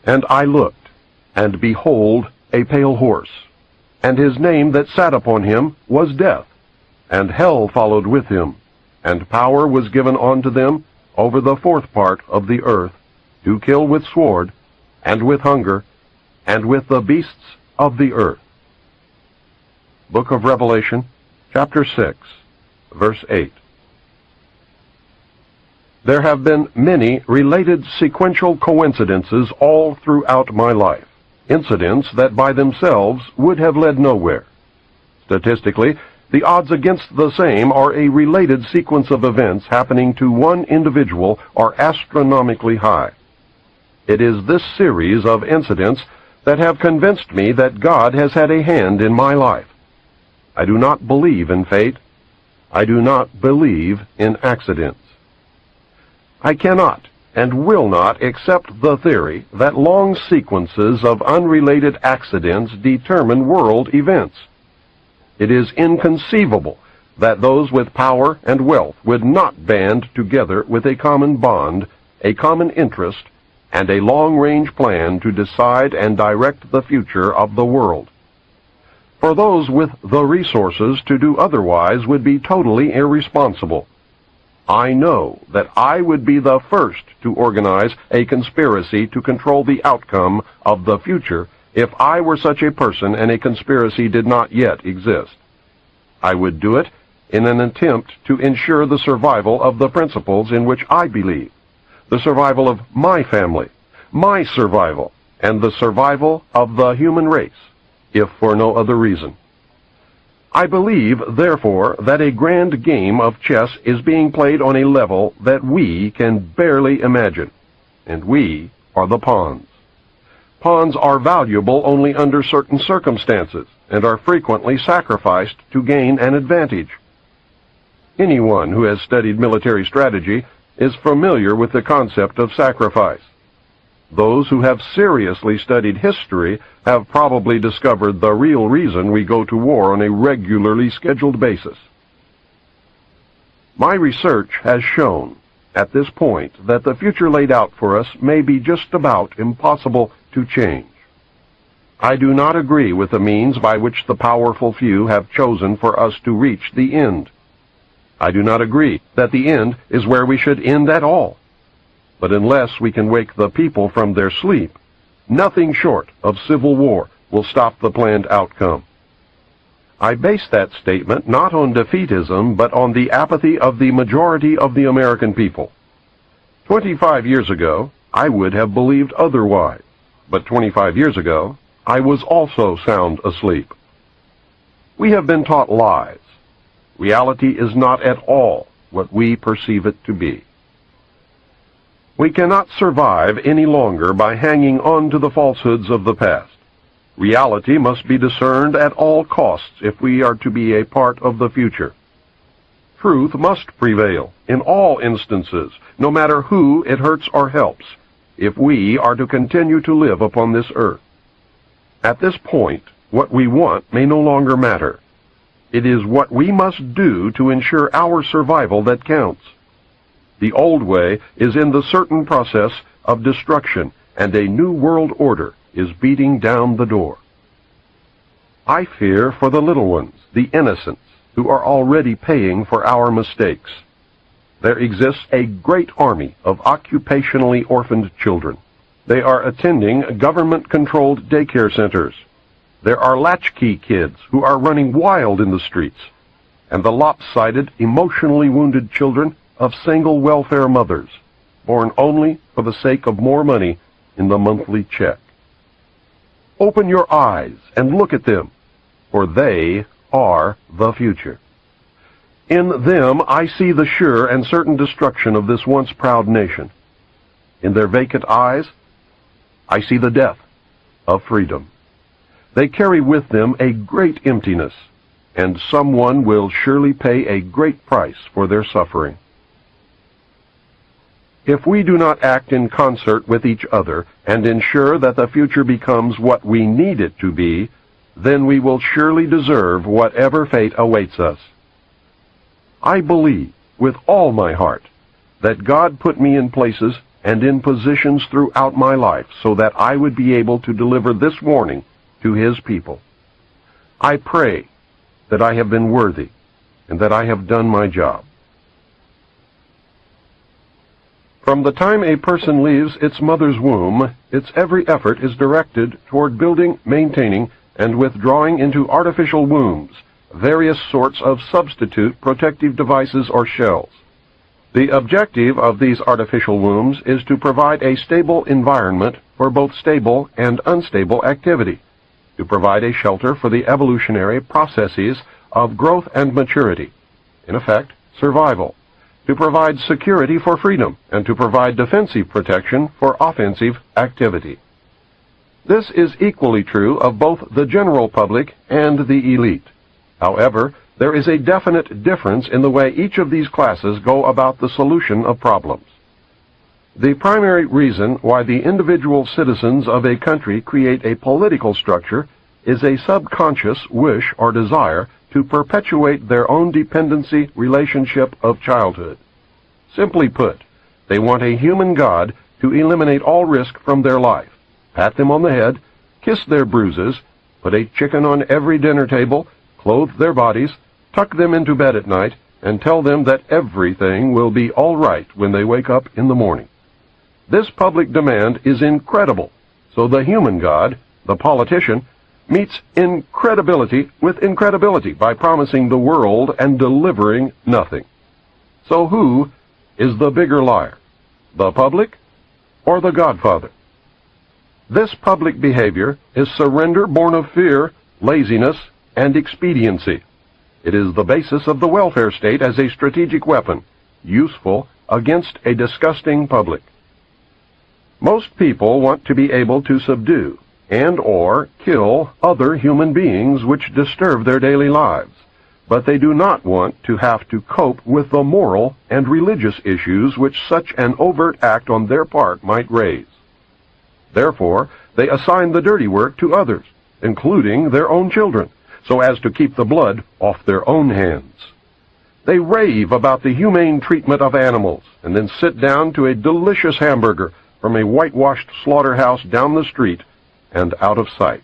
And I looked, and behold, a pale horse, and his name that sat upon him was Death, and hell followed with him, and power was given unto them over the fourth part of the earth, to kill with sword, and with hunger, and with the beasts of the earth. Book of Revelation, chapter 6, verse 8. There have been many related sequential coincidences all throughout my life, incidents that by themselves would have led nowhere. Statistically, the odds against the same or a related sequence of events happening to one individual are astronomically high. It is this series of incidents that have convinced me that God has had a hand in my life. I do not believe in fate. I do not believe in accidents. I cannot and will not accept the theory that long sequences of unrelated accidents determine world events. It is inconceivable that those with power and wealth would not band together with a common bond, a common interest, and a long-range plan to decide and direct the future of the world. For those with the resources to do otherwise would be totally irresponsible. I know that I would be the first to organize a conspiracy to control the outcome of the future if I were such a person and a conspiracy did not yet exist. I would do it in an attempt to ensure the survival of the principles in which I believe, the survival of my family, my survival, and the survival of the human race, if for no other reason. I believe, therefore, that a grand game of chess is being played on a level that we can barely imagine, and we are the pawns. Pawns are valuable only under certain circumstances, and are frequently sacrificed to gain an advantage. Anyone who has studied military strategy is familiar with the concept of sacrifice. Those who have seriously studied history have probably discovered the real reason we go to war on a regularly scheduled basis. My research has shown, at this point, that the future laid out for us may be just about impossible to change. I do not agree with the means by which the powerful few have chosen for us to reach the end. I do not agree that the end is where we should end at all. But unless we can wake the people from their sleep, nothing short of civil war will stop the planned outcome. I base that statement not on defeatism, but on the apathy of the majority of the American people. 25 years ago, I would have believed otherwise, but 25 years ago, I was also sound asleep. We have been taught lies. Reality is not at all what we perceive it to be. We cannot survive any longer by hanging on to the falsehoods of the past. Reality must be discerned at all costs if we are to be a part of the future. Truth must prevail in all instances, no matter who it hurts or helps, if we are to continue to live upon this earth. At this point, what we want may no longer matter. It is what we must do to ensure our survival that counts. The old way is in the certain process of destruction, and a new world order is beating down the door. I fear for the little ones, the innocents, who are already paying for our mistakes. There exists a great army of occupationally orphaned children. They are attending government-controlled daycare centers. There are latchkey kids who are running wild in the streets, and the lopsided, emotionally wounded children of single welfare mothers, born only for the sake of more money in the monthly check. Open your eyes and look at them, for they are the future. In them I see the sure and certain destruction of this once proud nation. In their vacant eyes, I see the death of freedom. They carry with them a great emptiness, and someone will surely pay a great price for their suffering. If we do not act in concert with each other and ensure that the future becomes what we need it to be, then we will surely deserve whatever fate awaits us. I believe with all my heart that God put me in places and in positions throughout my life so that I would be able to deliver this warning to His people. I pray that I have been worthy and that I have done my job. From the time a person leaves its mother's womb, its every effort is directed toward building, maintaining, and withdrawing into artificial wombs various sorts of substitute protective devices or shells. The objective of these artificial wombs is to provide a stable environment for both stable and unstable activity, to provide a shelter for the evolutionary processes of growth and maturity, in effect, survival, to provide security for freedom, and to provide defensive protection for offensive activity. This is equally true of both the general public and the elite. However, there is a definite difference in the way each of these classes go about the solution of problems. The primary reason why the individual citizens of a country create a political structure is a subconscious wish or desire to perpetuate their own dependency relationship of childhood. Simply put, they want a human God to eliminate all risk from their life, pat them on the head, kiss their bruises, put a chicken on every dinner table, clothe their bodies, tuck them into bed at night, and tell them that everything will be all right when they wake up in the morning. This public demand is incredible, so the human God, the politician, meets incredibility with incredibility by promising the world and delivering nothing. So who is the bigger liar, the public or the Godfather? This public behavior is surrender born of fear, laziness, and expediency. It is the basis of the welfare state as a strategic weapon, useful against a disgusting public. Most people want to be able to subdue and or kill other human beings which disturb their daily lives, but they do not want to have to cope with the moral and religious issues which such an overt act on their part might raise. Therefore, they assign the dirty work to others, including their own children, so as to keep the blood off their own hands. They rave about the humane treatment of animals, and then sit down to a delicious hamburger from a whitewashed slaughterhouse down the street and out of sight.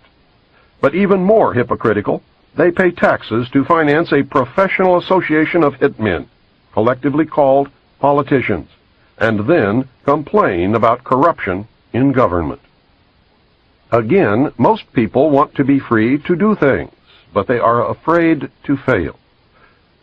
But even more hypocritical, they pay taxes to finance a professional association of hitmen, collectively called politicians, and then complain about corruption in government. Again, most people want to be free to do things, but they are afraid to fail.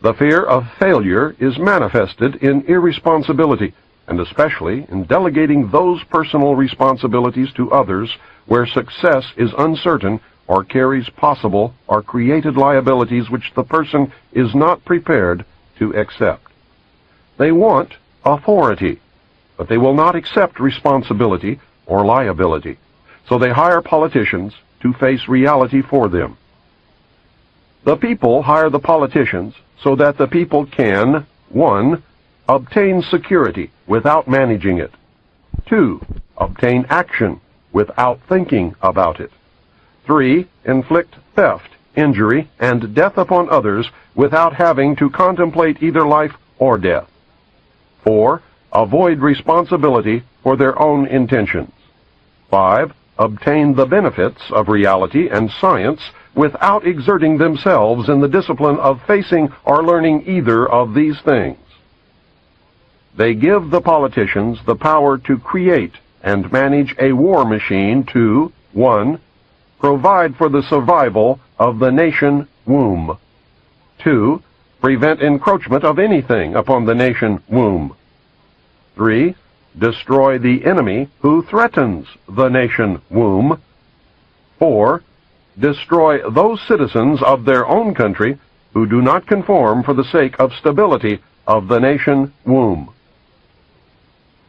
The fear of failure is manifested in irresponsibility, and especially in delegating those personal responsibilities to others where success is uncertain or carries possible or created liabilities which the person is not prepared to accept. They want authority, but they will not accept responsibility or liability, so they hire politicians to face reality for them. The people hire the politicians so that the people can, 1. Obtain security without managing it. 2. Obtain action without thinking about it. 3. Inflict theft, injury, and death upon others without having to contemplate either life or death. 4. Avoid responsibility for their own intentions. 5. Obtain the benefits of reality and science without exerting themselves in the discipline of facing or learning either of these things. They give the politicians the power to create and manage a war machine to, 1. Provide for the survival of the nation womb. 2. Prevent encroachment of anything upon the nation womb. 3. Destroy the enemy who threatens the nation womb. 4. Destroy those citizens of their own country who do not conform for the sake of stability of the nation womb.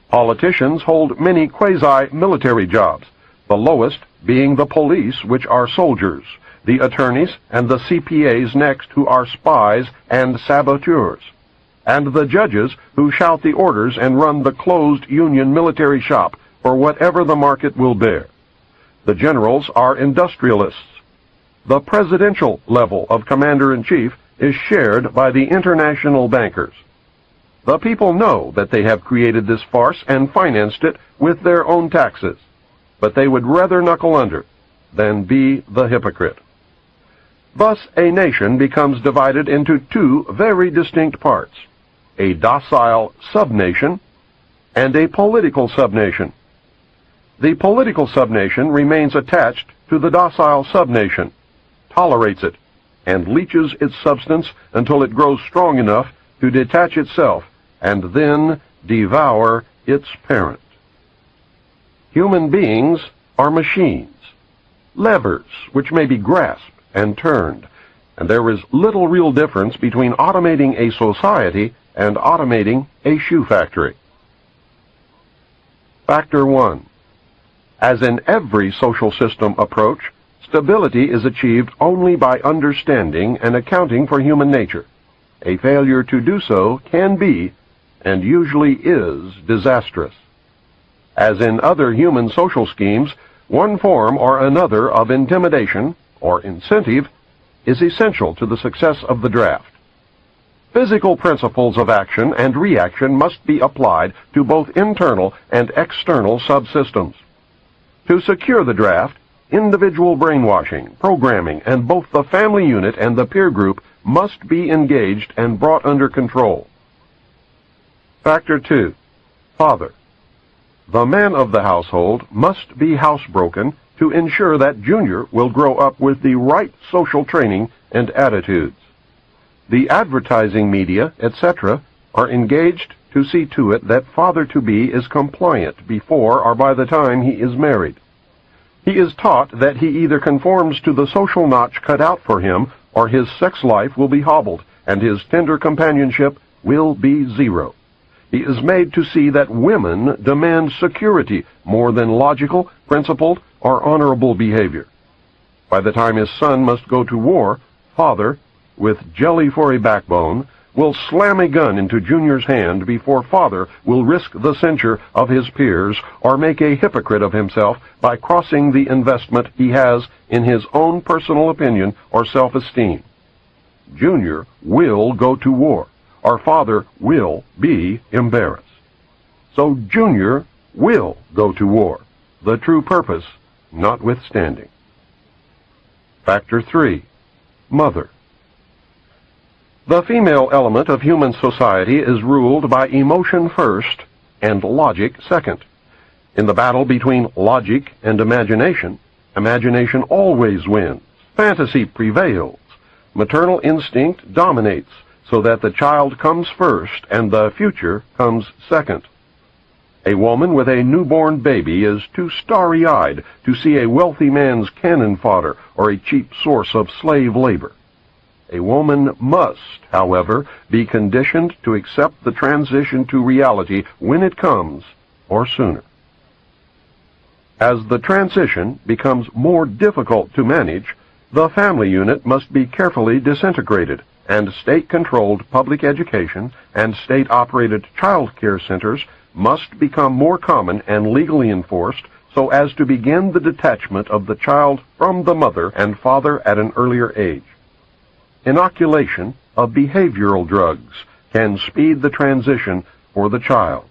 Politicians hold many quasi-military jobs, the lowest being the police, which are soldiers, the attorneys and the CPAs next, who are spies and saboteurs, and the judges who shout the orders and run the closed union military shop for whatever the market will bear. The generals are industrialists. The presidential level of commander-in-chief is shared by the international bankers. The people know that they have created this farce and financed it with their own taxes, but they would rather knuckle under than be the hypocrite. Thus, a nation becomes divided into two very distinct parts, a docile subnation and a political subnation. The political subnation remains attached to the docile subnation, tolerates it, and leaches its substance until it grows strong enough to detach itself and then devour its parent. Human beings are machines, levers which may be grasped and turned, and there is little real difference between automating a society and automating a shoe factory. Factor 1. As in every social system approach, stability is achieved only by understanding and accounting for human nature. A failure to do so can be, and usually is, disastrous. As in other human social schemes, one form or another of intimidation or incentive is essential to the success of the draft. Physical principles of action and reaction must be applied to both internal and external subsystems. To secure the draft, individual brainwashing, programming, and both the family unit and the peer group must be engaged and brought under control. Factor 2. Father. The man of the household must be housebroken to ensure that Junior will grow up with the right social training and attitudes. The advertising media, etc., are engaged to see to it that father-to-be is compliant before or by the time he is married. He is taught that he either conforms to the social notch cut out for him, or his sex life will be hobbled, and his tender companionship will be zero. He is made to see that women demand security more than logical, principled, or honorable behavior. By the time his son must go to war, father, with jelly for a backbone, will slam a gun into Junior's hand before father will risk the censure of his peers or make a hypocrite of himself by crossing the investment he has in his own personal opinion or self-esteem. Junior will go to war, or father will be embarrassed. So Junior will go to war, the true purpose notwithstanding. Factor 3. Mother. The female element of human society is ruled by emotion first and logic second. In the battle between logic and imagination, imagination always wins. Fantasy prevails. Maternal instinct dominates, so that the child comes first and the future comes second. A woman with a newborn baby is too starry-eyed to see a wealthy man's cannon fodder or a cheap source of slave labor. A woman must, however, be conditioned to accept the transition to reality when it comes, or sooner. As the transition becomes more difficult to manage, the family unit must be carefully disintegrated, and state-controlled public education and state-operated child care centers must become more common and legally enforced so as to begin the detachment of the child from the mother and father at an earlier age. Inoculation of behavioral drugs can speed the transition for the child.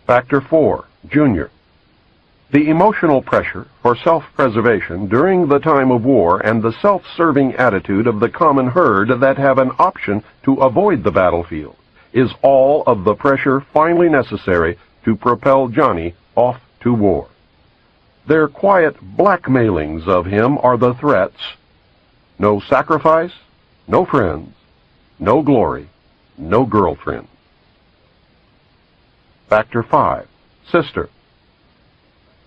Factor 4. Junior. The emotional pressure for self-preservation during the time of war and the self-serving attitude of the common herd that have an option to avoid the battlefield is all of the pressure finally necessary to propel Johnny off to war. Their quiet blackmailings of him are the threats: no sacrifice, no friends, no glory, no girlfriend. Factor 5. Sister.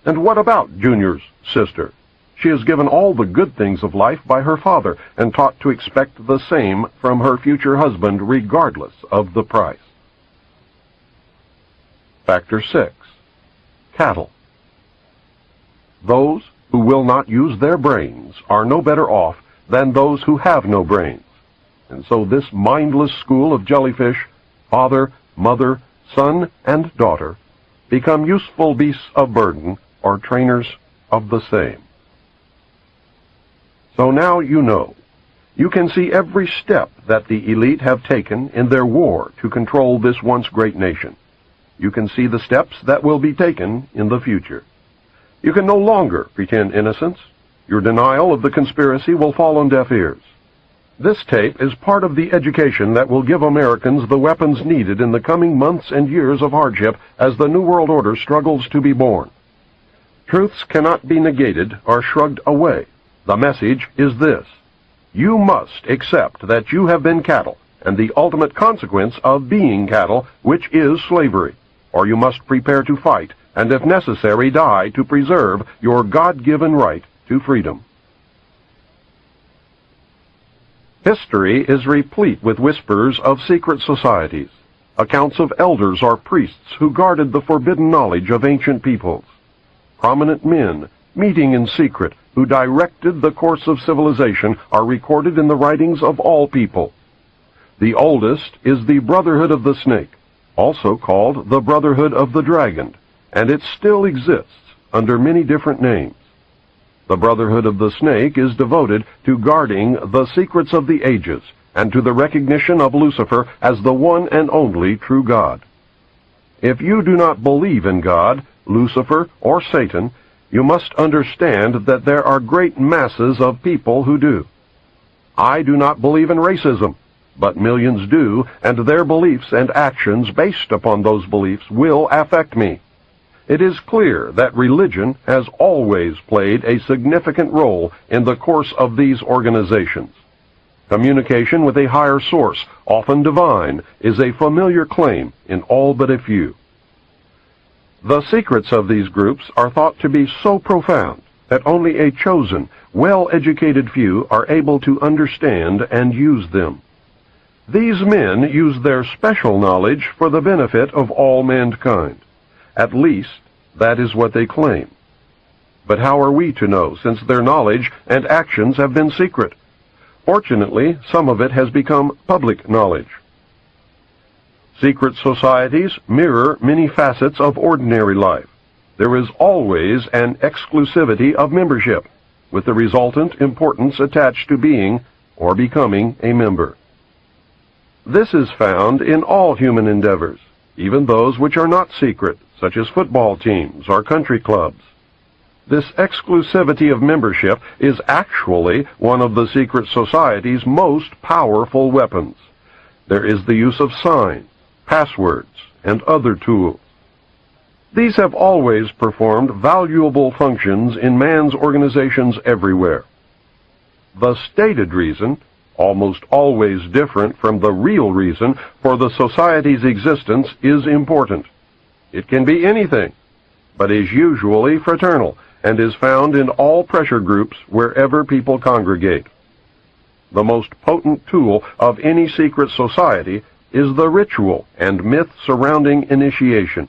And what about Junior's sister? She is given all the good things of life by her father and taught to expect the same from her future husband regardless of the price. Factor 6. Cattle. Those who will not use their brains are no better off than those who have no brains. And so this mindless school of jellyfish, father, mother, son, and daughter, become useful beasts of burden or trainers of the same. So now you know. You can see every step that the elite have taken in their war to control this once great nation. You can see the steps that will be taken in the future. You can no longer pretend innocence. Your denial of the conspiracy will fall on deaf ears. This tape is part of the education that will give Americans the weapons needed in the coming months and years of hardship as the New World Order struggles to be born. Truths cannot be negated or shrugged away. The message is this: you must accept that you have been cattle, and the ultimate consequence of being cattle, which is slavery, or you must prepare to fight, and if necessary die to preserve your God-given right to freedom. History is replete with whispers of secret societies, accounts of elders or priests who guarded the forbidden knowledge of ancient peoples, prominent men meeting in secret who directed the course of civilization are recorded in the writings of all people. The oldest is the Brotherhood of the Snake, also called the Brotherhood of the Dragon, and it still exists under many different names. The Brotherhood of the Snake is devoted to guarding the secrets of the ages and to the recognition of Lucifer as the one and only true God. If you do not believe in God, Lucifer, or Satan, you must understand that there are great masses of people who do. I do not believe in racism, but millions do, and their beliefs and actions based upon those beliefs will affect me. It is clear that religion has always played a significant role in the course of these organizations. Communication with a higher source, often divine, is a familiar claim in all but a few. The secrets of these groups are thought to be so profound that only a chosen, well-educated few are able to understand and use them. These men use their special knowledge for the benefit of all mankind. At least, that is what they claim. But how are we to know, since their knowledge and actions have been secret? Fortunately, some of it has become public knowledge. Secret societies mirror many facets of ordinary life. There is always an exclusivity of membership, with the resultant importance attached to being or becoming a member. This is found in all human endeavors, even those which are not secret, such as football teams or country clubs. This exclusivity of membership is actually one of the secret society's most powerful weapons. There is the use of signs, passwords, and other tools. These have always performed valuable functions in man's organizations everywhere. The stated reason, almost always different from the real reason for the society's existence, is important. It can be anything, but is usually fraternal and is found in all pressure groups wherever people congregate. The most potent tool of any secret society is the ritual and myth surrounding initiation.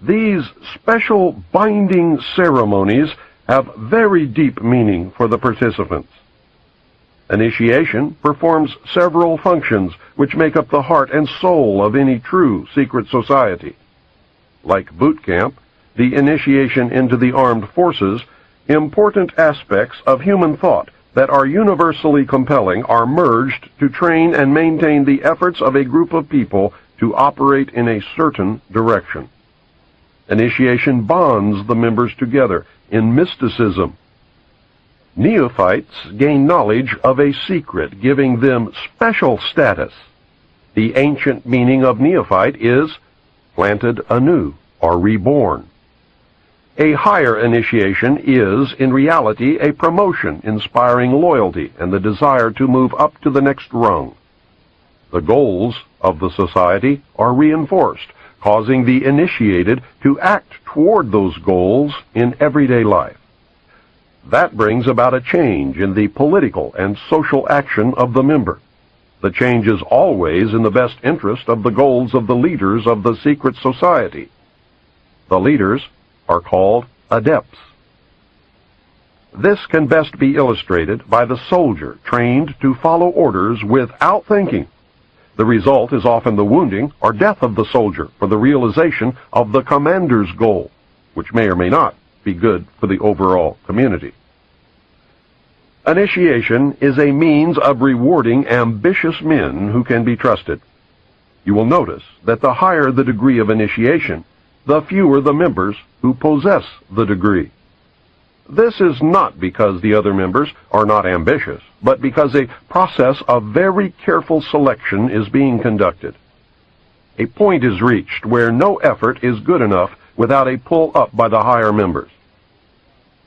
These special binding ceremonies have very deep meaning for the participants. Initiation performs several functions which make up the heart and soul of any true secret society. Like boot camp, the initiation into the armed forces, important aspects of human thought that are universally compelling are merged to train and maintain the efforts of a group of people to operate in a certain direction. Initiation bonds the members together in mysticism. Neophytes gain knowledge of a secret, giving them special status. The ancient meaning of neophyte is planted anew or reborn. A higher initiation is, in reality, a promotion inspiring loyalty and the desire to move up to the next rung. The goals of the society are reinforced, causing the initiated to act toward those goals in everyday life. That brings about a change in the political and social action of the member. The change is always in the best interest of the goals of the leaders of the secret society. The leaders are called adepts. This can best be illustrated by the soldier trained to follow orders without thinking. The result is often the wounding or death of the soldier for the realization of the commander's goal, which may or may not be good for the overall community. Initiation is a means of rewarding ambitious men who can be trusted. You will notice that the higher the degree of initiation, the fewer the members who possess the degree. This is not because the other members are not ambitious, but because a process of very careful selection is being conducted. A point is reached where no effort is good enough without a pull up by the higher members.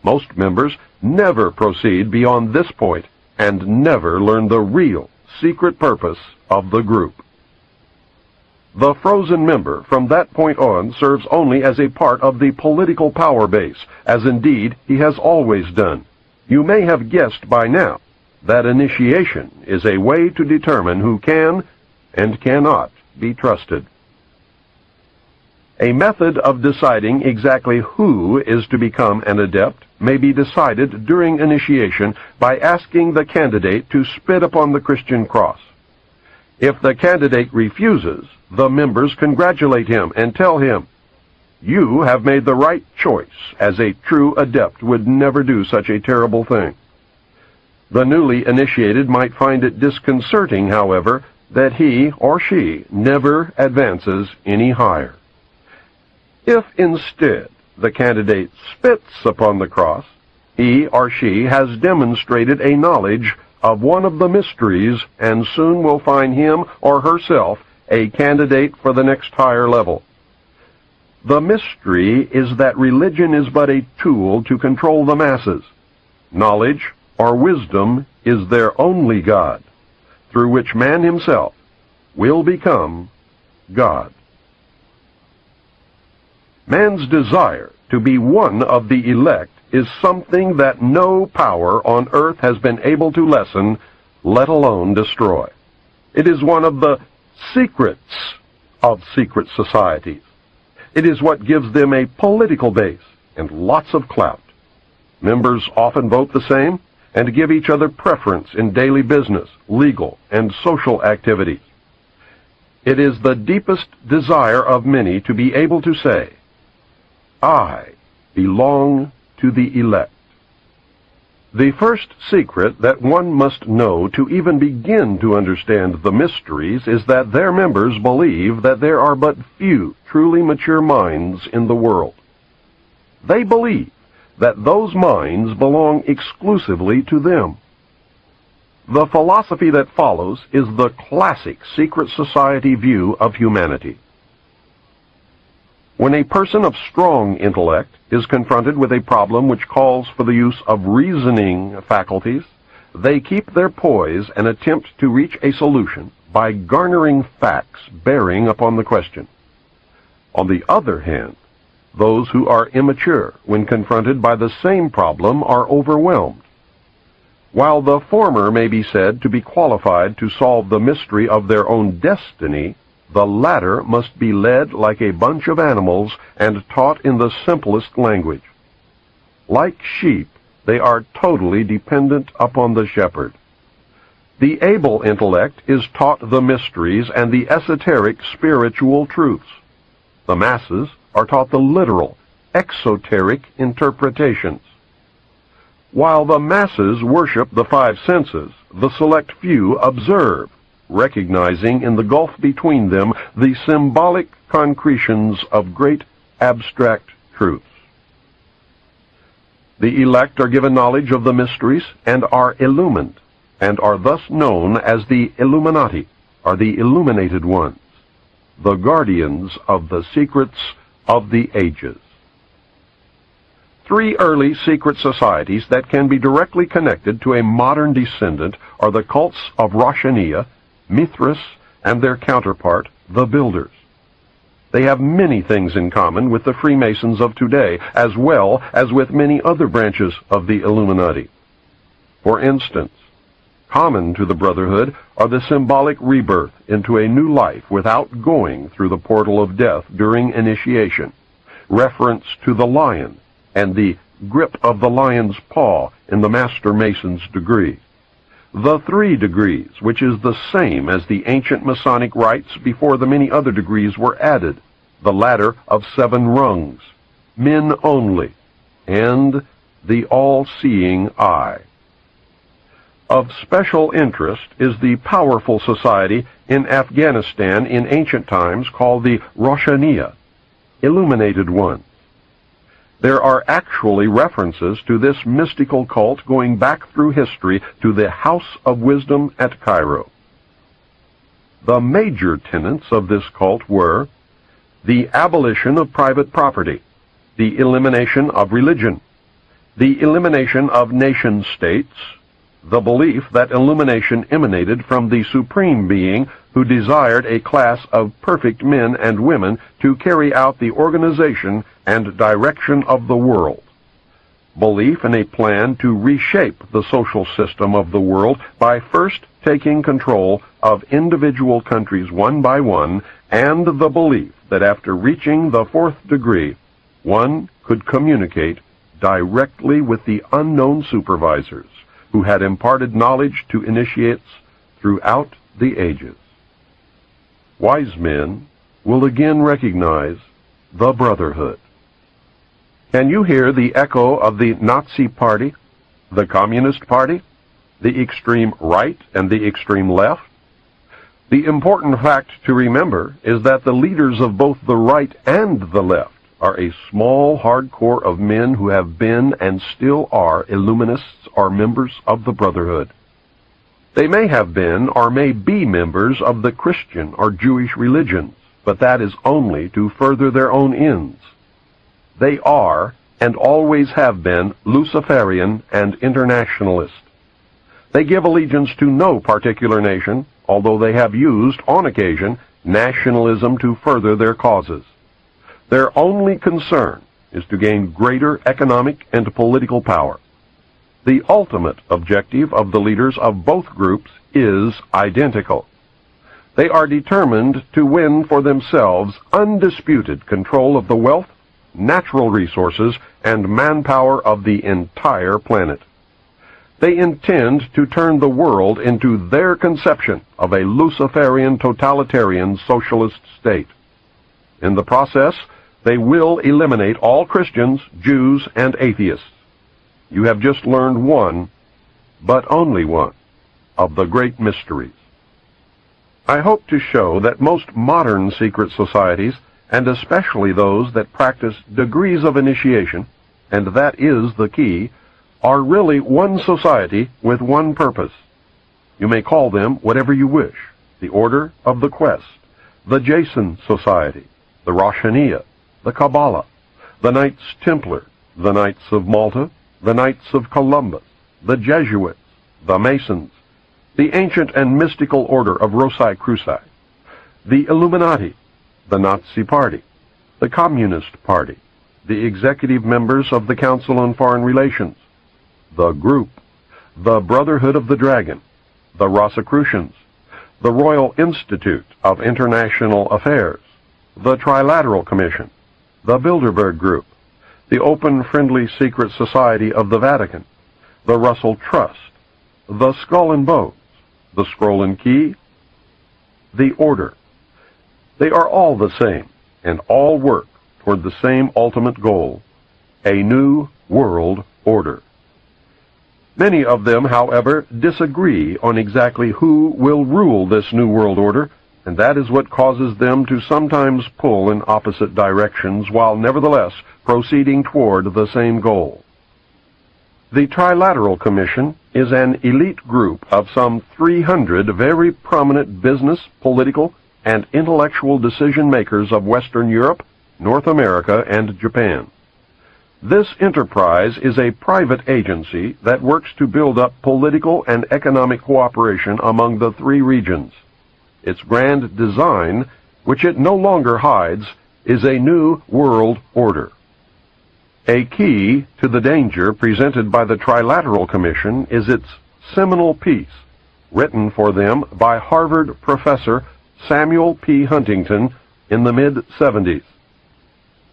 Most members never proceed beyond this point and never learn the real, secret purpose of the group. The frozen member from that point on serves only as a part of the political power base, as indeed he has always done. You may have guessed by now that initiation is a way to determine who can and cannot be trusted. A method of deciding exactly who is to become an adept may be decided during initiation by asking the candidate to spit upon the Christian cross. If the candidate refuses, the members congratulate him and tell him, "You have made the right choice, as a true adept would never do such a terrible thing." The newly initiated might find it disconcerting, however, that he or she never advances any higher. If instead the candidate spits upon the cross, he or she has demonstrated a knowledge of one of the mysteries and soon will find him or herself a candidate for the next higher level. The mystery is that religion is but a tool to control the masses. Knowledge or wisdom is their only God, through which man himself will become God. Man's desire to be one of the elect is something that no power on earth has been able to lessen, let alone destroy. It is one of the secrets of secret societies. It is what gives them a political base and lots of clout. Members often vote the same and give each other preference in daily business, legal, and social activities. It is the deepest desire of many to be able to say, "I belong to the elect." The first secret that one must know to even begin to understand the mysteries is that their members believe that there are but few truly mature minds in the world. They believe that those minds belong exclusively to them. The philosophy that follows is the classic secret society view of humanity. When a person of strong intellect is confronted with a problem which calls for the use of reasoning faculties, they keep their poise and attempt to reach a solution by garnering facts bearing upon the question. On the other hand, those who are immature when confronted by the same problem are overwhelmed. While the former may be said to be qualified to solve the mystery of their own destiny, the latter must be led like a bunch of animals and taught in the simplest language. Like sheep, they are totally dependent upon the shepherd. The able intellect is taught the mysteries and the esoteric spiritual truths. The masses are taught the literal, exoteric interpretations. While the masses worship the five senses, the select few observe, recognizing in the gulf between them the symbolic concretions of great abstract truths. The elect are given knowledge of the mysteries and are illumined, and are thus known as the Illuminati, or the illuminated ones, the guardians of the secrets of the ages. Three early secret societies that can be directly connected to a modern descendant are the cults of Roshaniya, Mithras, and their counterpart, the Builders. They have many things in common with the Freemasons of today, as well as with many other branches of the Illuminati. For instance, common to the Brotherhood are the symbolic rebirth into a new life without going through the portal of death during initiation, reference to the lion, and the grip of the lion's paw in the Master Mason's degree. The 3 degrees, which is the same as the ancient Masonic rites before the many other degrees were added, the ladder of 7 rungs, men only, and the all-seeing eye. Of special interest is the powerful society in Afghanistan in ancient times called the Roshaniya, Illuminated Ones. There are actually references to this mystical cult going back through history to the House of Wisdom at Cairo. The major tenets of this cult were the abolition of private property, the elimination of religion, the elimination of nation-states, the belief that illumination emanated from the Supreme Being who desired a class of perfect men and women to carry out the organization and direction of the world. Belief in a plan to reshape the social system of the world by first taking control of individual countries one by one, and the belief that after reaching the fourth degree, one could communicate directly with the unknown supervisors who had imparted knowledge to initiates throughout the ages. Wise men will again recognize the Brotherhood. Can you hear the echo of the Nazi Party, the Communist Party, the extreme right and the extreme left? The important fact to remember is that the leaders of both the right and the left are a small hard core of men who have been and still are Illuminists or members of the Brotherhood. They may have been or may be members of the Christian or Jewish religions, but that is only to further their own ends. They are, and always have been, Luciferian and internationalist. They give allegiance to no particular nation, although they have used, on occasion, nationalism to further their causes. Their only concern is to gain greater economic and political power. The ultimate objective of the leaders of both groups is identical. They are determined to win for themselves undisputed control of the wealth, natural resources, and manpower of the entire planet. They intend to turn the world into their conception of a Luciferian totalitarian socialist state. In the process, they will eliminate all Christians, Jews, and atheists. You have just learned one, but only one, of the great mysteries. I hope to show that most modern secret societies, and especially those that practice degrees of initiation, and that is the key, are really one society with one purpose. You may call them whatever you wish: the Order of the Quest, the Jason Society, the Roshaniya, the Kabbalah, the Knights Templar, the Knights of Malta, the Knights of Columbus, the Jesuits, the Masons, the ancient and mystical order of Rosicruci, the Illuminati, the Nazi Party, the Communist Party, the executive members of the Council on Foreign Relations, the Group, the Brotherhood of the Dragon, the Rosicrucians, the Royal Institute of International Affairs, the Trilateral Commission, the Bilderberg Group, the Open Friendly Secret Society of the Vatican, the Russell Trust, the Skull and Bones, the Scroll and Key, the Order. They are all the same, and all work toward the same ultimate goal: a new world order. Many of them, however, disagree on exactly who will rule this new world order, and that is what causes them to sometimes pull in opposite directions while nevertheless proceeding toward the same goal. The Trilateral Commission is an elite group of some 300 very prominent business, political, and intellectual decision-makers of Western Europe, North America, and Japan. This enterprise is a private agency that works to build up political and economic cooperation among the three regions. Its grand design, which it no longer hides, is a new world order. A key to the danger presented by the Trilateral Commission is its seminal piece, written for them by Harvard professor Samuel P. Huntington in the mid-70s.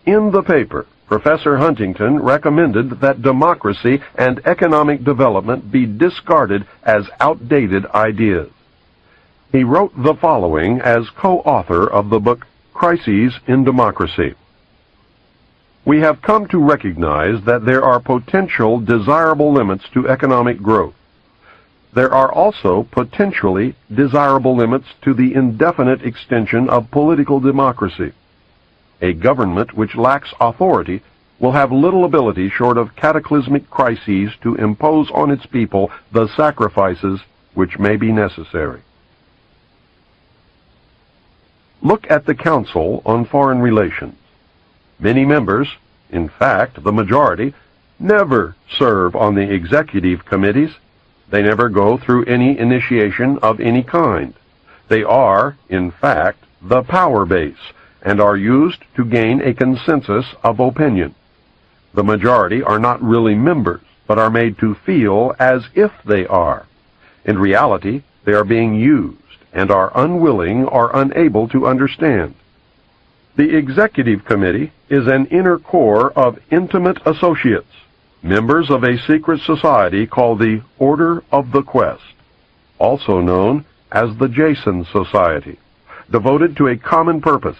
In the paper, Professor Huntington recommended that democracy and economic development be discarded as outdated ideas. He wrote the following as co-author of the book Crises in Democracy. We have come to recognize that there are potential desirable limits to economic growth. There are also potentially desirable limits to the indefinite extension of political democracy. A government which lacks authority will have little ability short of cataclysmic crises to impose on its people the sacrifices which may be necessary. Look at the Council on Foreign Relations. Many members, in fact the majority, never serve on the executive committees. They never go through any initiation of any kind. They are, in fact, the power base and are used to gain a consensus of opinion. The majority are not really members, but are made to feel as if they are. In reality, they are being used and are unwilling or unable to understand. The Executive Committee is an inner core of intimate associates, members of a secret society called the Order of the Quest, also known as the Jason Society, devoted to a common purpose.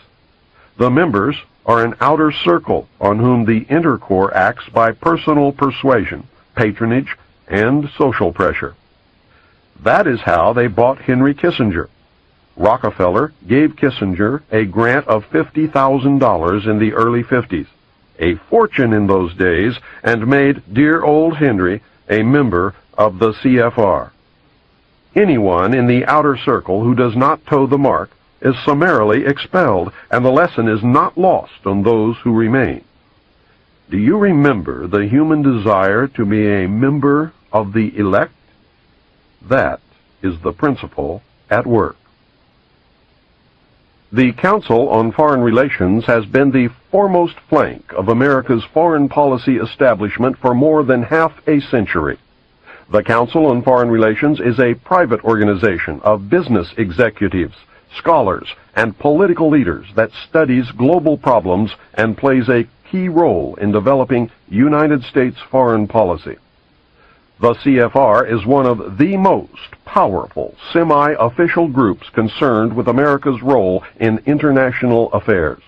The members are an outer circle on whom the inner core acts by personal persuasion, patronage, and social pressure. That is how they bought Henry Kissinger. Rockefeller gave Kissinger a grant of $50,000 in the early 50s, a fortune in those days, and made dear old Henry a member of the CFR. Anyone in the outer circle who does not toe the mark is summarily expelled, and the lesson is not lost on those who remain. Do you remember the human desire to be a member of the elect? That is the principle at work. The Council on Foreign Relations has been the foremost flank of America's foreign policy establishment for more than half a century. The Council on Foreign Relations is a private organization of business executives, scholars, and political leaders that studies global problems and plays a key role in developing United States foreign policy. The CFR is one of the most powerful semi-official groups concerned with America's role in international affairs.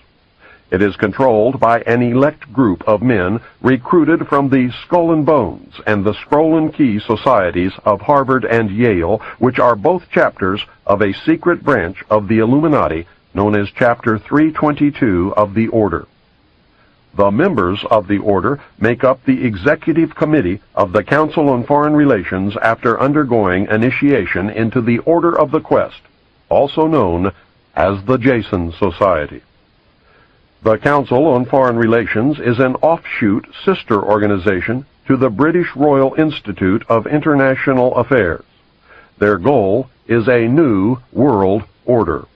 It is controlled by an elect group of men recruited from the Skull and Bones and the Scroll and Key societies of Harvard and Yale, which are both chapters of a secret branch of the Illuminati known as Chapter 322 of the Order. The members of the Order make up the Executive Committee of the Council on Foreign Relations after undergoing initiation into the Order of the Quest, also known as the Jason Society. The Council on Foreign Relations is an offshoot sister organization to the British Royal Institute of International Affairs. Their goal is a new world order.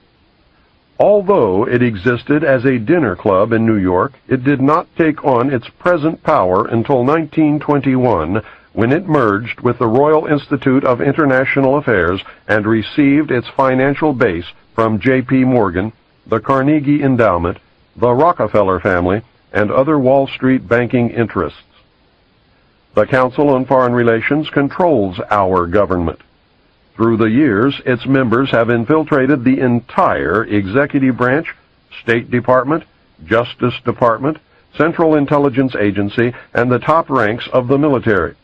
Although it existed as a dinner club in New York, it did not take on its present power until 1921, when it merged with the Royal Institute of International Affairs and received its financial base from J.P. Morgan, the Carnegie Endowment, the Rockefeller family, and other Wall Street banking interests. The Council on Foreign Relations controls our government. Through the years, its members have infiltrated the entire executive branch, State Department, Justice Department, Central Intelligence Agency, and the top ranks of the military.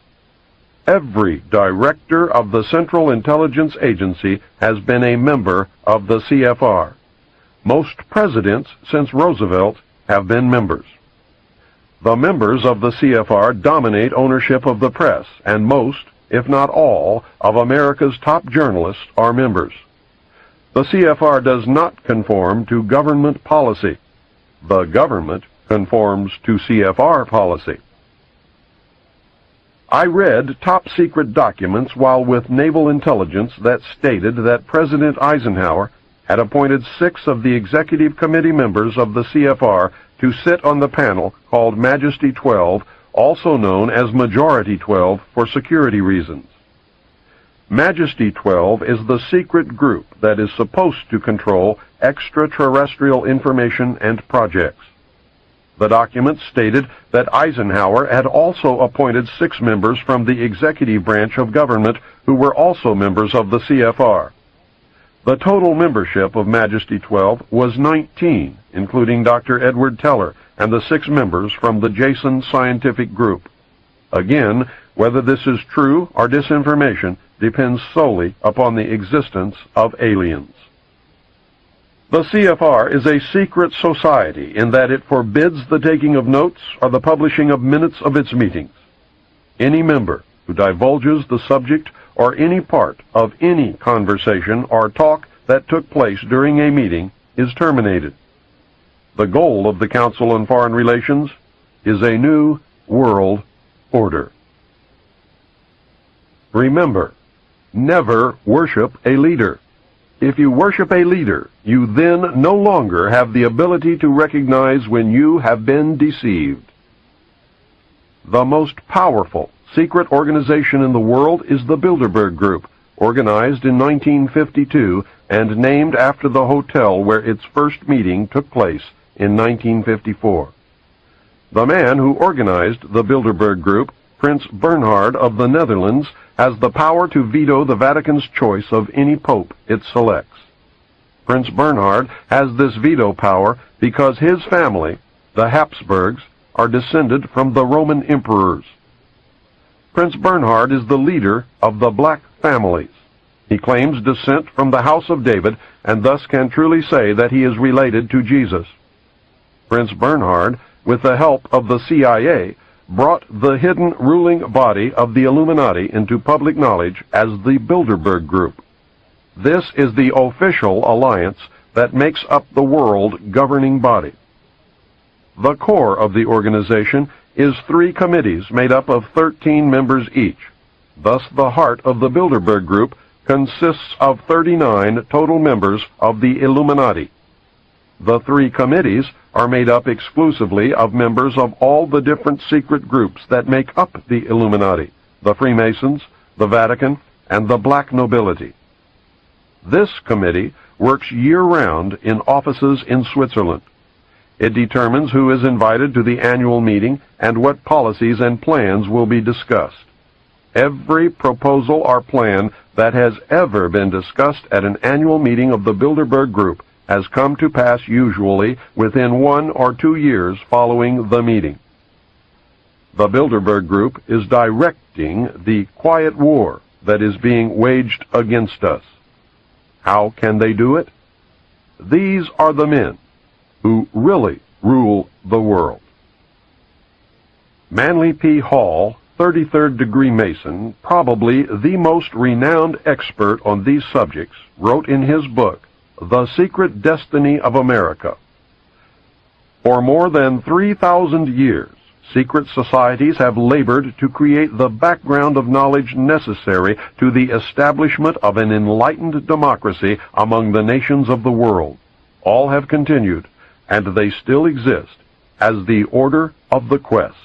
Every director of the Central Intelligence Agency has been a member of the CFR. Most presidents since Roosevelt have been members. The members of the CFR dominate ownership of the press, and most, if not all, of America's top journalists are members. The CFR does not conform to government policy. The government conforms to CFR policy. I read top-secret documents while with Naval Intelligence that stated that President Eisenhower had appointed 6 of the Executive Committee members of the CFR to sit on the panel called Majesty 12, also known as Majority 12 for security reasons. Majesty 12 is the secret group that is supposed to control extraterrestrial information and projects. The document stated that Eisenhower had also appointed 6 members from the executive branch of government who were also members of the CFR. The total membership of Majesty 12 was 19, including Dr. Edward Teller and the 6 members from the Jason Scientific Group. Again, whether this is true or disinformation depends solely upon the existence of aliens. The CFR is a secret society in that it forbids the taking of notes or the publishing of minutes of its meetings. Any member who divulges the subject or any part of any conversation or talk that took place during a meeting is terminated. The goal of the Council on Foreign Relations is a new world order. Remember, never worship a leader. If you worship a leader, you then no longer have the ability to recognize when you have been deceived. The most powerful secret organization in the world is the Bilderberg Group, organized in 1952 and named after the hotel where its first meeting took place in 1954. The man who organized the Bilderberg Group, Prince Bernhard of the Netherlands, has the power to veto the Vatican's choice of any pope it selects. Prince Bernhard has this veto power because his family, the Habsburgs, are descended from the Roman emperors. Prince Bernhard is the leader of the black families. He claims descent from the house of David and thus can truly say that he is related to Jesus. Prince Bernhard, with the help of the CIA, brought the hidden ruling body of the Illuminati into public knowledge as the Bilderberg Group. This is the official alliance that makes up the world governing body. The core of the organization is 3 committees made up of 13 members each. Thus, the heart of the Bilderberg Group consists of 39 total members of the Illuminati. The 3 committees are made up exclusively of members of all the different secret groups that make up the Illuminati, the Freemasons, the Vatican, and the black nobility. This committee works year-round in offices in Switzerland. It determines who is invited to the annual meeting and what policies and plans will be discussed. Every proposal or plan that has ever been discussed at an annual meeting of the Bilderberg Group has come to pass usually within 1 or 2 years following the meeting. The Bilderberg Group is directing the quiet war that is being waged against us. How can they do it? These are the men who really rule the world. Manly P. Hall, 33rd degree Mason, probably the most renowned expert on these subjects, wrote in his book, The Secret Destiny of America. For more than 3,000 years, secret societies have labored to create the background of knowledge necessary to the establishment of an enlightened democracy among the nations of the world. All have continued, and they still exist, as the Order of the Quest.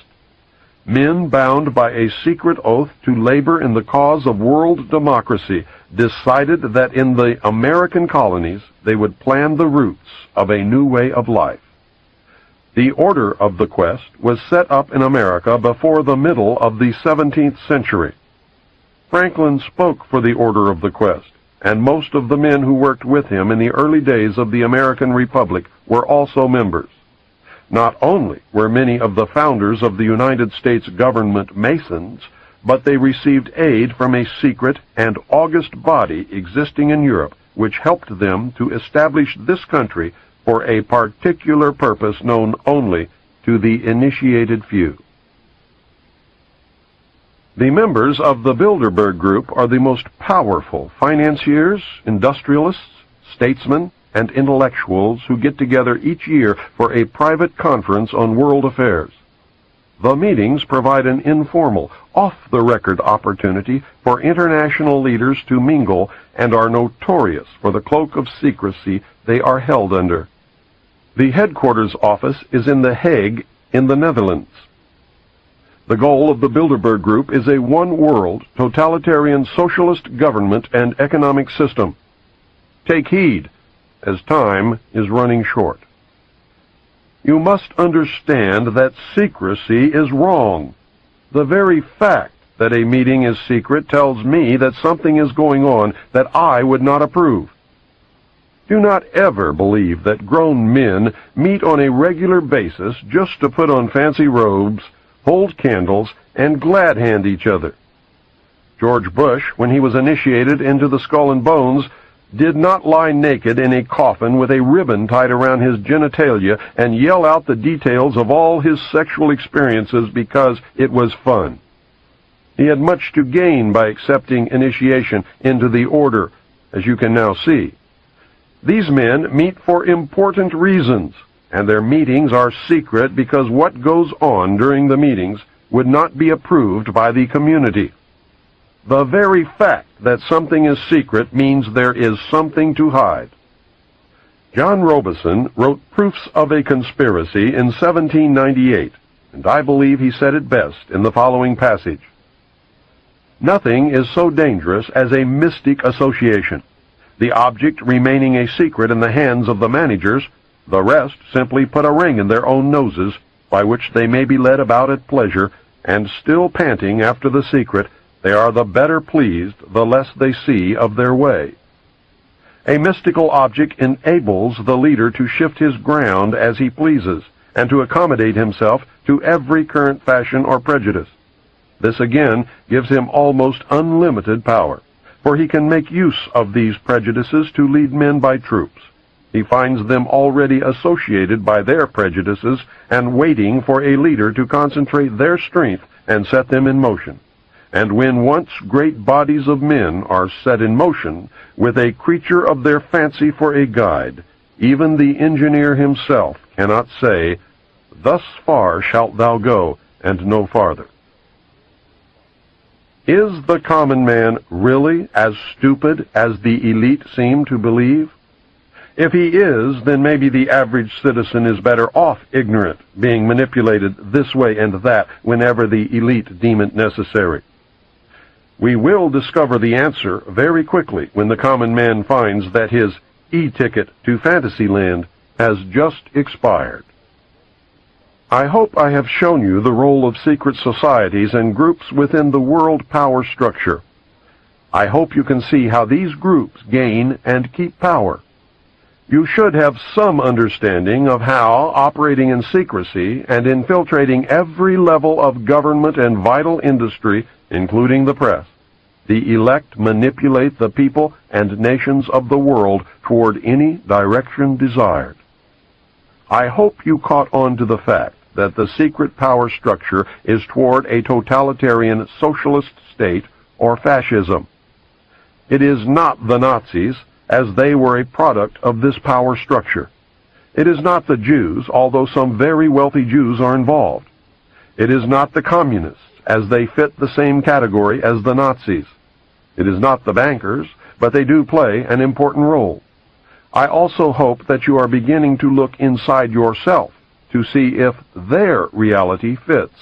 Men bound by a secret oath to labor in the cause of world democracy decided that in the American colonies they would plan the roots of a new way of life. The Order of the Quest was set up in America before the middle of the 17th century. Franklin spoke for the Order of the Quest, and most of the men who worked with him in the early days of the American Republic were also members. Not only were many of the founders of the United States government Masons, but they received aid from a secret and august body existing in Europe, which helped them to establish this country for a particular purpose known only to the initiated few. The members of the Bilderberg Group are the most powerful financiers, industrialists, statesmen, and intellectuals who get together each year for a private conference on world affairs. The meetings provide an informal, off-the-record opportunity for international leaders to mingle and are notorious for the cloak of secrecy they are held under. The headquarters office is in The Hague in the Netherlands. The goal of the Bilderberg Group is a one-world, totalitarian socialist government and economic system. Take heed, as time is running short. You must understand that secrecy is wrong. The very fact that a meeting is secret tells me that something is going on that I would not approve. Do not ever believe that grown men meet on a regular basis just to put on fancy robes, hold candles, and glad-hand each other. George Bush, when he was initiated into the Skull and Bones, did not lie naked in a coffin with a ribbon tied around his genitalia and yell out the details of all his sexual experiences because it was fun. He had much to gain by accepting initiation into the order, as you can now see. These men meet for important reasons, and their meetings are secret because what goes on during the meetings would not be approved by the community. The very fact that something is secret means there is something to hide. John Robison wrote Proofs of a Conspiracy in 1798, and I believe he said it best in the following passage. Nothing is so dangerous as a mystic association. The object remaining a secret in the hands of the managers, the rest simply put a ring in their own noses, by which they may be led about at pleasure, and still panting after the secret, they are the better pleased the less they see of their way. A mystical object enables the leader to shift his ground as he pleases, and to accommodate himself to every current fashion or prejudice. This again gives him almost unlimited power, for he can make use of these prejudices to lead men by troops. He finds them already associated by their prejudices and waiting for a leader to concentrate their strength and set them in motion. And when once great bodies of men are set in motion, with a creature of their fancy for a guide, even the engineer himself cannot say, "Thus far shalt thou go, and no farther." Is the common man really as stupid as the elite seem to believe? If he is, then maybe the average citizen is better off ignorant, being manipulated this way and that whenever the elite deem it necessary. We will discover the answer very quickly when the common man finds that his e-ticket to Fantasyland has just expired. I hope I have shown you the role of secret societies and groups within the world power structure. I hope you can see how these groups gain and keep power. You should have some understanding of how, operating in secrecy and infiltrating every level of government and vital industry, including the press, the elect manipulate the people and nations of the world toward any direction desired. I hope you caught on to the fact that the secret power structure is toward a totalitarian socialist state or fascism. It is not the Nazis, as they were a product of this power structure. It is not the Jews, although some very wealthy Jews are involved. It is not the communists, as they fit the same category as the Nazis. It is not the bankers, but they do play an important role. I also hope that you are beginning to look inside yourself to see if their reality fits.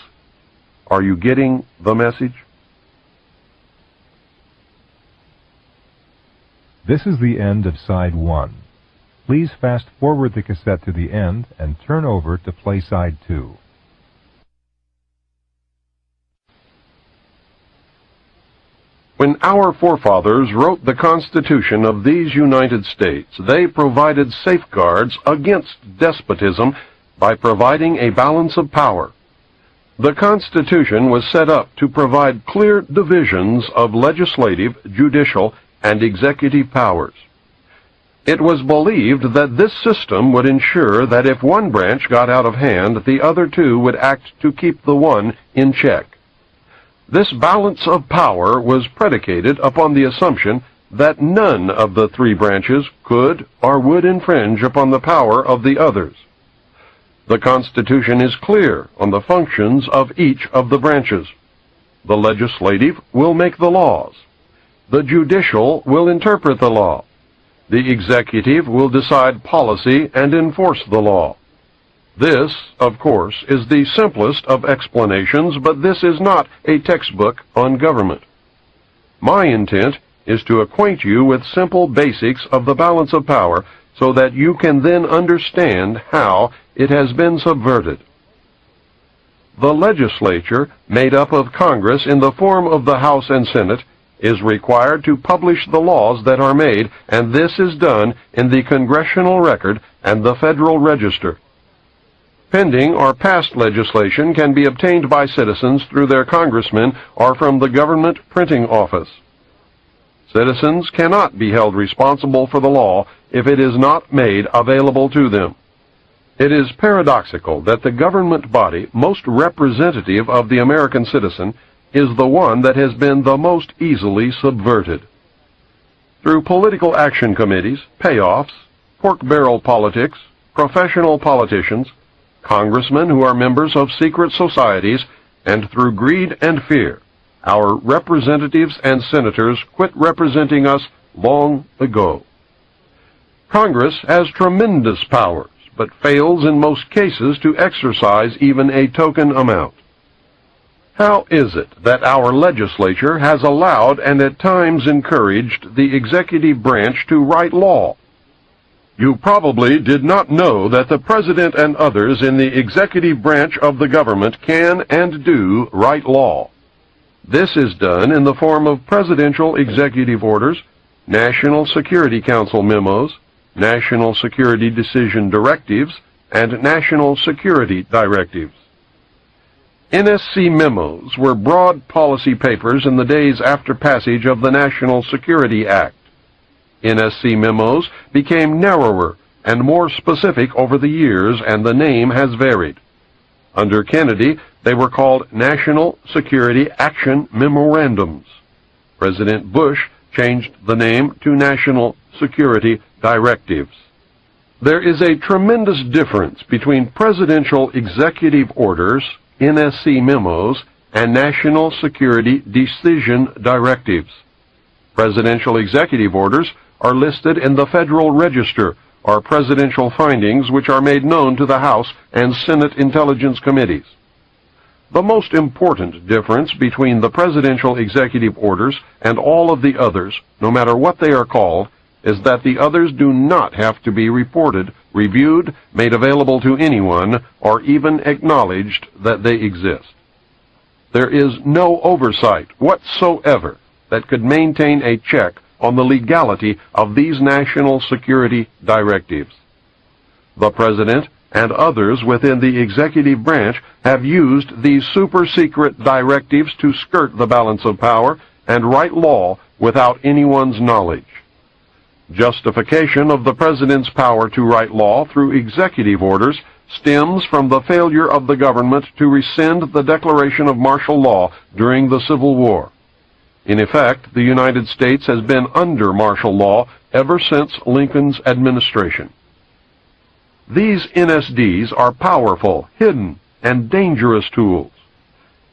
Are you getting the message? This is the end of Side 1. Please fast forward the cassette to the end and turn over to play Side 2. When our forefathers wrote the Constitution of these United States, they provided safeguards against despotism by providing a balance of power. The Constitution was set up to provide clear divisions of legislative, judicial, and executive powers. It was believed that this system would ensure that if one branch got out of hand, the other two would act to keep the one in check. This balance of power was predicated upon the assumption that none of the three branches could or would infringe upon the power of the others. The Constitution is clear on the functions of each of the branches. The legislative will make the laws. The judicial will interpret the law. The executive will decide policy and enforce the law. This, of course, is the simplest of explanations, but this is not a textbook on government. My intent is to acquaint you with simple basics of the balance of power so that you can then understand how it has been subverted. The legislature, made up of Congress in the form of the House and Senate, is required to publish the laws that are made, and this is done in the Congressional Record and the Federal Register. Pending or past legislation can be obtained by citizens through their congressmen or from the government printing office. Citizens cannot be held responsible for the law if it is not made available to them. It is paradoxical that the government body most representative of the American citizen is the one that has been the most easily subverted. Through political action committees, payoffs, pork barrel politics, professional politicians, congressmen who are members of secret societies, and through greed and fear, our representatives and senators quit representing us long ago. Congress has tremendous powers, but fails in most cases to exercise even a token amount. How is it that our legislature has allowed and at times encouraged the executive branch to write law? You probably did not know that the President and others in the executive branch of the government can and do write law. This is done in the form of presidential executive orders, National Security Council memos, National Security Decision directives, and National Security directives. NSC memos were broad policy papers in the days after passage of the National Security Act. NSC memos became narrower and more specific over the years, and the name has varied. Under Kennedy, they were called National Security Action Memorandums. President Bush changed the name to National Security Directives. There is a tremendous difference between presidential executive orders, NSC memos, and National Security Decision directives. Presidential executive orders are listed in the Federal Register, or presidential findings which are made known to the House and Senate Intelligence Committees. The most important difference between the presidential executive orders and all of the others, no matter what they are called, is that the others do not have to be reported, reviewed, made available to anyone, or even acknowledged that they exist. There is no oversight whatsoever that could maintain a check on the legality of these national security directives. The President and others within the executive branch have used these super-secret directives to skirt the balance of power and write law without anyone's knowledge. Justification of the President's power to write law through executive orders stems from the failure of the government to rescind the declaration of martial law during the Civil War. In effect, the United States has been under martial law ever since Lincoln's administration. These NSDs are powerful, hidden, and dangerous tools.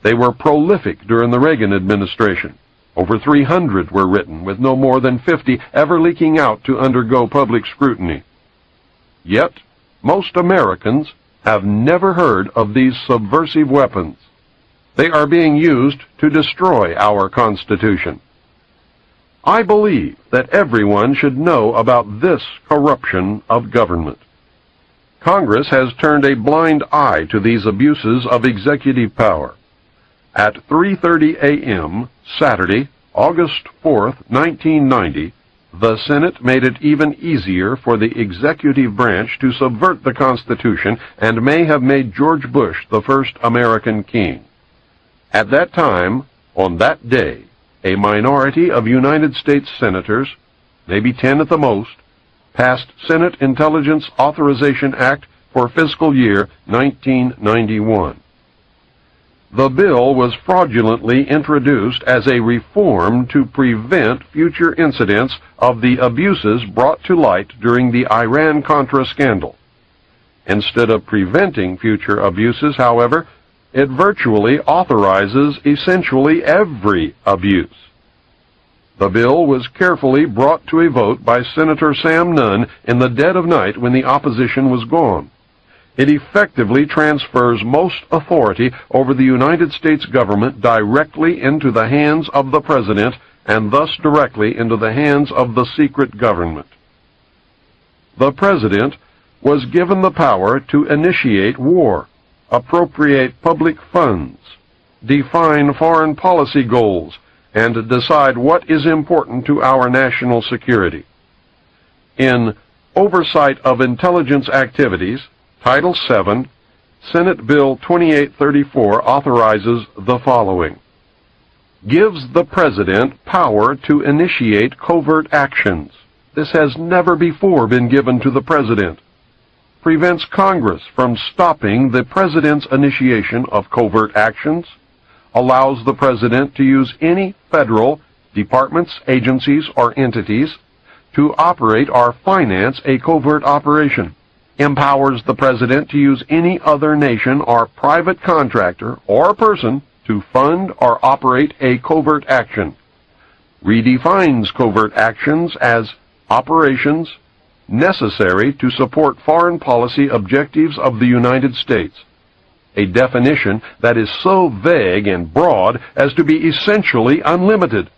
They were prolific during the Reagan administration. Over 300 were written, with no more than 50 ever leaking out to undergo public scrutiny. Yet, most Americans have never heard of these subversive weapons. They are being used to destroy our Constitution. I believe that everyone should know about this corruption of government. Congress has turned a blind eye to these abuses of executive power. At 3:30 a.m. Saturday, August 4th, 1990, the Senate made it even easier for the executive branch to subvert the Constitution and may have made George Bush the first American king. At that time, on that day, a minority of United States senators, maybe 10 at the most, passed Senate Intelligence Authorization Act for fiscal year 1991. The bill was fraudulently introduced as a reform to prevent future incidents of the abuses brought to light during the Iran-Contra scandal. Instead of preventing future abuses, however, it virtually authorizes essentially every abuse. The bill was carefully brought to a vote by Senator Sam Nunn in the dead of night when the opposition was gone. It effectively transfers most authority over the United States government directly into the hands of the President and thus directly into the hands of the secret government. The President was given the power to initiate war, appropriate public funds, define foreign policy goals, and decide what is important to our national security. In Oversight of Intelligence Activities, Title VII, Senate Bill 2834 authorizes the following. Gives the President power to initiate covert actions. This has never before been given to the President. Prevents Congress from stopping the President's initiation of covert actions. Allows the President to use any federal departments, agencies, or entities to operate or finance a covert operation. Empowers the President to use any other nation or private contractor or person to fund or operate a covert action. Redefines covert actions as operations necessary to support foreign policy objectives of the United States, a definition that is so vague and broad as to be essentially unlimited.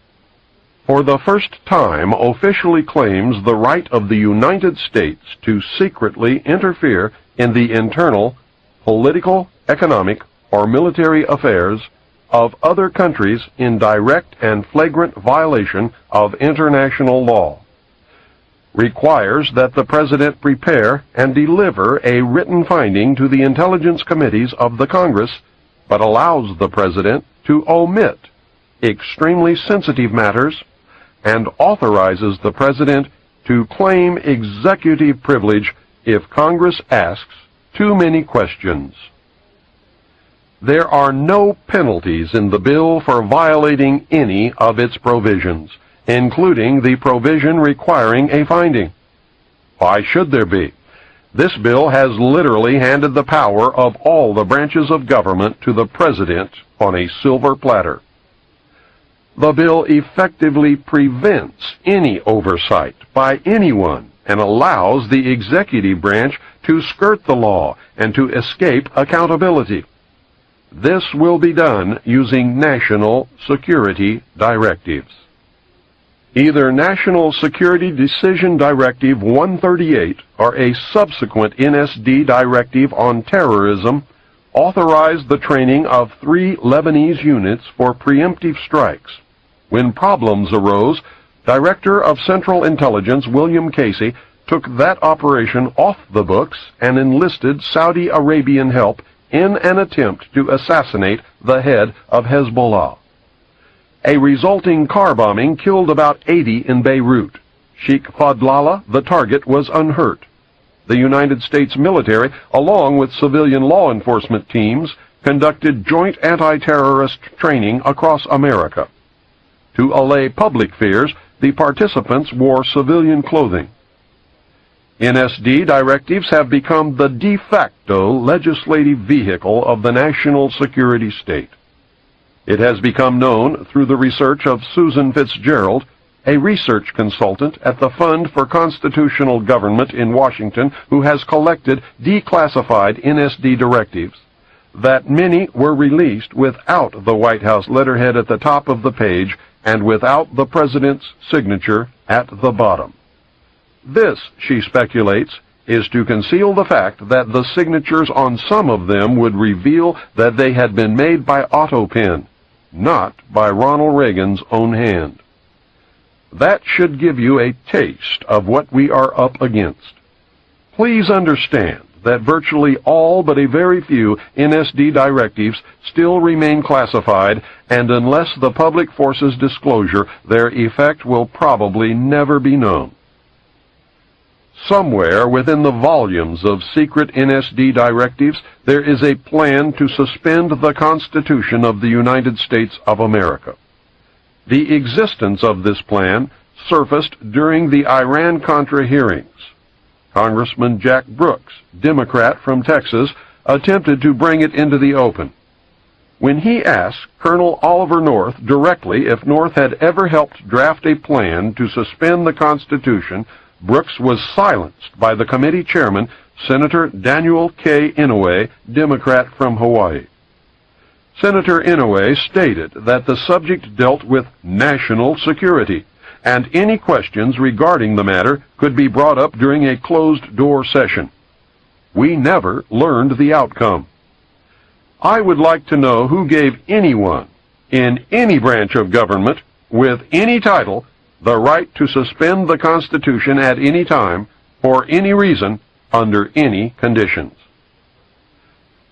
For the first time officially claims the right of the United States to secretly interfere in the internal, political, economic, or military affairs of other countries in direct and flagrant violation of international law. Requires that the President prepare and deliver a written finding to the intelligence committees of the Congress, but allows the President to omit extremely sensitive matters and authorizes the President to claim executive privilege if Congress asks too many questions. There are no penalties in the bill for violating any of its provisions, including the provision requiring a finding. Why should there be? This bill has literally handed the power of all the branches of government to the President on a silver platter. The bill effectively prevents any oversight by anyone and allows the executive branch to skirt the law and to escape accountability. This will be done using national security directives. Either National Security Decision Directive 138 or a subsequent NSD directive on terrorism authorized the training of 3 Lebanese units for preemptive strikes. When problems arose, Director of Central Intelligence William Casey took that operation off the books and enlisted Saudi Arabian help in an attempt to assassinate the head of Hezbollah. A resulting car bombing killed about 80 in Beirut. Sheikh Fadlallah, the target, was unhurt. The United States military, along with civilian law enforcement teams, conducted joint anti-terrorist training across America. To allay public fears, the participants wore civilian clothing. NSD directives have become the de facto legislative vehicle of the national security state. It has become known through the research of Susan Fitzgerald, a research consultant at the Fund for Constitutional Government in Washington, who has collected declassified NSD directives, that many were released without the White House letterhead at the top of the page and without the President's signature at the bottom. This, she speculates, is to conceal the fact that the signatures on some of them would reveal that they had been made by autopen, not by Ronald Reagan's own hand. That should give you a taste of what we are up against. Please understand that virtually all but a very few NSD directives still remain classified, and unless the public forces disclosure, their effect will probably never be known. Somewhere within the volumes of secret NSD directives, there is a plan to suspend the Constitution of the United States of America. The existence of this plan surfaced during the Iran-Contra hearings. Congressman Jack Brooks, Democrat from Texas, attempted to bring it into the open. When he asked Colonel Oliver North directly if North had ever helped draft a plan to suspend the Constitution, Brooks was silenced by the committee chairman, Senator Daniel K. Inouye, Democrat from Hawaii. Senator Inouye stated that the subject dealt with national security, and any questions regarding the matter could be brought up during a closed-door session. We never learned the outcome. I would like to know who gave anyone in any branch of government with any title the right to suspend the Constitution at any time, for any reason, under any conditions.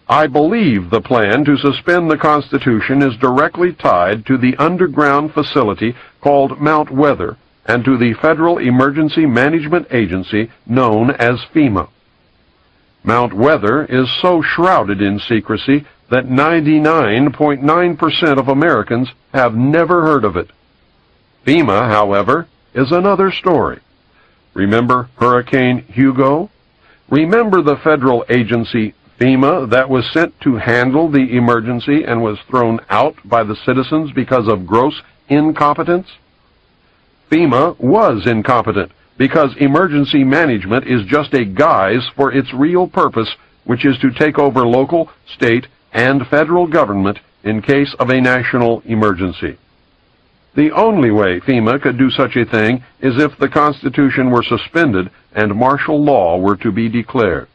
I believe the plan to suspend the Constitution is directly tied to the underground facility called Mount Weather and to the Federal Emergency Management Agency known as FEMA. Mount Weather is so shrouded in secrecy that 99.9% of Americans have never heard of it. FEMA, however, is another story. Remember Hurricane Hugo? Remember the federal agency FEMA that was sent to handle the emergency and was thrown out by the citizens because of gross incompetence? FEMA was incompetent because emergency management is just a guise for its real purpose, which is to take over local, state, and federal government in case of a national emergency. The only way FEMA could do such a thing is if the Constitution were suspended and martial law were to be declared.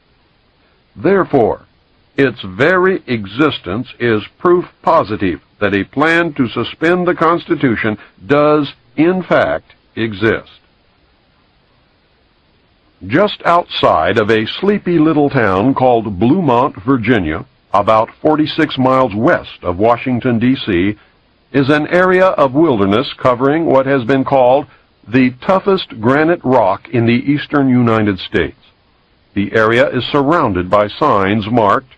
Therefore, its very existence is proof positive that a plan to suspend the Constitution does, in fact, exist. Just outside of a sleepy little town called Bluemont, Virginia, about 46 miles west of Washington, D.C., is an area of wilderness covering what has been called the toughest granite rock in the eastern United States. The area is surrounded by signs marked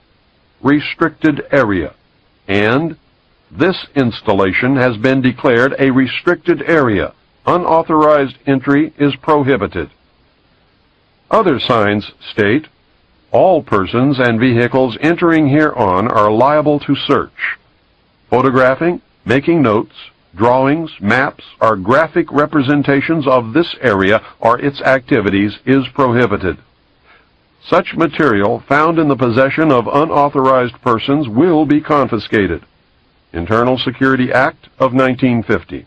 Restricted Area, and this installation has been declared a restricted area. Unauthorized entry is prohibited. Other signs state, all persons and vehicles entering hereon are liable to search. Photographing, making notes, drawings, maps, or graphic representations of this area or its activities is prohibited. Such material found in the possession of unauthorized persons will be confiscated. Internal Security Act of 1950.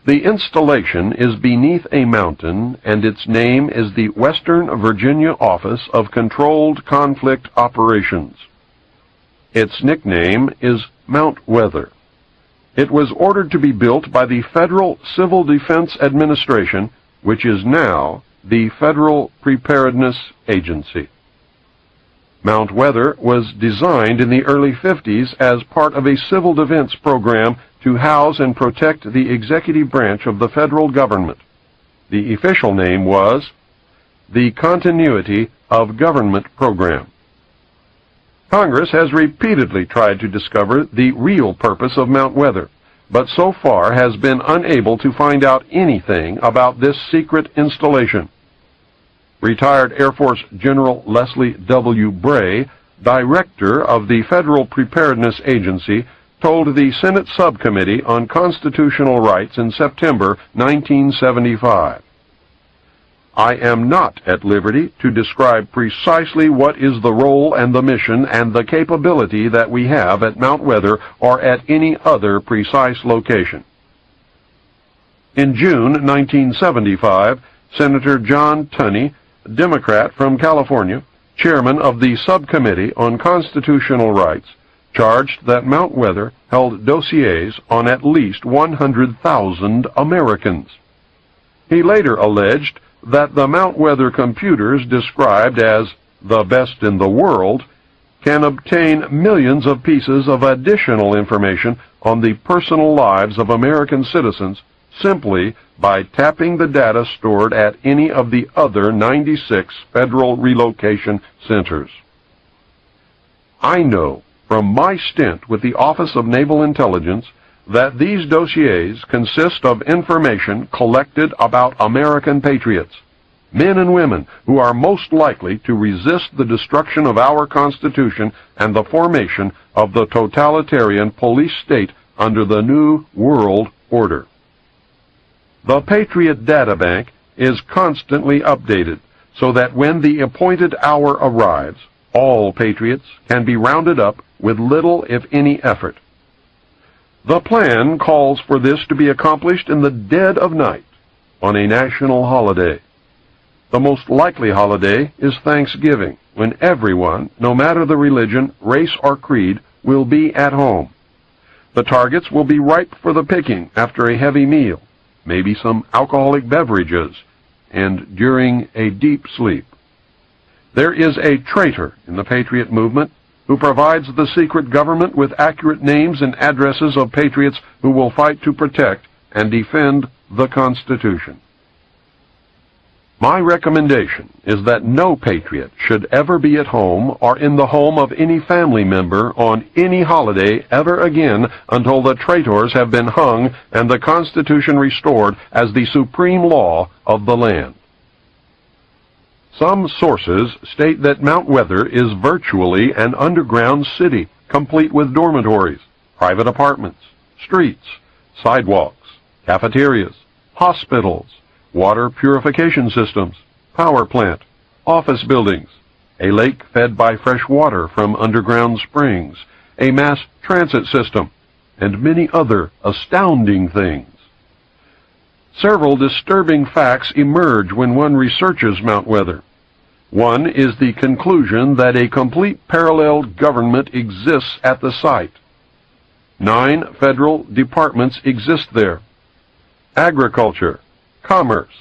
The installation is beneath a mountain, and its name is the Western Virginia Office of Controlled Conflict Operations. Its nickname is Mount Weather. It was ordered to be built by the Federal Civil Defense Administration, which is now the Federal Preparedness Agency. Mount Weather was designed in the early 50s as part of a civil defense program to house and protect the executive branch of the federal government. The official name was the Continuity of Government Program. Congress has repeatedly tried to discover the real purpose of Mount Weather, but so far has been unable to find out anything about this secret installation. Retired Air Force General Leslie W. Bray, director of the Federal Preparedness Agency, told the Senate Subcommittee on Constitutional Rights in September 1975, I am not at liberty to describe precisely what is the role and the mission and the capability that we have at Mount Weather or at any other precise location. In June 1975, Senator John Tunney, Democrat from California, chairman of the Subcommittee on Constitutional Rights, charged that Mount Weather held dossiers on at least 100,000 Americans. He later alleged that the Mount Weather computers, described as the best in the world, can obtain millions of pieces of additional information on the personal lives of American citizens simply by tapping the data stored at any of the other 96 federal relocation centers. I know from my stint with the Office of Naval Intelligence that these dossiers consist of information collected about American patriots, men and women who are most likely to resist the destruction of our Constitution and the formation of the totalitarian police state under the New World Order. The Patriot Data Bank is constantly updated so that when the appointed hour arrives, all patriots can be rounded up with little, if any, effort. The plan calls for this to be accomplished in the dead of night on a national holiday. The most likely holiday is Thanksgiving, when everyone, no matter the religion, race, or creed, will be at home. The targets will be ripe for the picking after a heavy meal, maybe some alcoholic beverages, and during a deep sleep. There is a traitor in the Patriot movement who provides the secret government with accurate names and addresses of patriots who will fight to protect and defend the Constitution. My recommendation is that no patriot should ever be at home or in the home of any family member on any holiday ever again until the traitors have been hung and the Constitution restored as the supreme law of the land. Some sources state that Mount Weather is virtually an underground city, complete with dormitories, private apartments, streets, sidewalks, cafeterias, hospitals, water purification systems, power plant, office buildings, a lake fed by fresh water from underground springs, a mass transit system, and many other astounding things. Several disturbing facts emerge when one researches Mount Weather. One is the conclusion that a complete parallel government exists at the site. 9 federal departments exist there: agriculture, commerce,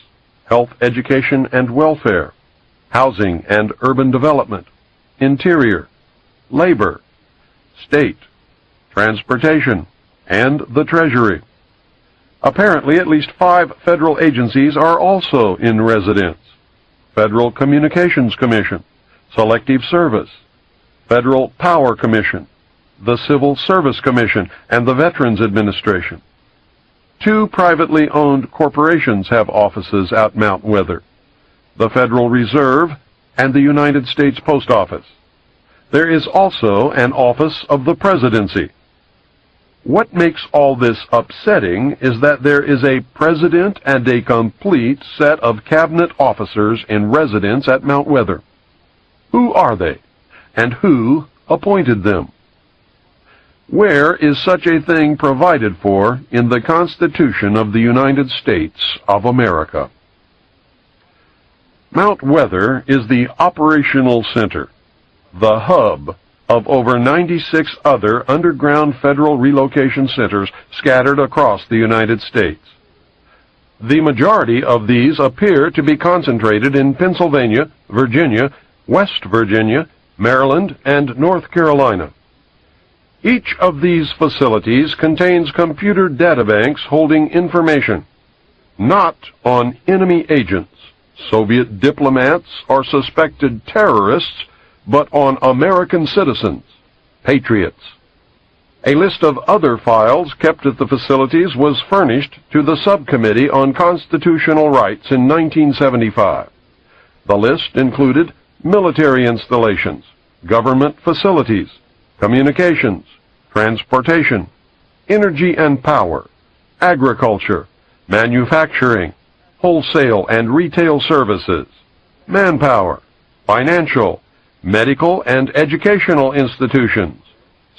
health, education, and welfare, housing and urban development, interior, labor, state, transportation, and the Treasury. Apparently, at least 5 federal agencies are also in residence: Federal Communications Commission, Selective Service, Federal Power Commission, the Civil Service Commission, and the Veterans Administration. 2 privately owned corporations have offices at Mount Weather: the Federal Reserve and the United States Post Office. There is also an office of the Presidency. What makes all this upsetting is that there is a president and a complete set of cabinet officers in residence at Mount Weather. Who are they, and who appointed them? Where is such a thing provided for in the Constitution of the United States of America? Mount Weather is the operational center, the hub of over 96 other underground federal relocation centers scattered across the United States. The majority of these appear to be concentrated in Pennsylvania, Virginia, West Virginia, Maryland, and North Carolina. Each of these facilities contains computer databanks holding information, not on enemy agents, Soviet diplomats, or suspected terrorists, but on American citizens, patriots. A list of other files kept at the facilities was furnished to the Subcommittee on Constitutional Rights in 1975. The list included military installations, government facilities, communications, transportation, energy and power, agriculture, manufacturing, wholesale and retail services, manpower, financial, medical and educational institutions,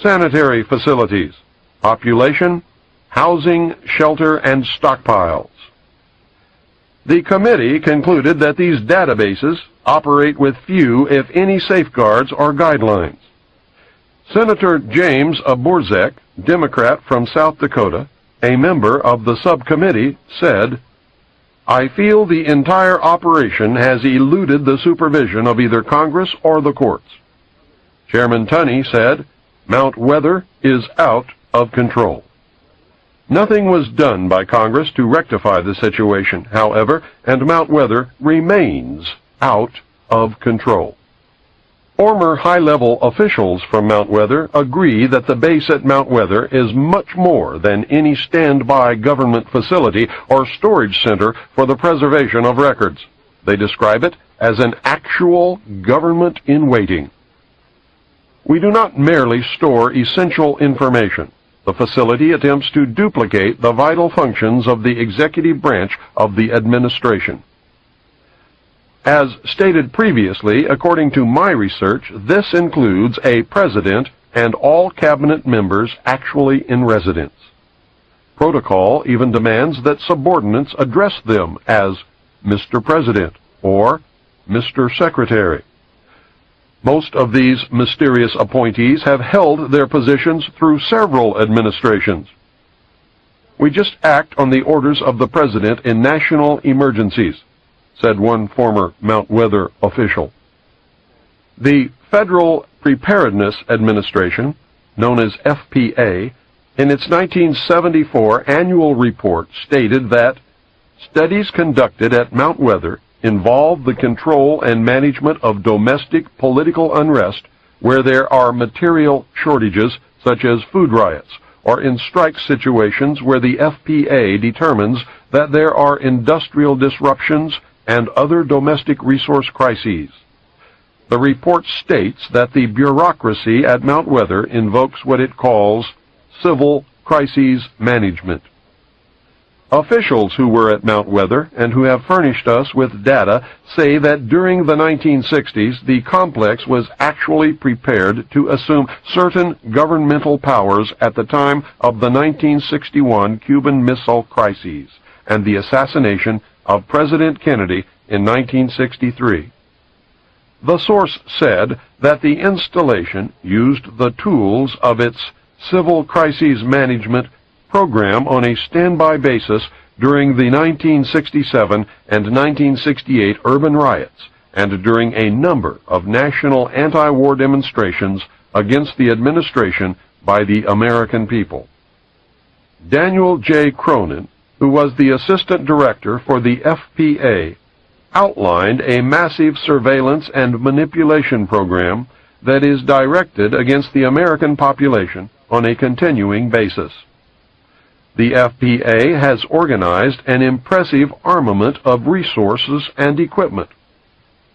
sanitary facilities, population, housing, shelter, and stockpiles. The committee concluded that these databases operate with few, if any, safeguards or guidelines. Senator James Borzek, Democrat from South Dakota, a member of the subcommittee, said, "I feel the entire operation has eluded the supervision of either Congress or the courts." Chairman Tunney said, "Mount Weather is out of control." Nothing was done by Congress to rectify the situation, however, and Mount Weather remains out of control. Former high-level officials from Mount Weather agree that the base at Mount Weather is much more than any standby government facility or storage center for the preservation of records. They describe it as an actual government in waiting. We do not merely store essential information. The facility attempts to duplicate the vital functions of the executive branch of the administration. As stated previously, according to my research, this includes a president and all cabinet members actually in residence. Protocol even demands that subordinates address them as Mr. President or Mr. Secretary. Most of these mysterious appointees have held their positions through several administrations. "We just act on the orders of the President in national emergencies," said one former Mount Weather official. The Federal Preparedness Administration, known as FPA, in its 1974 annual report stated that studies conducted at Mount Weather involve the control and management of domestic political unrest where there are material shortages such as food riots, or in strike situations where the FPA determines that there are industrial disruptions and other domestic resource crises. The report states that the bureaucracy at Mount Weather invokes what it calls civil crises management. Officials who were at Mount Weather and who have furnished us with data say that during the 1960s, the complex was actually prepared to assume certain governmental powers at the time of the 1961 Cuban Missile Crisis and the assassination of President Kennedy in 1963. The source said that the installation used the tools of its civil crises management program on a standby basis during the 1967 and 1968 urban riots and during a number of national anti-war demonstrations against the administration by the American people. Daniel J. Cronin, who was the assistant director for the FPA, outlined a massive surveillance and manipulation program that is directed against the American population on a continuing basis. The FPA has organized an impressive armament of resources and equipment.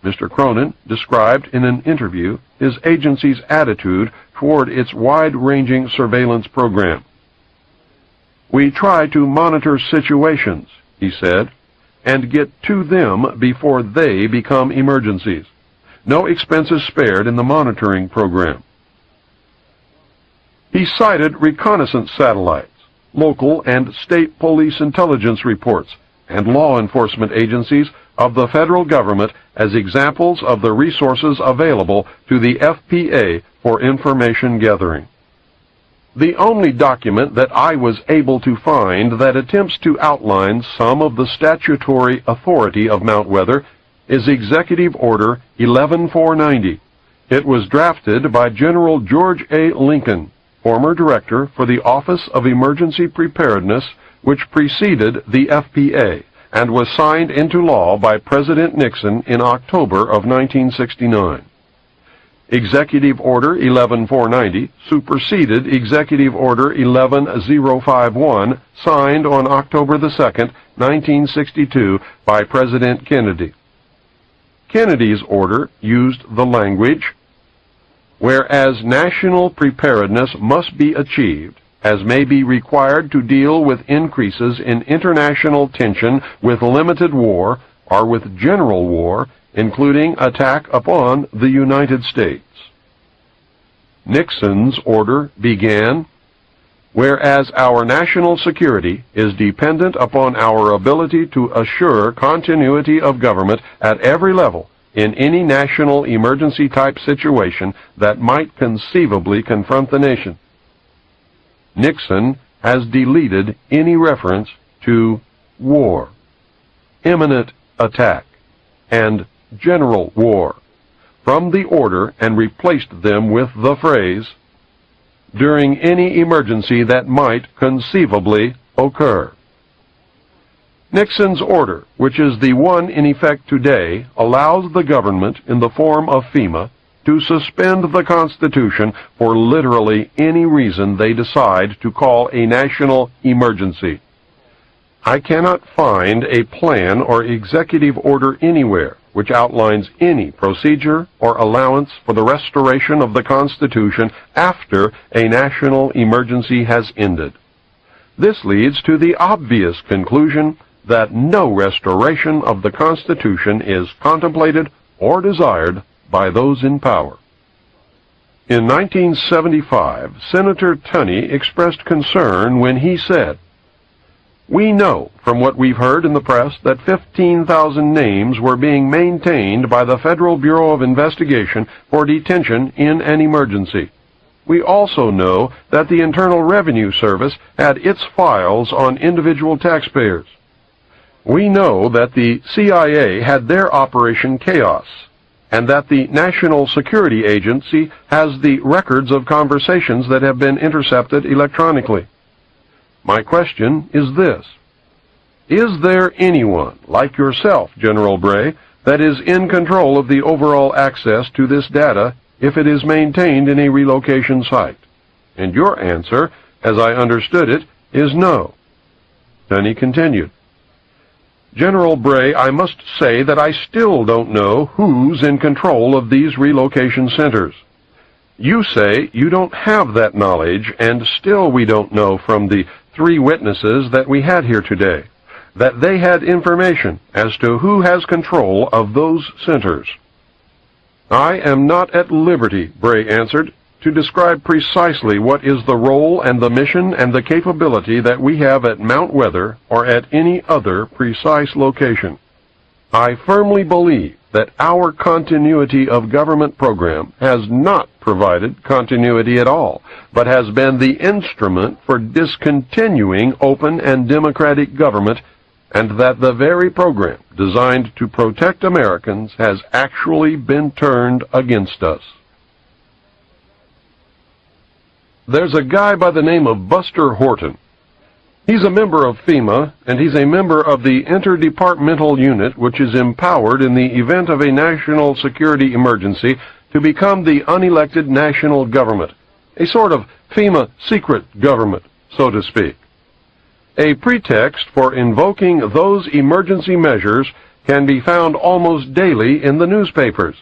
Mr. Cronin described in an interview his agency's attitude toward its wide-ranging surveillance program. "We try to monitor situations," he said, "and get to them before they become emergencies. No expenses spared in the monitoring program." He cited reconnaissance satellites, local and state police intelligence reports, and law enforcement agencies of the federal government as examples of the resources available to the FPA for information gathering. The only document that I was able to find that attempts to outline some of the statutory authority of Mount Weather is Executive Order 11490. It was drafted by General George A. Lincoln, former director for the Office of Emergency Preparedness, which preceded the FPA, and was signed into law by President Nixon in October of 1969. Executive Order 11490 superseded Executive Order 11051, signed on October 2, 1962, by President Kennedy. Kennedy's order used the language, "Whereas national preparedness must be achieved, as may be required to deal with increases in international tension with limited war or with general war, including attack upon the United States." Nixon's order began, "Whereas our national security is dependent upon our ability to assure continuity of government at every level in any national emergency-type situation that might conceivably confront the nation." Nixon has deleted any reference to war, imminent attack, and general war from the order and replaced them with the phrase, "during any emergency that might conceivably occur." Nixon's order, which is the one in effect today, allows the government, in the form of FEMA, to suspend the Constitution for literally any reason they decide to call a national emergency. I cannot find a plan or executive order anywhere which outlines any procedure or allowance for the restoration of the Constitution after a national emergency has ended. This leads to the obvious conclusion that no restoration of the Constitution is contemplated or desired by those in power. In 1975, Senator Tunney expressed concern when he said, "We know from what we've heard in the press that 15,000 names were being maintained by the Federal Bureau of Investigation for detention in an emergency. We also know that the Internal Revenue Service had its files on individual taxpayers. We know that the CIA had their Operation Chaos, and that the National Security Agency has the records of conversations that have been intercepted electronically. My question is this: is there anyone like yourself, General Bray, that is in control of the overall access to this data if it is maintained in a relocation site? And your answer, as I understood it, is no. Then he continued, General Bray, I must say that I still don't know who's in control of these relocation centers. You say you don't have that knowledge, and still we don't know from the 3 witnesses that we had here today that they had information as to who has control of those centers. I am not at liberty, Bray answered, to describe precisely what is the role and the mission and the capability that we have at Mount Weather or at any other precise location. I firmly believe that our continuity of government program has not provided continuity at all, but has been the instrument for discontinuing open and democratic government, and that the very program designed to protect Americans has actually been turned against us. There's a guy by the name of Buster Horton. He's a member of FEMA, and he's a member of the interdepartmental unit which is empowered in the event of a national security emergency to become the unelected national government, a sort of FEMA secret government, so to speak. A pretext for invoking those emergency measures can be found almost daily in the newspapers.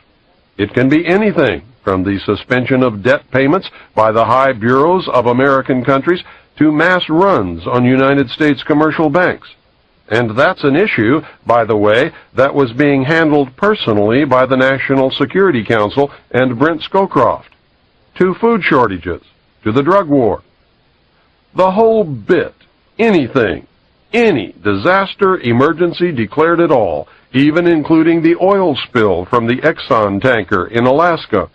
It can be anything from the suspension of debt payments by the high bureaus of American countries to mass runs on United States commercial banks. And that's an issue, by the way, that was being handled personally by the National Security Council and Brent Scowcroft. To food shortages, to the drug war. The whole bit, anything, any disaster emergency declared at all, even including the oil spill from the Exxon tanker in Alaska.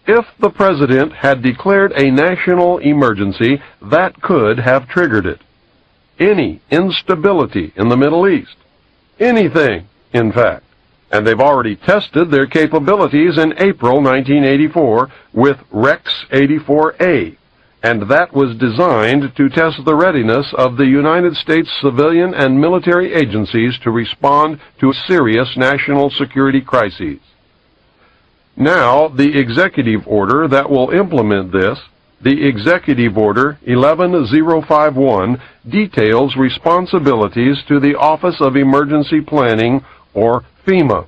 If the President had declared a national emergency, that could have triggered it. Any instability in the Middle East. Anything, in fact. And they've already tested their capabilities in April 1984 with Rex 84A, and that was designed to test the readiness of the United States civilian and military agencies to respond to serious national security crises. Now, the executive order that will implement this, the Executive Order 11051, details responsibilities to the Office of Emergency Planning, or FEMA.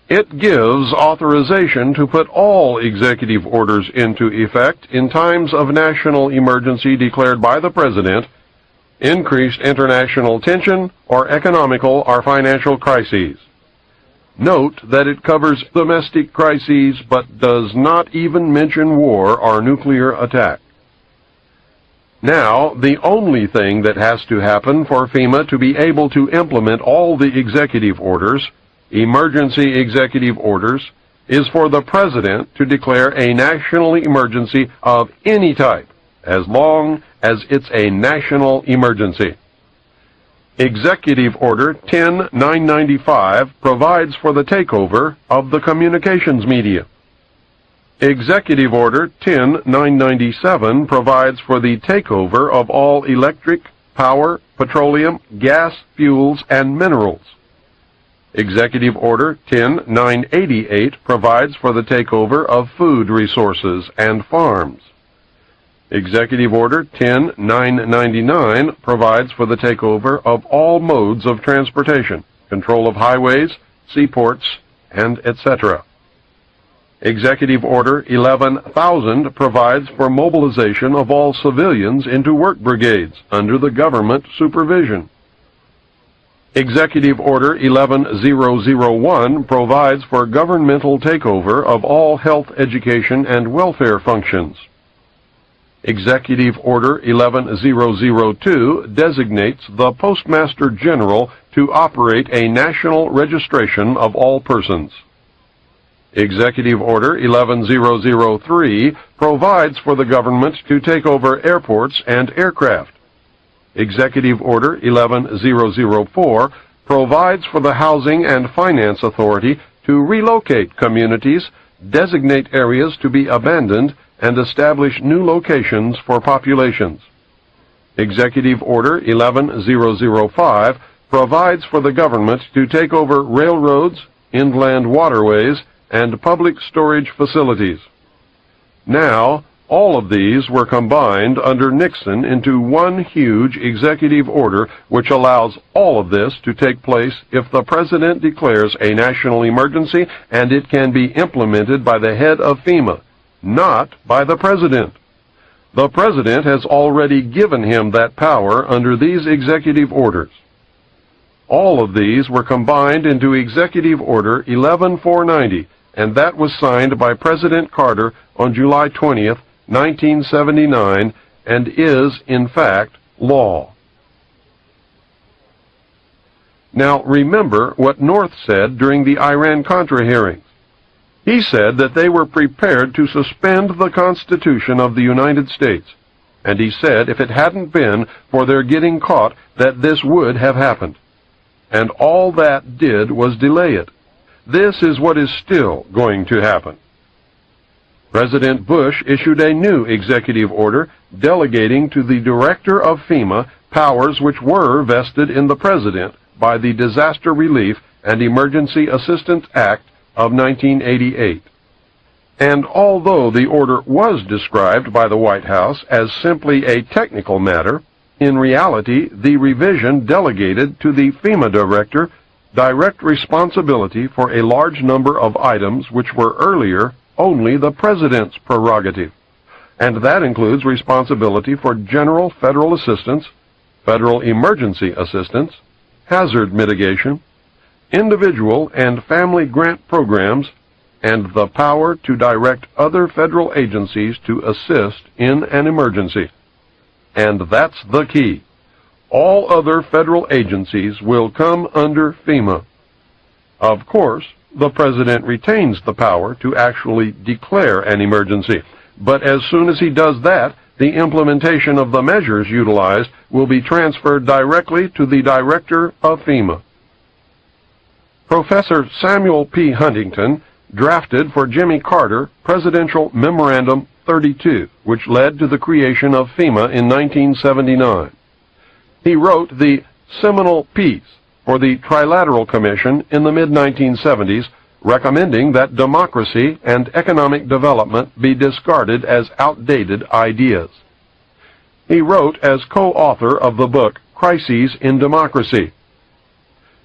It gives authorization to put all executive orders into effect in times of national emergency declared by the President, increased international tension, or economical or financial crises. Note that it covers domestic crises but does not even mention war or nuclear attack. Now, the only thing that has to happen for FEMA to be able to implement all the executive orders, emergency executive orders, is for the President to declare a national emergency of any type, as long as it's a national emergency. Executive Order 10995 provides for the takeover of the communications media. Executive Order 10997 provides for the takeover of all electric, power, petroleum, gas, fuels, and minerals. Executive Order 10988 provides for the takeover of food resources and farms. Executive Order 10999 provides for the takeover of all modes of transportation, control of highways, seaports, and etc. Executive Order 11000 provides for mobilization of all civilians into work brigades under the government supervision. Executive Order 11001 provides for governmental takeover of all health, education, and welfare functions. Executive Order 11002 designates the Postmaster General to operate a national registration of all persons. Executive Order 11003 provides for the government to take over airports and aircraft. Executive Order 11004 provides for the Housing and Finance Authority to relocate communities, designate areas to be abandoned, and establish new locations for populations. Executive Order 11005 provides for the government to take over railroads, inland waterways, and public storage facilities. Now, all of these were combined under Nixon into one huge executive order which allows all of this to take place if the President declares a national emergency, and it can be implemented by the head of FEMA, not by the President. The President has already given him that power under these executive orders. All of these were combined into Executive Order 11490, and that was signed by President Carter on July 20th, 1979, and is, in fact, law. Now, remember what North said during the Iran-Contra hearings. He said that they were prepared to suspend the Constitution of the United States, and he said if it hadn't been for their getting caught that this would have happened. And all that did was delay it. This is what is still going to happen. President Bush issued a new executive order delegating to the director of FEMA powers which were vested in the President by the Disaster Relief and Emergency Assistance Act of 1988. And although the order was described by the White House as simply a technical matter, in reality, the revision delegated to the FEMA director direct responsibility for a large number of items which were earlier only the President's prerogative. And that includes responsibility for general federal assistance, federal emergency assistance, hazard mitigation, individual and family grant programs, and the power to direct other federal agencies to assist in an emergency. And that's the key. All other federal agencies will come under FEMA. Of course, the President retains the power to actually declare an emergency, but as soon as he does that, the implementation of the measures utilized will be transferred directly to the Director of FEMA. Professor Samuel P. Huntington drafted for Jimmy Carter Presidential Memorandum 32, which led to the creation of FEMA in 1979. He wrote the seminal piece for the Trilateral Commission in the mid-1970s, recommending that democracy and economic development be discarded as outdated ideas. He wrote as co-author of the book Crises in Democracy.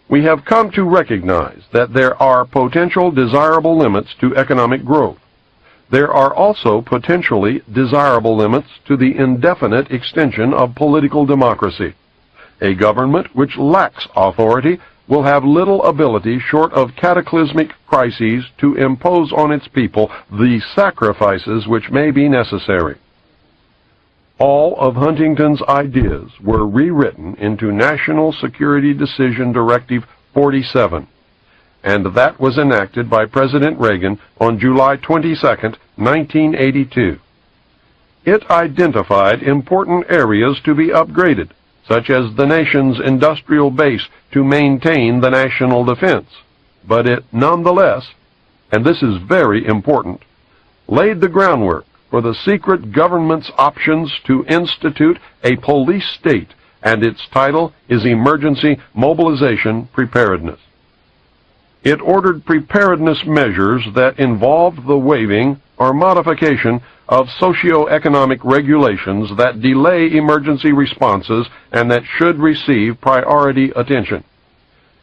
We have come to recognize that there are potential desirable limits to economic growth. There are also potentially desirable limits to the indefinite extension of political democracy. A government which lacks authority will have little ability short of cataclysmic crises to impose on its people the sacrifices which may be necessary. All of Huntington's ideas were rewritten into National Security Decision Directive 47, and that was enacted by President Reagan on July 22, 1982. It identified important areas to be upgraded, such as the nation's industrial base to maintain the national defense, but it nonetheless, and this is very important, laid the groundwork for the secret government's options to institute a police state, and its title is Emergency Mobilization Preparedness. It ordered preparedness measures that involved the waiving or modification of socio-economic regulations that delay emergency responses and that should receive priority attention.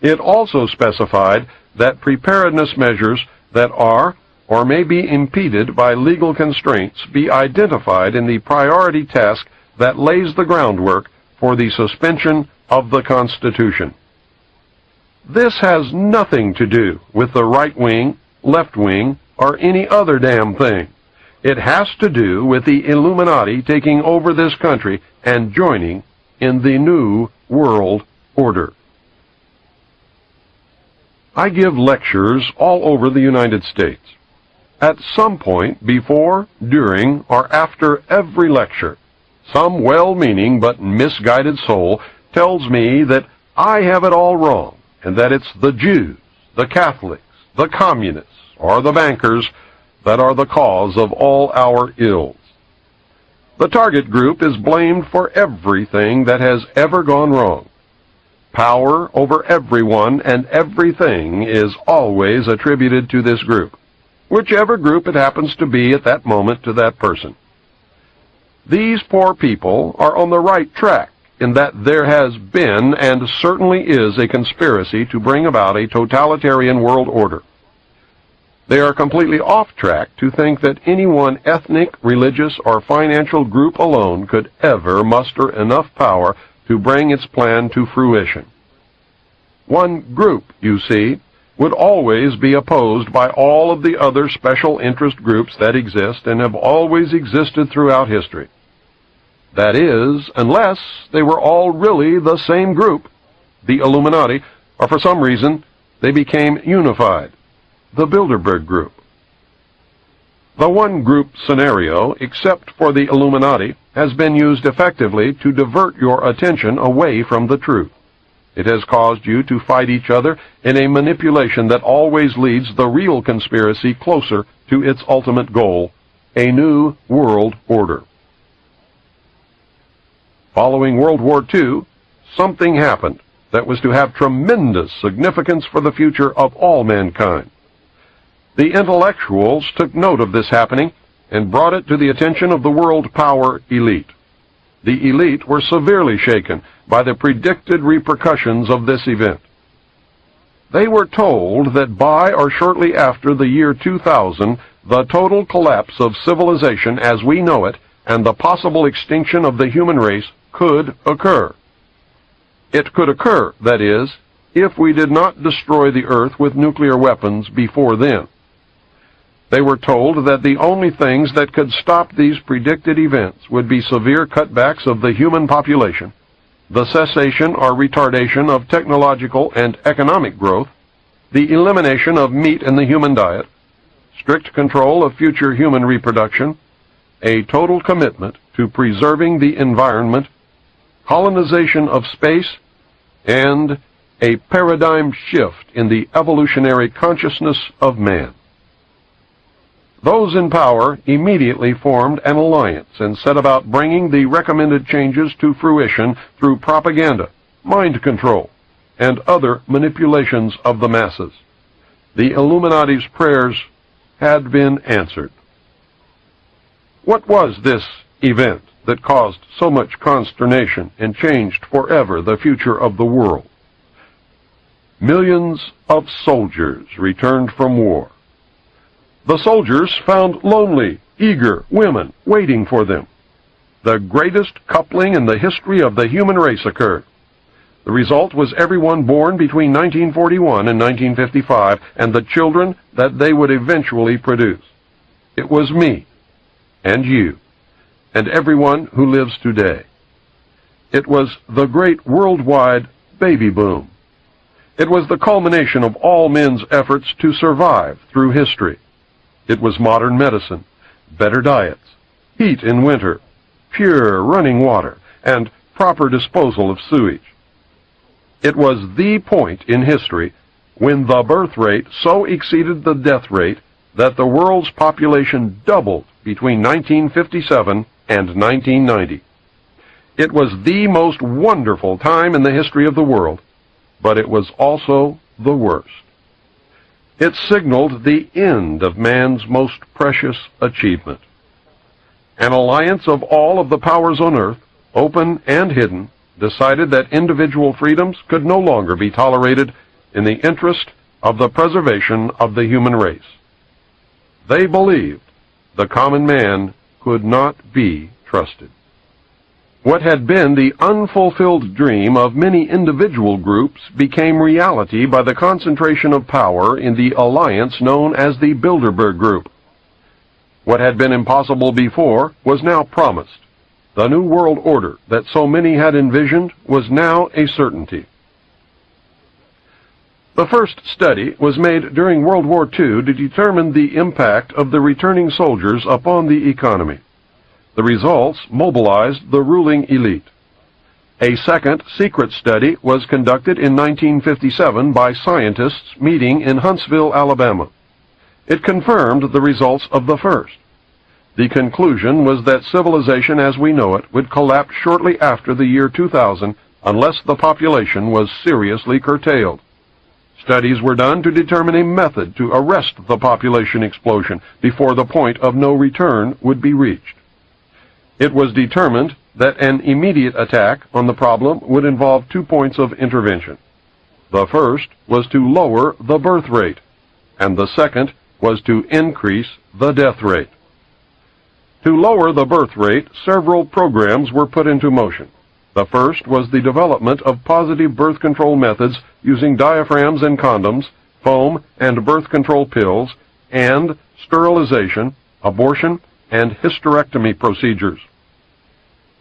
It also specified that preparedness measures that are or may be impeded by legal constraints be identified in the priority task that lays the groundwork for the suspension of the Constitution. This has nothing to do with the right wing, left wing, or any other damn thing. It has to do with the Illuminati taking over this country and joining in the New World Order. I give lectures all over the United States. At some point before, during, or after every lecture, some well-meaning but misguided soul tells me that I have it all wrong, and that it's the Jews, the Catholics, the communists, or the bankers that are the cause of all our ills. The target group is blamed for everything that has ever gone wrong. Power over everyone and everything is always attributed to this group, whichever group it happens to be at that moment to that person. These poor people are on the right track in that there has been and certainly is a conspiracy to bring about a totalitarian world order. They are completely off track to think that any one ethnic, religious, or financial group alone could ever muster enough power to bring its plan to fruition. One group, you see, would always be opposed by all of the other special interest groups that exist and have always existed throughout history. That is, unless they were all really the same group, the Illuminati, or for some reason they became unified, the Bilderberg Group. The one-group scenario, except for the Illuminati, has been used effectively to divert your attention away from the truth. It has caused you to fight each other in a manipulation that always leads the real conspiracy closer to its ultimate goal, a new world order. Following World War II, something happened that was to have tremendous significance for the future of all mankind. The intellectuals took note of this happening and brought it to the attention of the world power elite. The elite were severely shaken by the predicted repercussions of this event. They were told that by or shortly after the year 2000, the total collapse of civilization as we know it and the possible extinction of the human race could occur. It could occur, that is, if we did not destroy the earth with nuclear weapons before then. They were told that the only things that could stop these predicted events would be severe cutbacks of the human population, the cessation or retardation of technological and economic growth, the elimination of meat in the human diet, strict control of future human reproduction, a total commitment to preserving the environment, colonization of space, and a paradigm shift in the evolutionary consciousness of man. Those in power immediately formed an alliance and set about bringing the recommended changes to fruition through propaganda, mind control, and other manipulations of the masses. The Illuminati's prayers had been answered. What was this event that caused so much consternation and changed forever the future of the world? Millions of soldiers returned from war. The soldiers found lonely, eager women waiting for them. The greatest coupling in the history of the human race occurred. The result was everyone born between 1941 and 1955 and the children that they would eventually produce. It was me, and you, and everyone who lives today. It was the great worldwide baby boom. It was the culmination of all men's efforts to survive through history. It was modern medicine, better diets, heat in winter, pure running water, and proper disposal of sewage. It was the point in history when the birth rate so exceeded the death rate that the world's population doubled between 1957 and 1990. It was the most wonderful time in the history of the world, but it was also the worst. It signaled the end of man's most precious achievement. An alliance of all of the powers on earth, open and hidden, decided that individual freedoms could no longer be tolerated in the interest of the preservation of the human race. They believed the common man could not be trusted. What had been the unfulfilled dream of many individual groups became reality by the concentration of power in the alliance known as the Bilderberg Group. What had been impossible before was now promised. The new world order that so many had envisioned was now a certainty. The first study was made during World War II to determine the impact of the returning soldiers upon the economy. The results mobilized the ruling elite. A second secret study was conducted in 1957 by scientists meeting in Huntsville, Alabama. It confirmed the results of the first. The conclusion was that civilization as we know it would collapse shortly after the year 2000 unless the population was seriously curtailed. Studies were done to determine a method to arrest the population explosion before the point of no return would be reached. It was determined that an immediate attack on the problem would involve 2 points of intervention. The first was to lower the birth rate, and the second was to increase the death rate. To lower the birth rate, several programs were put into motion. The first was the development of positive birth control methods using diaphragms and condoms, foam and birth control pills, and sterilization, abortion, and hysterectomy procedures.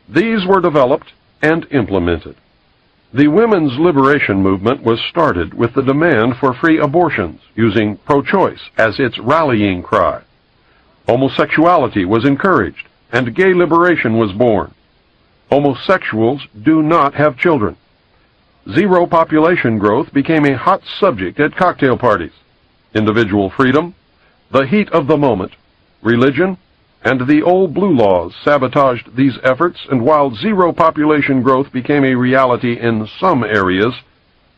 These were developed and implemented. The women's liberation movement was started with the demand for free abortions, using pro-choice as its rallying cry. Homosexuality was encouraged, and gay liberation was born. Homosexuals do not have children. Zero population growth became a hot subject at cocktail parties. Individual freedom, the heat of the moment, religion, and the old blue laws sabotaged these efforts, and while zero population growth became a reality in some areas,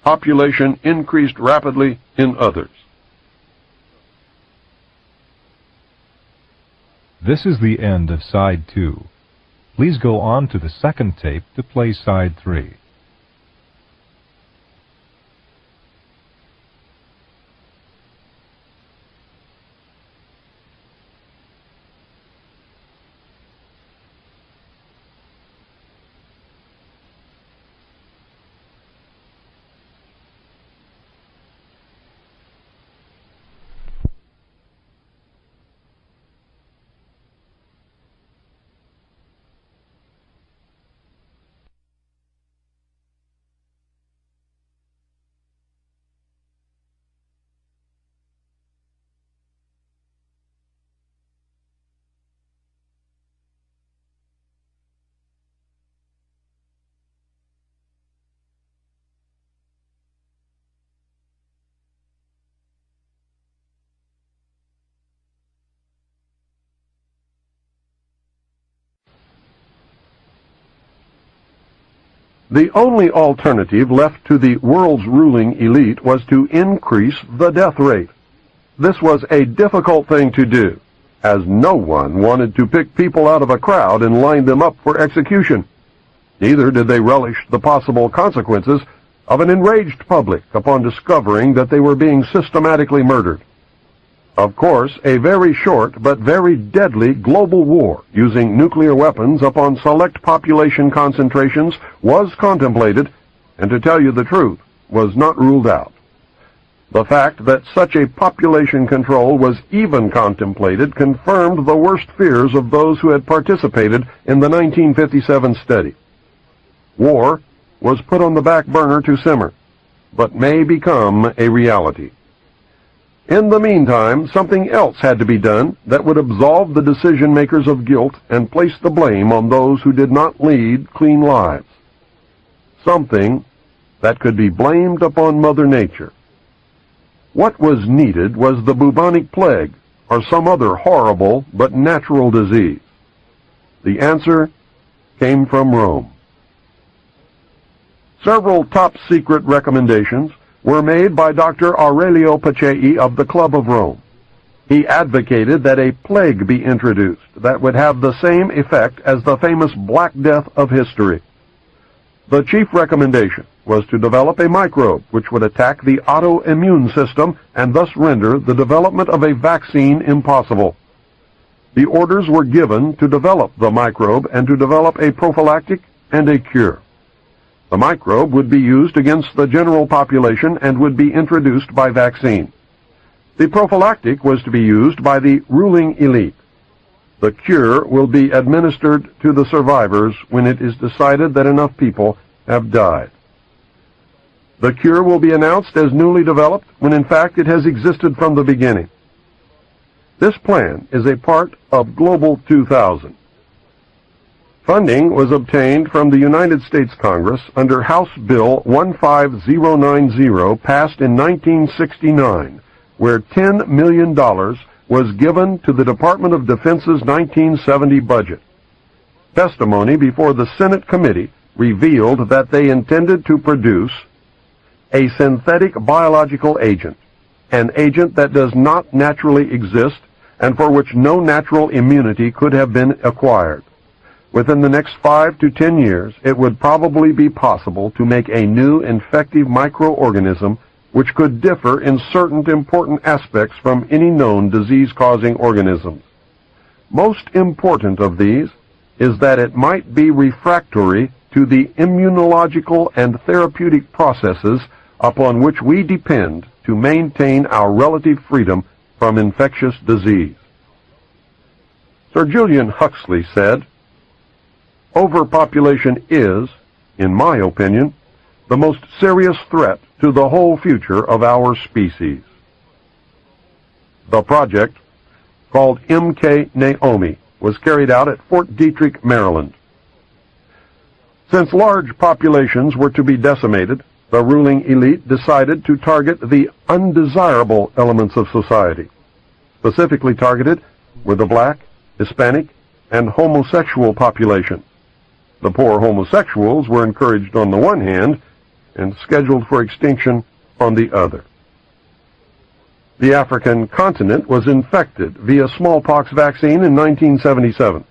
population increased rapidly in others. This is the end of side 2. Please go on to the second tape to play side 3. The only alternative left to the world's ruling elite was to increase the death rate. This was a difficult thing to do, as no one wanted to pick people out of a crowd and line them up for execution. Neither did they relish the possible consequences of an enraged public upon discovering that they were being systematically murdered. Of course, a very short but very deadly global war using nuclear weapons upon select population concentrations was contemplated, and to tell you the truth, was not ruled out. The fact that such a population control was even contemplated confirmed the worst fears of those who had participated in the 1957 study. War was put on the back burner to simmer, but may become a reality. In the meantime, something else had to be done that would absolve the decision-makers of guilt and place the blame on those who did not lead clean lives. Something that could be blamed upon Mother Nature. What was needed was the bubonic plague or some other horrible but natural disease. The answer came from Rome. Several top-secret recommendations were made by Dr. Aurelio Pacelli of the Club of Rome. He advocated that a plague be introduced that would have the same effect as the famous Black Death of history. The chief recommendation was to develop a microbe which would attack the autoimmune system and thus render the development of a vaccine impossible. The orders were given to develop the microbe and to develop a prophylactic and a cure. The microbe would be used against the general population and would be introduced by vaccine. The prophylactic was to be used by the ruling elite. The cure will be administered to the survivors when it is decided that enough people have died. The cure will be announced as newly developed when in fact it has existed from the beginning. This plan is a part of Global 2000. Funding was obtained from the United States Congress under House Bill 15090 passed in 1969, where $10 million was given to the Department of Defense's 1970 budget. Testimony before the Senate committee revealed that they intended to produce a synthetic biological agent, an agent that does not naturally exist and for which no natural immunity could have been acquired. Within the next 5 to 10 years, it would probably be possible to make a new infective microorganism which could differ in certain important aspects from any known disease-causing organisms. Most important of these is that it might be refractory to the immunological and therapeutic processes upon which we depend to maintain our relative freedom from infectious disease. Sir Julian Huxley said, "Overpopulation is, in my opinion, the most serious threat to the whole future of our species." The project, called MK Naomi, was carried out at Fort Detrick, Maryland. Since large populations were to be decimated, the ruling elite decided to target the undesirable elements of society. Specifically targeted were the black, Hispanic, and homosexual populations. The poor homosexuals were encouraged on the one hand and scheduled for extinction on the other. The African continent was infected via smallpox vaccine in 1977.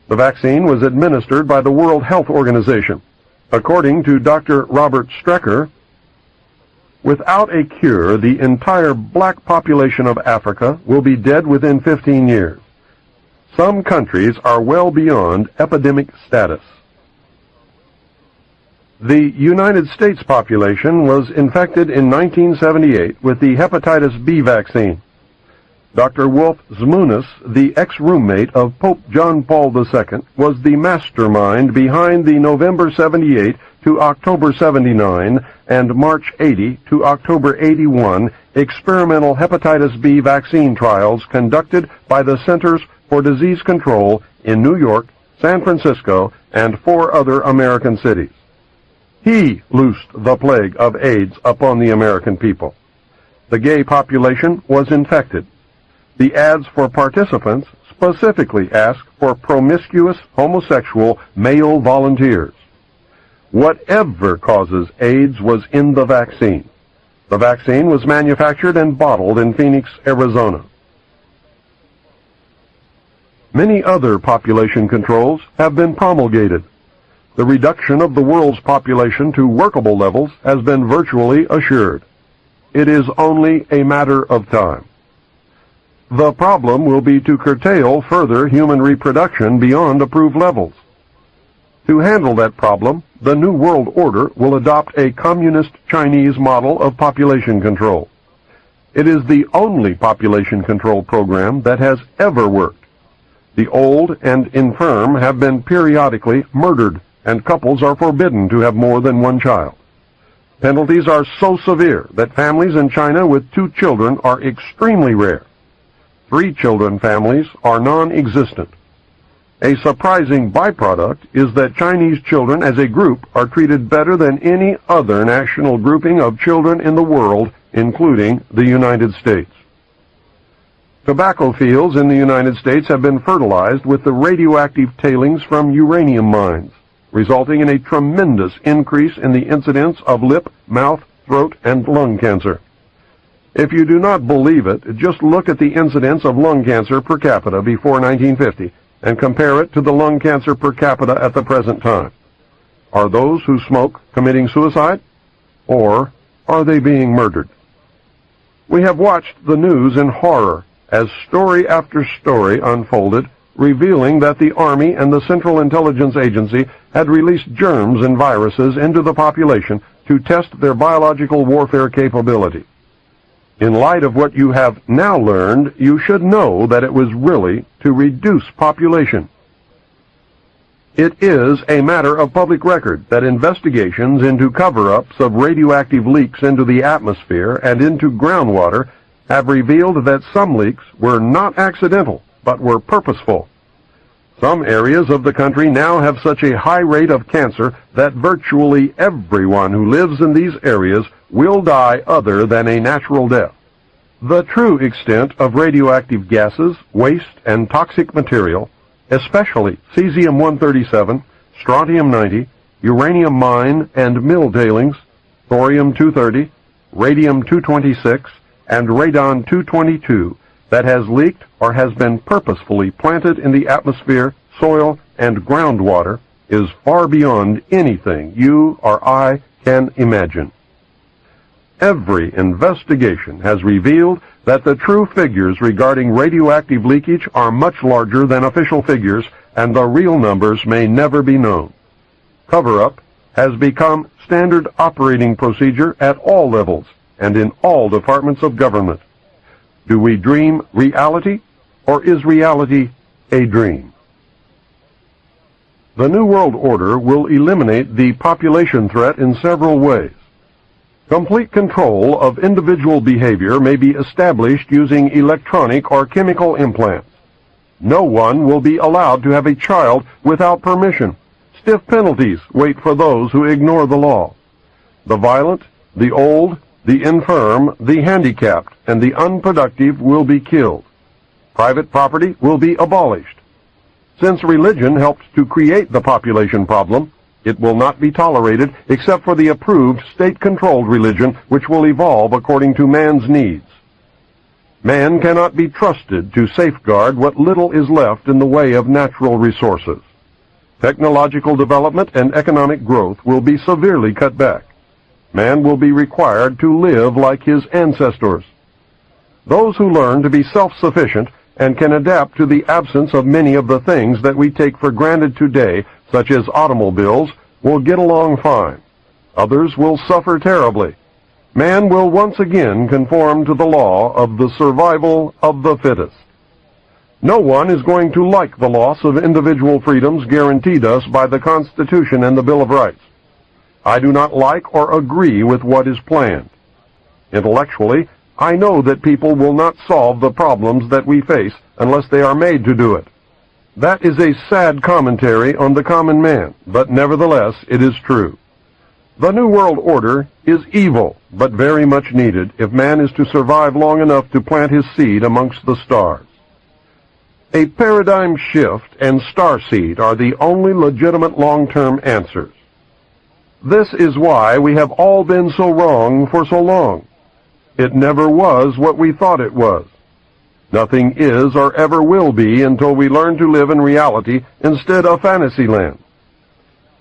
The vaccine was administered by the World Health Organization. According to Dr. Robert Strecker, without a cure, the entire black population of Africa will be dead within 15 years. Some countries are well beyond epidemic status. The United States population was infected in 1978 with the hepatitis B vaccine. Dr. Wolf Zmunis, the ex-roommate of Pope John Paul II, was the mastermind behind the November 78 to October 79 and March 80 to October 81 experimental hepatitis B vaccine trials conducted by the Centers for Disease Control in New York, San Francisco, and 4 other American cities. He loosed the plague of AIDS upon the American people. The gay population was infected. The ads for participants specifically asked for promiscuous homosexual male volunteers. Whatever causes AIDS was in the vaccine. The vaccine was manufactured and bottled in Phoenix, Arizona. Many other population controls have been promulgated. The reduction of the world's population to workable levels has been virtually assured. It is only a matter of time. The problem will be to curtail further human reproduction beyond approved levels. To handle that problem, the New World Order will adopt a communist Chinese model of population control. It is the only population control program that has ever worked. The old and infirm have been periodically murdered, and couples are forbidden to have more than one child. Penalties are so severe that families in China with 2 children are extremely rare. 3-children families are non-existent. A surprising byproduct is that Chinese children as a group are treated better than any other national grouping of children in the world, including the United States. Tobacco fields in the United States have been fertilized with the radioactive tailings from uranium mines, resulting in a tremendous increase in the incidence of lip, mouth, throat, and lung cancer. If you do not believe it, just look at the incidence of lung cancer per capita before 1950 and compare it to the lung cancer per capita at the present time. Are those who smoke committing suicide? Or are they being murdered? We have watched the news in horror as story after story unfolded, revealing that the Army and the Central Intelligence Agency had released germs and viruses into the population to test their biological warfare capability. In light of what you have now learned, you should know that it was really to reduce population. It is a matter of public record that investigations into cover-ups of radioactive leaks into the atmosphere and into groundwater have revealed that some leaks were not accidental, but were purposeful. Some areas of the country now have such a high rate of cancer that virtually everyone who lives in these areas will die other than a natural death. The true extent of radioactive gases, waste, and toxic material, especially cesium-137, strontium-90, uranium mine and mill tailings, thorium-230, radium-226, and radon-222, that has leaked or has been purposefully planted in the atmosphere, soil, and groundwater is far beyond anything you or I can imagine. Every investigation has revealed that the true figures regarding radioactive leakage are much larger than official figures, and the real numbers may never be known. Cover-up has become standard operating procedure at all levels and in all departments of government. Do we dream reality, or is reality a dream? The New World Order will eliminate the population threat in several ways. Complete control of individual behavior may be established using electronic or chemical implants. No one will be allowed to have a child without permission. Stiff penalties wait for those who ignore the law. The violent, the old, the infirm, the handicapped, and the unproductive will be killed. Private property will be abolished. Since religion helped to create the population problem, it will not be tolerated except for the approved state-controlled religion, which will evolve according to man's needs. Man cannot be trusted to safeguard what little is left in the way of natural resources. Technological development and economic growth will be severely cut back. Man will be required to live like his ancestors. Those who learn to be self-sufficient and can adapt to the absence of many of the things that we take for granted today, such as automobiles, will get along fine. Others will suffer terribly. Man will once again conform to the law of the survival of the fittest. No one is going to like the loss of individual freedoms guaranteed us by the Constitution and the Bill of Rights. I do not like or agree with what is planned. Intellectually, I know that people will not solve the problems that we face unless they are made to do it. That is a sad commentary on the common man, but nevertheless it is true. The New World Order is evil, but very much needed if man is to survive long enough to plant his seed amongst the stars. A paradigm shift and starseed are the only legitimate long-term answers. This is why we have all been so wrong for so long. It never was what we thought it was. Nothing is or ever will be until we learn to live in reality instead of fantasyland.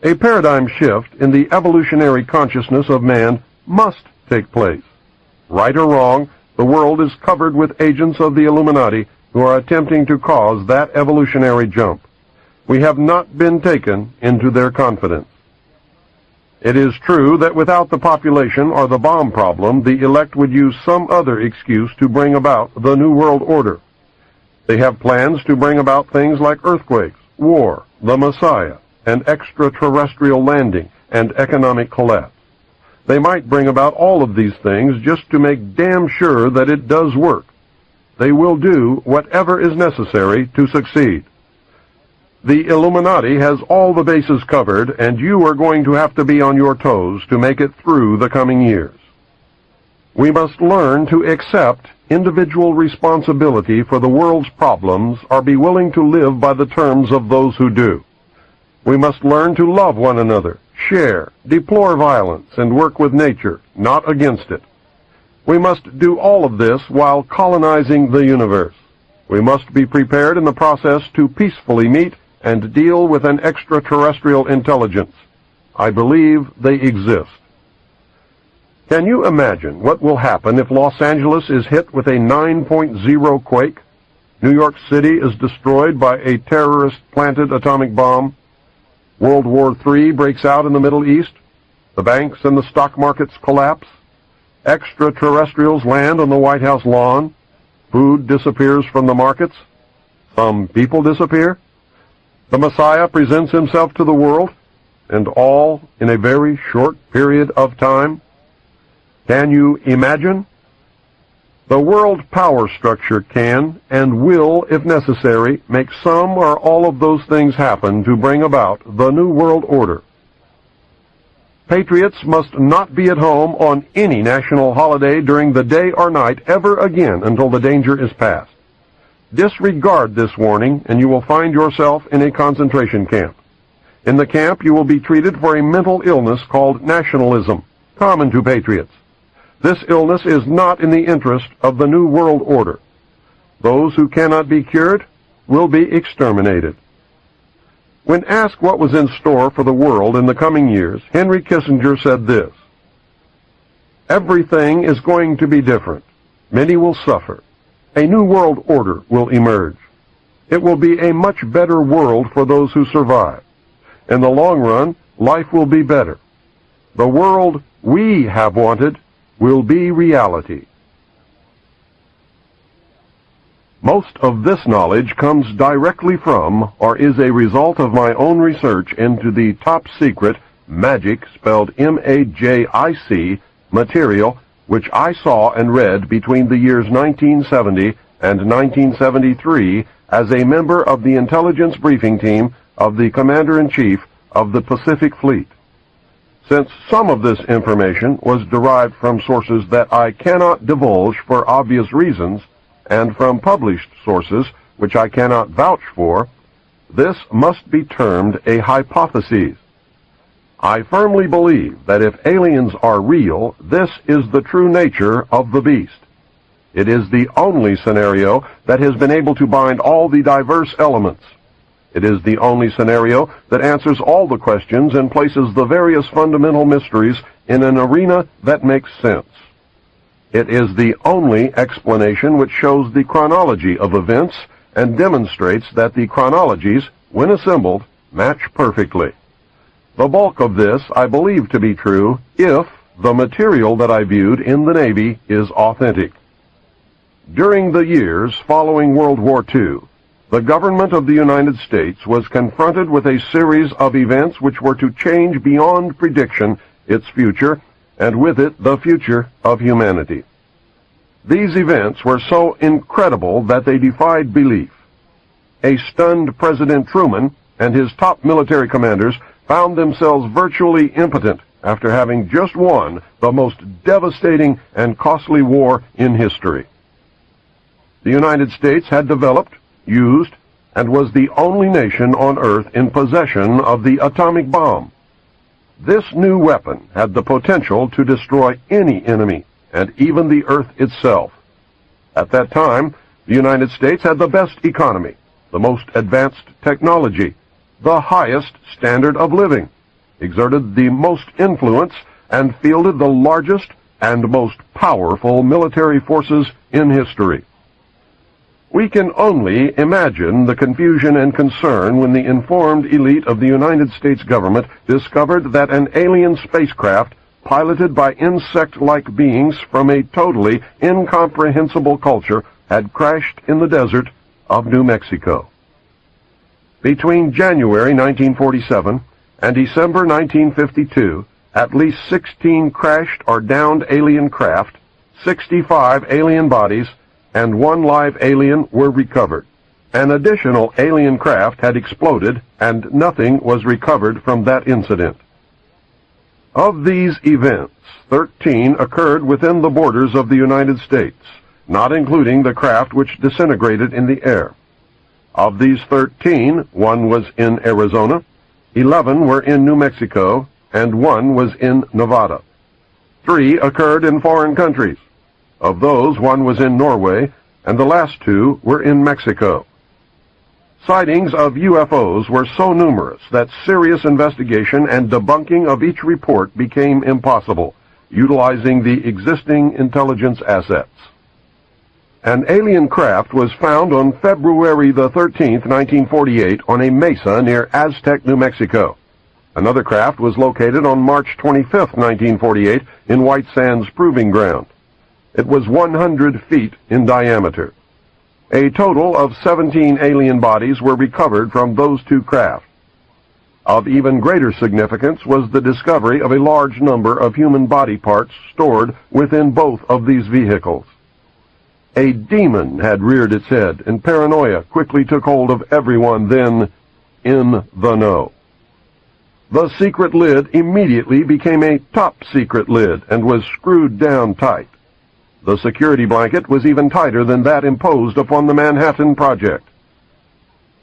A paradigm shift in the evolutionary consciousness of man must take place. Right or wrong, the world is covered with agents of the Illuminati who are attempting to cause that evolutionary jump. We have not been taken into their confidence. It is true that without the population or the bomb problem, the elect would use some other excuse to bring about the New World Order. They have plans to bring about things like earthquakes, war, the Messiah, an extraterrestrial landing, and economic collapse. They might bring about all of these things just to make damn sure that it does work. They will do whatever is necessary to succeed. The Illuminati has all the bases covered, and you are going to have to be on your toes to make it through the coming years. We must learn to accept individual responsibility for the world's problems or be willing to live by the terms of those who do. We must learn to love one another, share, deplore violence, and work with nature, not against it. We must do all of this while colonizing the universe. We must be prepared in the process to peacefully meet and deal with an extraterrestrial intelligence. I believe they exist. Can you imagine what will happen if Los Angeles is hit with a 9.0 quake? New York City is destroyed by a terrorist-planted atomic bomb? World War III breaks out in the Middle East? The banks and the stock markets collapse? Extraterrestrials land on the White House lawn? Food disappears from the markets? Some people disappear? The Messiah presents himself to the world, and all in a very short period of time? Can you imagine? The world power structure can, and will, if necessary, make some or all of those things happen to bring about the New World Order. Patriots must not be at home on any national holiday during the day or night ever again until the danger is past. Disregard this warning, and you will find yourself in a concentration camp. In the camp, you will be treated for a mental illness called nationalism, common to patriots. This illness is not in the interest of the New World Order. Those who cannot be cured will be exterminated. When asked what was in store for the world in the coming years, Henry Kissinger said this: "Everything is going to be different. Many will suffer. A new world order will emerge. It will be a much better world for those who survive. In the long run, life will be better. The world we have wanted will be reality." Most of this knowledge comes directly from, or is a result of my own research into the top-secret magic, spelled M-A-J-I-C, material which I saw and read between the years 1970 and 1973 as a member of the intelligence briefing team of the Commander-in-Chief of the Pacific Fleet. Since some of this information was derived from sources that I cannot divulge for obvious reasons, and from published sources which I cannot vouch for, this must be termed a hypothesis. I firmly believe that if aliens are real, this is the true nature of the beast. It is the only scenario that has been able to bind all the diverse elements. It is the only scenario that answers all the questions and places the various fundamental mysteries in an arena that makes sense. It is the only explanation which shows the chronology of events and demonstrates that the chronologies, when assembled, match perfectly. The bulk of this I believe to be true if the material that I viewed in the Navy is authentic. During the years following World War II, the government of the United States was confronted with a series of events which were to change beyond prediction its future, and with it the future of humanity. These events were so incredible that they defied belief. A stunned President Truman and his top military commanders found themselves virtually impotent after having just won the most devastating and costly war in history. The United States had developed, used, and was the only nation on Earth in possession of the atomic bomb. This new weapon had the potential to destroy any enemy, and even the Earth itself. At that time, the United States had the best economy, the most advanced technology, the highest standard of living, exerted the most influence, and fielded the largest and most powerful military forces in history. We can only imagine the confusion and concern when the informed elite of the United States government discovered that an alien spacecraft piloted by insect-like beings from a totally incomprehensible culture had crashed in the desert of New Mexico. Between January 1947 and December 1952, at least 16 crashed or downed alien craft, 65 alien bodies, and 1 live alien were recovered. An additional alien craft had exploded, and nothing was recovered from that incident. Of these events, 13 occurred within the borders of the United States, not including the craft which disintegrated in the air. Of these 13, 1 was in Arizona, 11 were in New Mexico, and 1 was in Nevada. 3 occurred in foreign countries. Of those, 1 was in Norway, and the last 2 were in Mexico. Sightings of UFOs were so numerous that serious investigation and debunking of each report became impossible, utilizing the existing intelligence assets. An alien craft was found on February the 13th, 1948, on a mesa near Aztec, New Mexico. Another craft was located on March 25th, 1948, in White Sands Proving Ground. It was 100 feet in diameter. A total of 17 alien bodies were recovered from those 2 craft. Of even greater significance was the discovery of a large number of human body parts stored within both of these vehicles. A demon had reared its head, and paranoia quickly took hold of everyone then in the know. The secret lid immediately became a top-secret lid and was screwed down tight. The security blanket was even tighter than that imposed upon the Manhattan Project.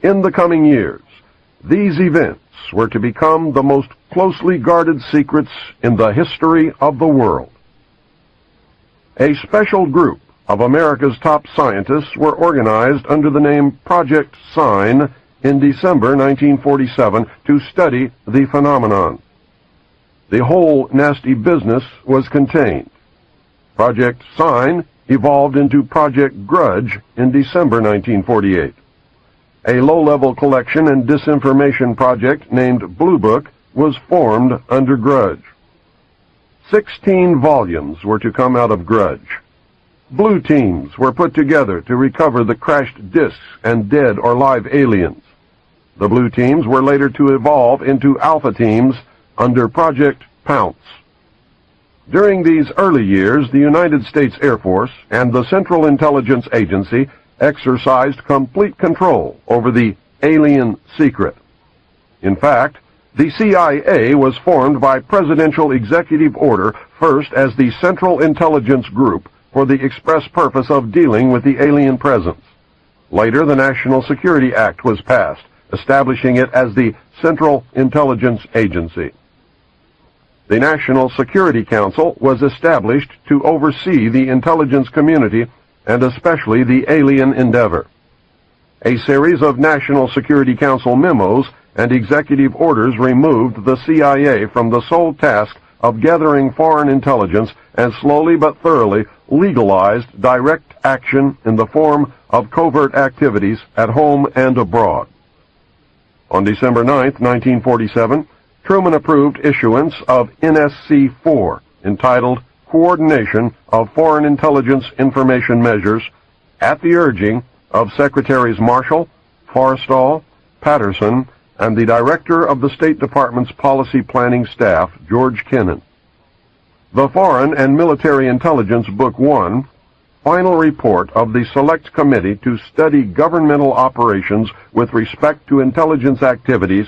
In the coming years, these events were to become the most closely guarded secrets in the history of the world. A special group of America's top scientists were organized under the name Project Sign in December 1947 to study the phenomenon. The whole nasty business was contained. Project Sign evolved into Project Grudge in December 1948. A low-level collection and disinformation project named Blue Book was formed under Grudge. 16 volumes were to come out of Grudge. Blue teams were put together to recover the crashed discs and dead or live aliens. The blue teams were later to evolve into alpha teams under Project Pounce. During these early years, the United States Air Force and the Central Intelligence Agency exercised complete control over the alien secret. In fact, the CIA was formed by presidential executive order first as the Central Intelligence Group for the express purpose of dealing with the alien presence. Later, the National Security Act was passed, establishing it as the Central Intelligence Agency. The National Security Council was established to oversee the intelligence community and especially the alien endeavor. A series of National Security Council memos and executive orders removed the CIA from the sole task of gathering foreign intelligence and slowly but thoroughly legalized direct action in the form of covert activities at home and abroad. On December 9, 1947, Truman approved issuance of NSC-4, entitled Coordination of Foreign Intelligence Information Measures, at the urging of Secretaries Marshall, Forrestal, Patterson, and the Director of the State Department's Policy Planning Staff, George Kennan. The Foreign and Military Intelligence Book 1, Final Report of the Select Committee to Study Governmental Operations with Respect to Intelligence Activities,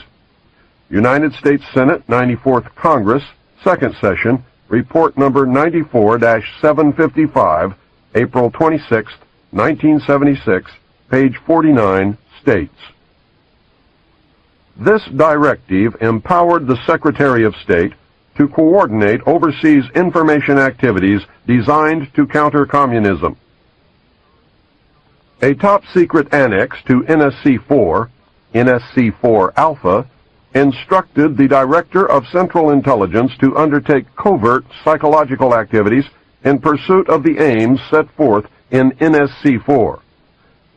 United States Senate 94th Congress, Second Session, Report Number 94-755, April 26, 1976, page 49, states, "This directive empowered the Secretary of State to coordinate overseas information activities designed to counter communism." A top-secret annex to NSC-4, NSC-4 Alpha, instructed the Director of Central Intelligence to undertake covert psychological activities in pursuit of the aims set forth in NSC-4.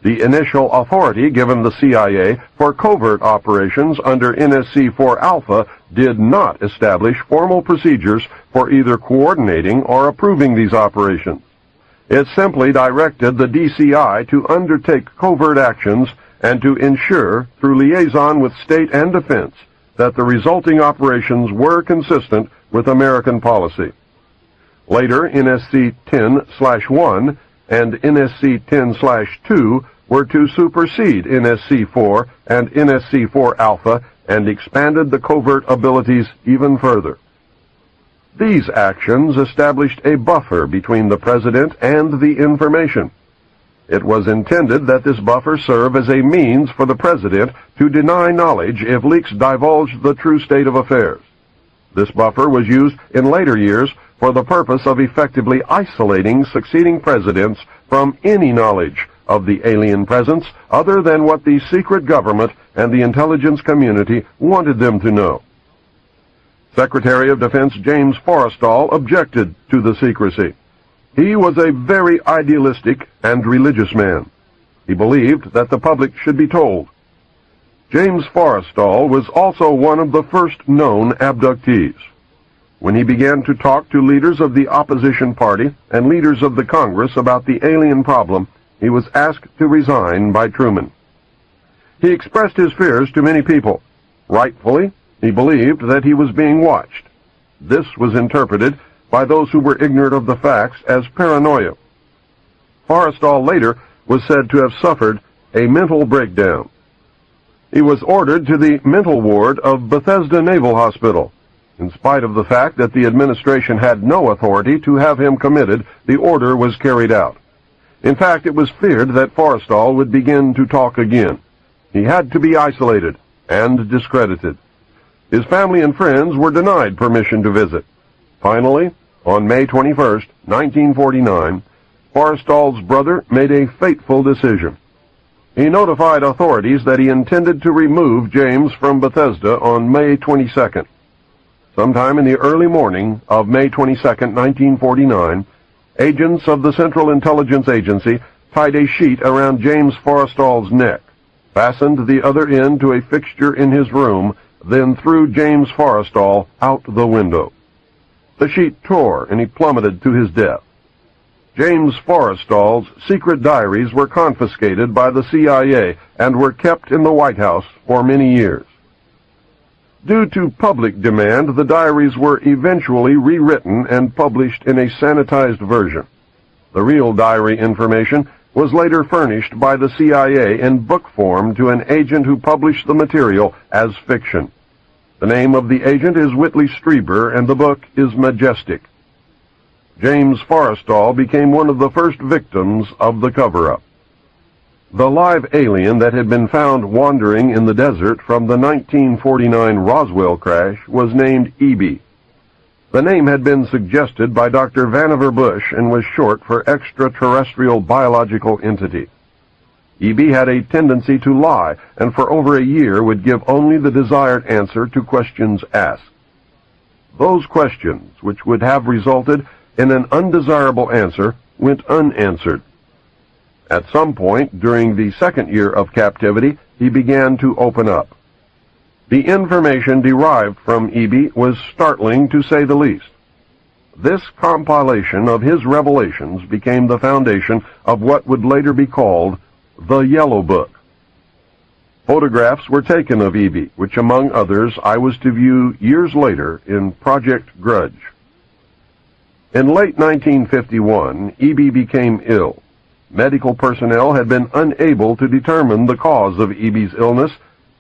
The initial authority given the CIA for covert operations under NSC-4 Alpha did not establish formal procedures for either coordinating or approving these operations. It simply directed the DCI to undertake covert actions and to ensure, through liaison with state and defense, that the resulting operations were consistent with American policy. Later, NSC-10/1 and NSC-10/2 were to supersede NSC-4 and NSC-4 Alpha and expanded the covert abilities even further. These actions established a buffer between the President and the information. It was intended that this buffer serve as a means for the President to deny knowledge if leaks divulged the true state of affairs. This buffer was used in later years for the purpose of effectively isolating succeeding presidents from any knowledge of the alien presence other than what the secret government and the intelligence community wanted them to know. Secretary of Defense James Forrestal objected to the secrecy. He was a very idealistic and religious man. He believed that the public should be told. James Forrestal was also one of the first known abductees. When he began to talk to leaders of the opposition party and leaders of the Congress about the alien problem, he was asked to resign by Truman. He expressed his fears to many people. Rightfully, he believed that he was being watched. This was interpreted by those who were ignorant of the facts as paranoia. Forrestal later was said to have suffered a mental breakdown. He was ordered to the mental ward of Bethesda Naval Hospital. In spite of the fact that the administration had no authority to have him committed, the order was carried out. In fact, it was feared that Forrestal would begin to talk again. He had to be isolated and discredited. His family and friends were denied permission to visit. Finally, on May 21, 1949, Forrestal's brother made a fateful decision. He notified authorities that he intended to remove James from Bethesda on May 22nd. Sometime in the early morning of May 22, 1949, agents of the Central Intelligence Agency tied a sheet around James Forrestal's neck, fastened the other end to a fixture in his room, then threw James Forrestal out the window. The sheet tore and he plummeted to his death. James Forrestal's secret diaries were confiscated by the CIA and were kept in the White House for many years. Due to public demand, the diaries were eventually rewritten and published in a sanitized version. The real diary information was later furnished by the CIA in book form to an agent who published the material as fiction. The name of the agent is Whitley Strieber, and the book is Majestic. James Forrestal became one of the first victims of the cover-up. The live alien that had been found wandering in the desert from the 1949 Roswell crash was named EB. The name had been suggested by Dr. Vannevar Bush and was short for Extraterrestrial Biological Entity. EB had a tendency to lie, and for over a year would give only the desired answer to questions asked. Those questions, which would have resulted in an undesirable answer, went unanswered. At some point during the second year of captivity, he began to open up. The information derived from EB was startling, to say the least. This compilation of his revelations became the foundation of what would later be called the Yellow Book. Photographs were taken of EB, which among others I was to view years later in Project Grudge. In late 1951, EB became ill. Medical personnel had been unable to determine the cause of EB's illness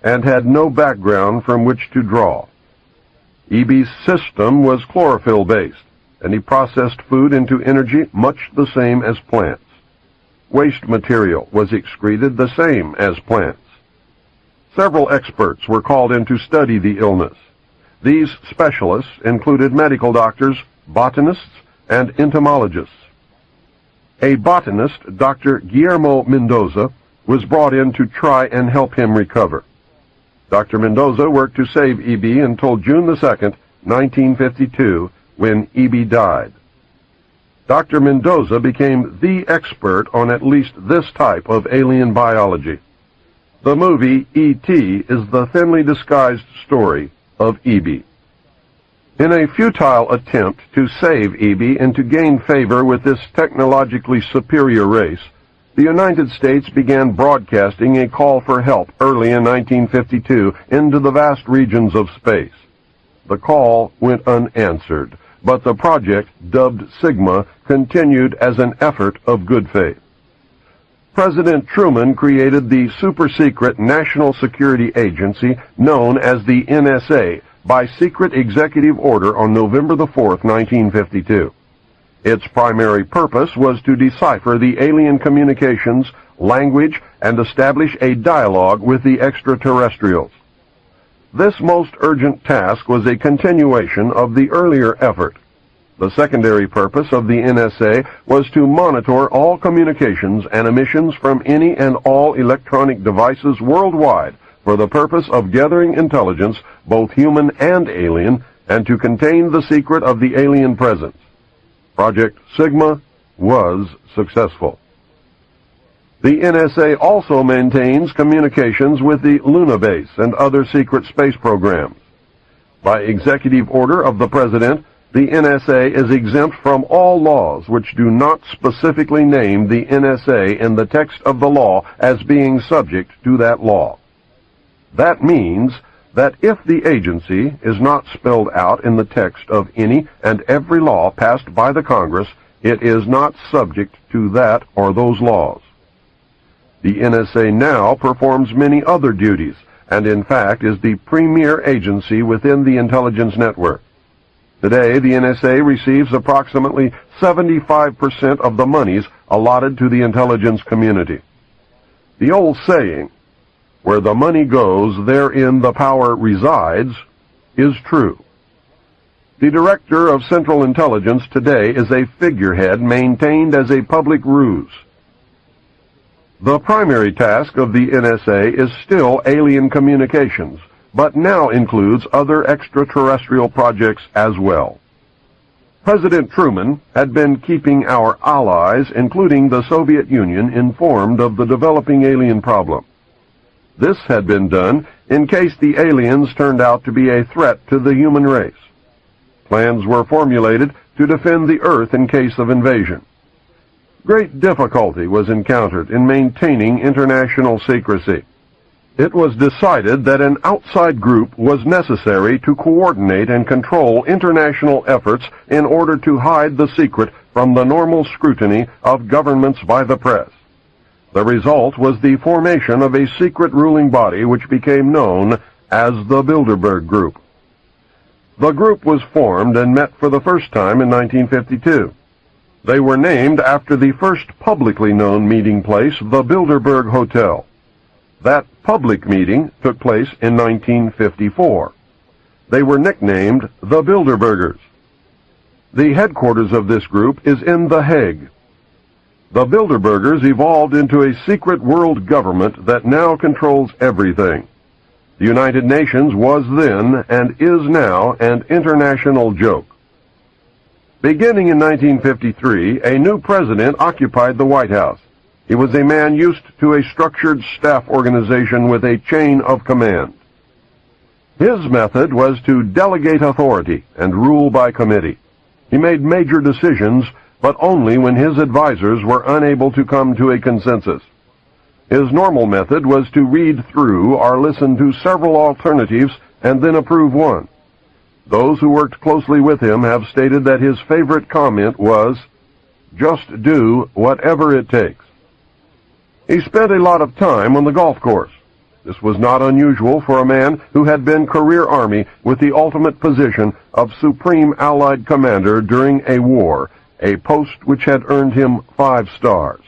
and had no background from which to draw. EB's system was chlorophyll-based, and he processed food into energy much the same as plants. Waste material was excreted the same as plants. Several experts were called in to study the illness. These specialists included medical doctors, botanists, and entomologists. A botanist, Dr. Guillermo Mendoza, was brought in to try and help him recover. Dr. Mendoza worked to save EB until June 2, 1952, when EB died. Dr. Mendoza became the expert on at least this type of alien biology. The movie E.T. is the thinly disguised story of EB. In a futile attempt to save EB and to gain favor with this technologically superior race, the United States began broadcasting a call for help early in 1952 into the vast regions of space. The call went unanswered, but the project, dubbed Sigma, continued as an effort of good faith. President Truman created the super-secret National Security Agency known as the NSA by secret executive order on November 4, 1952. Its primary purpose was to decipher the alien communications, language, and establish a dialogue with the extraterrestrials. This most urgent task was a continuation of the earlier effort. The secondary purpose of the NSA was to monitor all communications and emissions from any and all electronic devices worldwide for the purpose of gathering intelligence, both human and alien, and to contain the secret of the alien presence. Project Sigma was successful. The NSA also maintains communications with the Luna base and other secret space programs. By executive order of the President, the NSA is exempt from all laws which do not specifically name the NSA in the text of the law as being subject to that law. That means that if the agency is not spelled out in the text of any and every law passed by the Congress, It is not subject to that or those laws. The NSA now performs many other duties, and in fact is the premier agency within the intelligence network. Today, the NSA receives approximately 75% of the monies allotted to the intelligence community. The old saying, "Where the money goes, therein the power resides," is true. The Director of Central Intelligence today is a figurehead maintained as a public ruse. The primary task of the NSA is still alien communications, but now includes other extraterrestrial projects as well. President Truman had been keeping our allies, including the Soviet Union, informed of the developing alien problem. This had been done in case the aliens turned out to be a threat to the human race. Plans were formulated to defend the Earth in case of invasion. Great difficulty was encountered in maintaining international secrecy. It was decided that an outside group was necessary to coordinate and control international efforts in order to hide the secret from the normal scrutiny of governments by the press. The result was the formation of a secret ruling body which became known as the Bilderberg Group. The group was formed and met for the first time in 1952. They were named after the first publicly known meeting place, the Bilderberg Hotel. That public meeting took place in 1954. They were nicknamed the Bilderbergers. The headquarters of this group is in The Hague. The Bilderbergers evolved into a secret world government that now controls everything. The United Nations was then, and is now, an international joke. Beginning in 1953, a new president occupied the White House. He was a man used to a structured staff organization with a chain of command. His method was to delegate authority and rule by committee. He made major decisions, but only when his advisors were unable to come to a consensus. His normal method was to read through or listen to several alternatives and then approve one. Those who worked closely with him have stated that his favorite comment was, "Just do whatever it takes." He spent a lot of time on the golf course. This was not unusual for a man who had been career Army with the ultimate position of Supreme Allied Commander during a war, a post which had earned him 5 stars.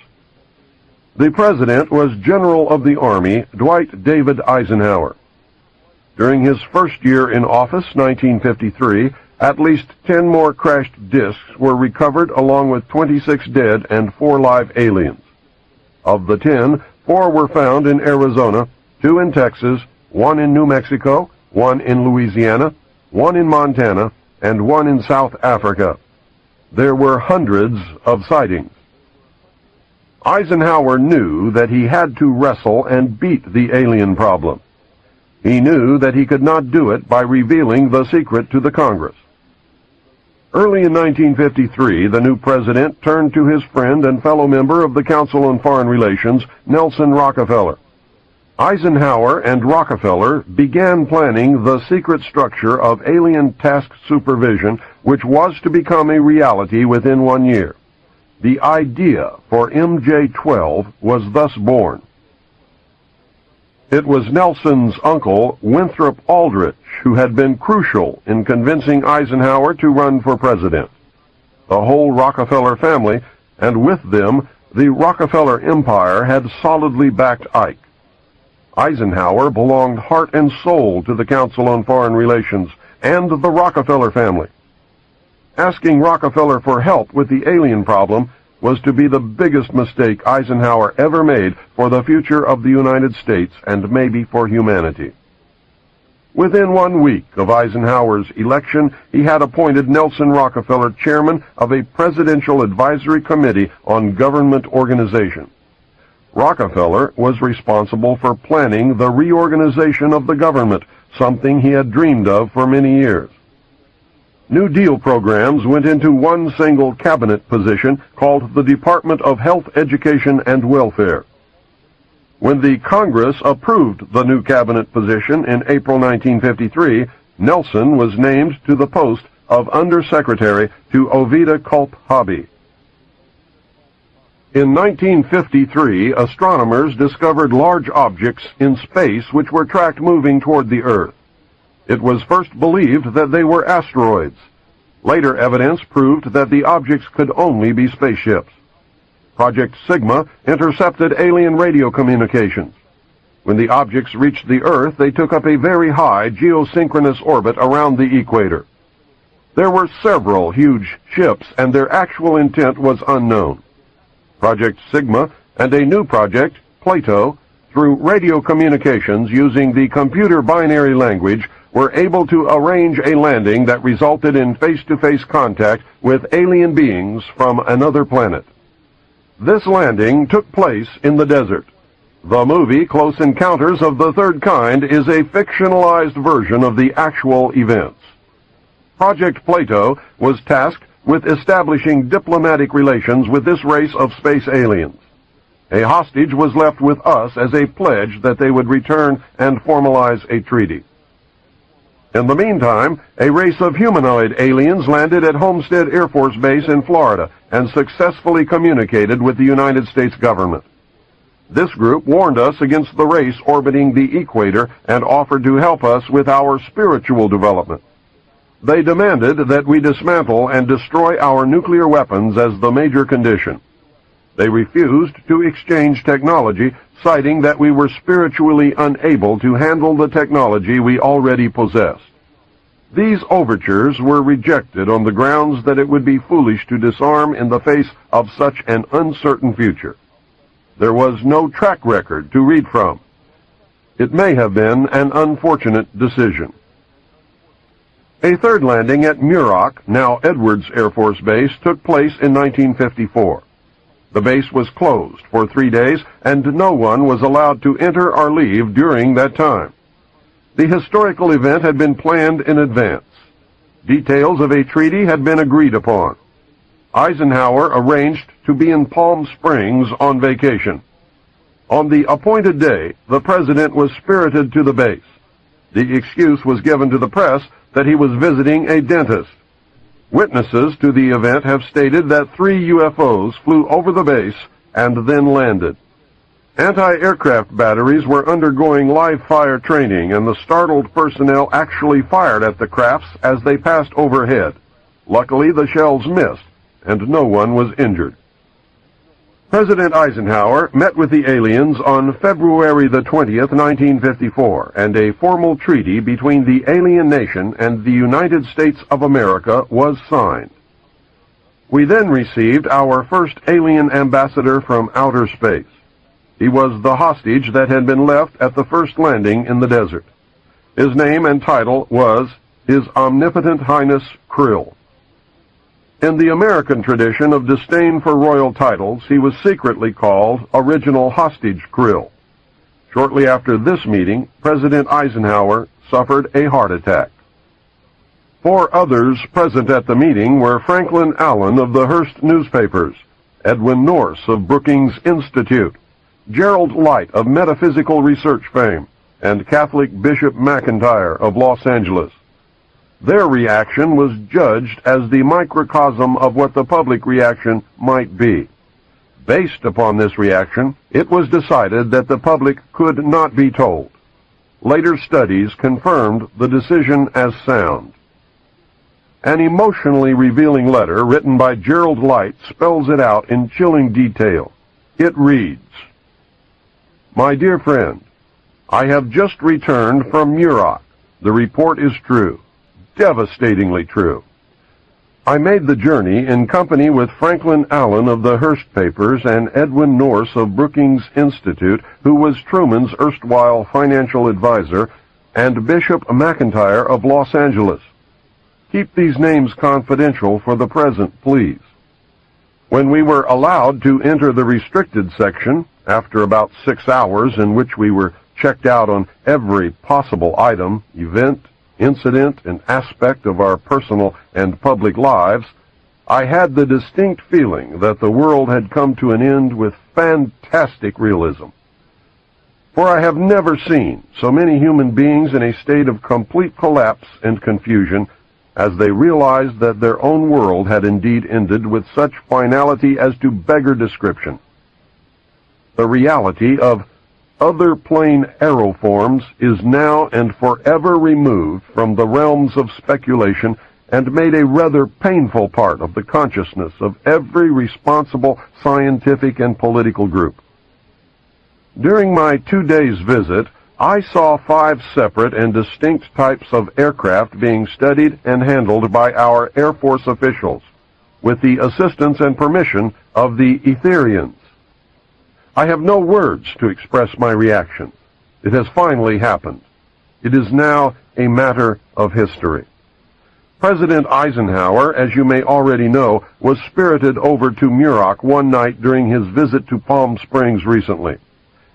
The President was General of the Army Dwight David Eisenhower. During his first year in office, 1953, at least 10 more crashed discs were recovered along with 26 dead and 4 live aliens. Of the 10, 4 were found in Arizona, 2 in Texas, 1 in New Mexico, 1 in Louisiana, 1 in Montana, and 1 in South Africa. There were hundreds of sightings. Eisenhower knew that he had to wrestle and beat the alien problem. He knew that he could not do it by revealing the secret to the Congress. Early in 1953, the new president turned to his friend and fellow member of the Council on Foreign Relations, Nelson Rockefeller. Eisenhower and Rockefeller began planning the secret structure of alien task supervision, which was to become a reality within 1 year. The idea for MJ-12 was thus born. It was Nelson's uncle, Winthrop Aldrich, who had been crucial in convincing Eisenhower to run for president. The whole Rockefeller family, and with them, the Rockefeller empire, had solidly backed Ike. Eisenhower belonged heart and soul to the Council on Foreign Relations and the Rockefeller family. Asking Rockefeller for help with the alien problem was to be the biggest mistake Eisenhower ever made for the future of the United States and maybe for humanity. Within 1 week of Eisenhower's election, he had appointed Nelson Rockefeller chairman of a Presidential Advisory Committee on Government Organization. Rockefeller was responsible for planning the reorganization of the government, something he had dreamed of for many years. New Deal programs went into one single cabinet position called the Department of Health, Education, and Welfare. When the Congress approved the new cabinet position in April 1953, Nelson was named to the post of Undersecretary to Ovida Culp Hobby. In 1953, astronomers discovered large objects in space which were tracked moving toward the Earth. It was first believed that they were asteroids. Later evidence proved that the objects could only be spaceships. Project Sigma intercepted alien radio communications. When the objects reached the Earth, they took up a very high geosynchronous orbit around the equator. There were several huge ships, and their actual intent was unknown. Project Sigma and a new project, Plato, through radio communications using the computer binary language, were able to arrange a landing that resulted in face-to-face contact with alien beings from another planet. This landing took place in the desert. The movie Close Encounters of the Third Kind is a fictionalized version of the actual events. Project Plato was tasked with establishing diplomatic relations with this race of space aliens. A hostage was left with us as a pledge that they would return and formalize a treaty. In the meantime, a race of humanoid aliens landed at Homestead Air Force Base in Florida and successfully communicated with the United States government. This group warned us against the race orbiting the equator and offered to help us with our spiritual development. They demanded that we dismantle and destroy our nuclear weapons as the major condition. They refused to exchange technology, citing that we were spiritually unable to handle the technology we already possessed. These overtures were rejected on the grounds that it would be foolish to disarm in the face of such an uncertain future. There was no track record to read from. It may have been an unfortunate decision. A third landing at Muroc, now Edwards Air Force Base, took place in 1954. The base was closed for 3 days, and no one was allowed to enter or leave during that time. The historical event had been planned in advance. Details of a treaty had been agreed upon. Eisenhower arranged to be in Palm Springs on vacation. On the appointed day, the president was spirited to the base. The excuse was given to the press that he was visiting a dentist. Witnesses to the event have stated that 3 UFOs flew over the base and then landed. Anti-aircraft batteries were undergoing live-fire training, and the startled personnel actually fired at the crafts as they passed overhead. Luckily, the shells missed, and no one was injured. President Eisenhower met with the aliens on February the 20th, 1954, and a formal treaty between the alien nation and the United States of America was signed. We then received our first alien ambassador from outer space. He was the hostage that had been left at the first landing in the desert. His name and title was His Omnipotent Highness Krill. In the American tradition of disdain for royal titles, he was secretly called Original Hostage Krill. Shortly after this meeting, President Eisenhower suffered a heart attack. 4 others present at the meeting were Franklin Allen of the Hearst newspapers, Edwin Norse of Brookings Institute, Gerald Light of Metaphysical Research fame, and Catholic Bishop McIntyre of Los Angeles. Their reaction was judged as the microcosm of what the public reaction might be. Based upon this reaction, it was decided that the public could not be told. Later studies confirmed the decision as sound. An emotionally revealing letter written by Gerald Light spells it out in chilling detail. It reads, "My dear friend, I have just returned from Muroc. The report is true. Devastatingly true. I made the journey in company with Franklin Allen of the Hearst papers and Edwin Norse of Brookings Institute, who was Truman's erstwhile financial advisor, and Bishop McIntyre of Los Angeles. Keep these names confidential for the present, please. When we were allowed to enter the restricted section, after about 6 hours in which we were checked out on every possible item, event, incident, and aspect of our personal and public lives, I had the distinct feeling that the world had come to an end with fantastic realism. For I have never seen so many human beings in a state of complete collapse and confusion, as they realized that their own world had indeed ended with such finality as to beggar description. The reality of other plane aeroforms is now and forever removed from the realms of speculation and made a rather painful part of the consciousness of every responsible scientific and political group. During my 2 days visit, I saw 5 separate and distinct types of aircraft being studied and handled by our Air Force officials, with the assistance and permission of the Etherians. I have no words to express my reaction. It has finally happened. It is now a matter of history. President Eisenhower, as you may already know, was spirited over to Muroc one night during his visit to Palm Springs recently,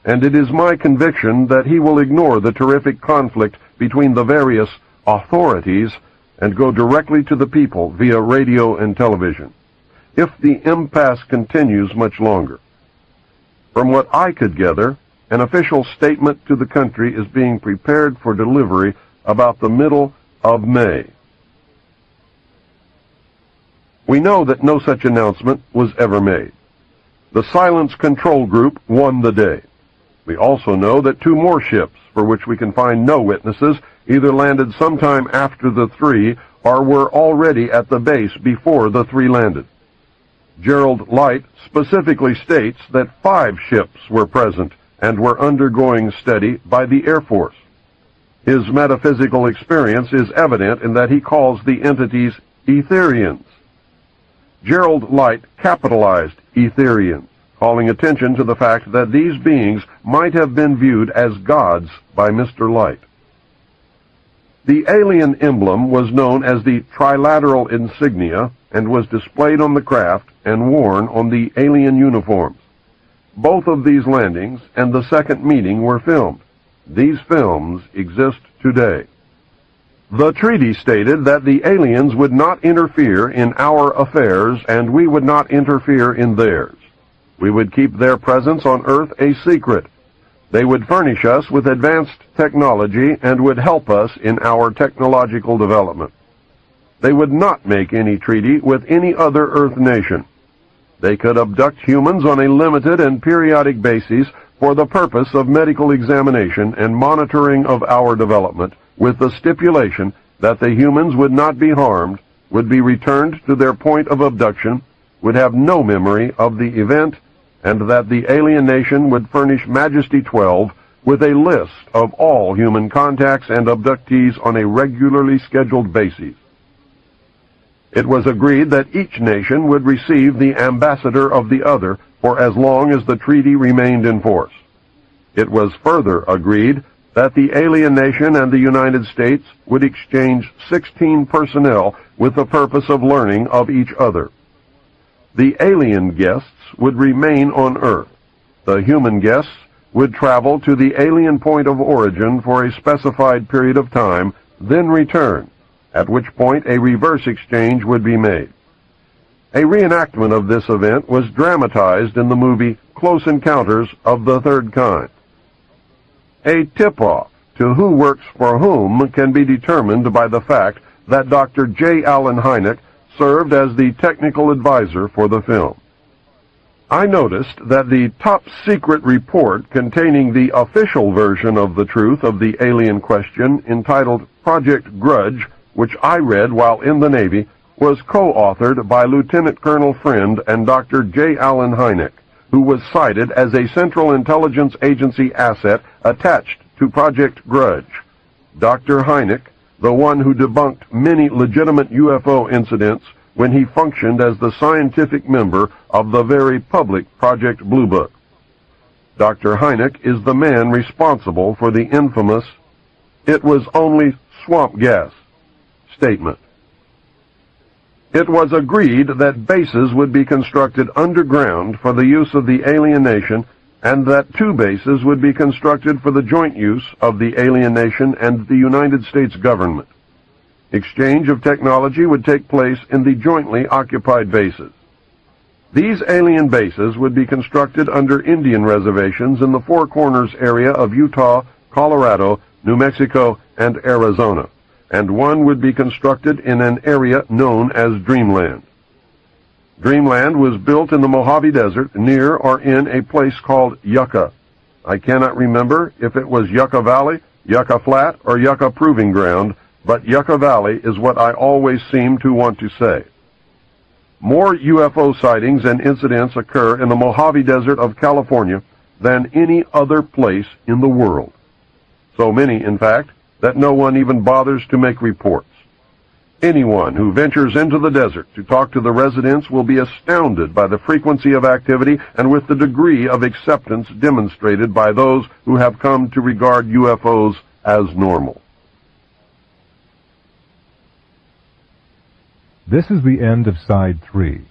and it is my conviction that he will ignore the terrific conflict between the various authorities and go directly to the people via radio and television, if the impasse continues much longer. From what I could gather, an official statement to the country is being prepared for delivery about the middle of May. We know that no such announcement was ever made. The Silence Control Group won the day. We also know that 2 more ships, for which we can find no witnesses, either landed sometime after the 3 or were already at the base before the 3 landed. Gerald Light specifically states that 5 ships were present and were undergoing study by the Air Force. His metaphysical experience is evident in that he calls the entities Etherians. Gerald Light capitalized Etherians, calling attention to the fact that these beings might have been viewed as gods by Mr. Light. The alien emblem was known as the trilateral insignia and was displayed on the craft and worn on the alien uniforms. Both of these landings and the second meeting were filmed. These films exist today. The treaty stated that the aliens would not interfere in our affairs and we would not interfere in theirs. We would keep their presence on Earth a secret. They would furnish us with advanced technology and would help us in our technological development. They would not make any treaty with any other Earth nation. They could abduct humans on a limited and periodic basis for the purpose of medical examination and monitoring of our development, with the stipulation that the humans would not be harmed, would be returned to their point of abduction, would have no memory of the event, and that the alien nation would furnish Majesty 12 with a list of all human contacts and abductees on a regularly scheduled basis. It was agreed that each nation would receive the ambassador of the other for as long as the treaty remained in force. It was further agreed that the alien nation and the United States would exchange 16 personnel with the purpose of learning of each other. The alien guests would remain on Earth. The human guests would travel to the alien point of origin for a specified period of time, then return, at which point a reverse exchange would be made. A reenactment of this event was dramatized in the movie Close Encounters of the Third Kind. A tip-off to who works for whom can be determined by the fact that Dr. J. Allen Hynek served as the technical advisor for the film. I noticed that the top-secret report containing the official version of the truth of the alien question, entitled Project Grudge, which I read while in the Navy, was co-authored by Lieutenant Colonel Friend and Dr. J. Allen Hynek, who was cited as a Central Intelligence Agency asset attached to Project Grudge. Dr. Hynek, the one who debunked many legitimate UFO incidents when he functioned as the scientific member of the very public Project Blue Book. Dr. Hynek is the man responsible for the infamous "it was only swamp gas" statement. It was agreed that bases would be constructed underground for the use of the alien nation, and that 2 bases would be constructed for the joint use of the alien nation and the United States government. Exchange of technology would take place in the jointly occupied bases. These alien bases would be constructed under Indian reservations in the Four Corners area of Utah, Colorado, New Mexico, and Arizona, and one would be constructed in an area known as Dreamland. Dreamland was built in the Mojave Desert near or in a place called Yucca. I cannot remember if it was Yucca Valley, Yucca Flat, or Yucca Proving Ground, but Yucca Valley is what I always seem to want to say. More UFO sightings and incidents occur in the Mojave Desert of California than any other place in the world. So many, in fact, that no one even bothers to make reports. Anyone who ventures into the desert to talk to the residents will be astounded by the frequency of activity and with the degree of acceptance demonstrated by those who have come to regard UFOs as normal. This is the end of side 3.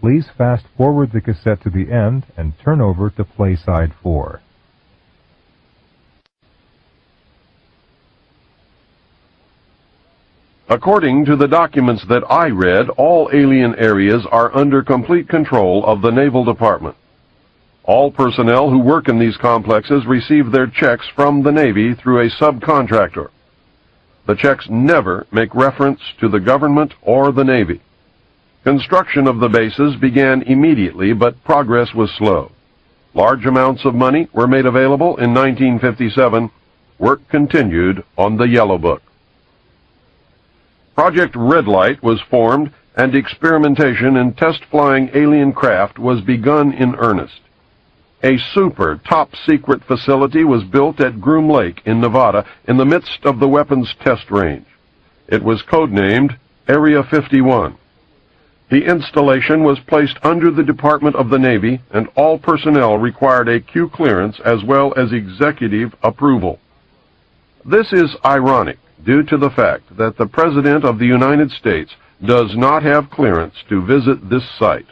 Please fast forward the cassette to the end and turn over to play side 4. According to the documents that I read, all alien areas are under complete control of the Naval Department. All personnel who work in these complexes receive their checks from the Navy through a subcontractor. The checks never make reference to the government or the Navy. Construction of the bases began immediately, but progress was slow. Large amounts of money were made available in 1957. Work continued on the Yellow Book. Project Red Light was formed, and experimentation in test-flying alien craft was begun in earnest. A super top-secret facility was built at Groom Lake in Nevada in the midst of the weapons test range. It was codenamed Area 51. The installation was placed under the Department of the Navy, and all personnel required a Q clearance as well as executive approval. This is ironic due to the fact that the President of the United States does not have clearance to visit this site.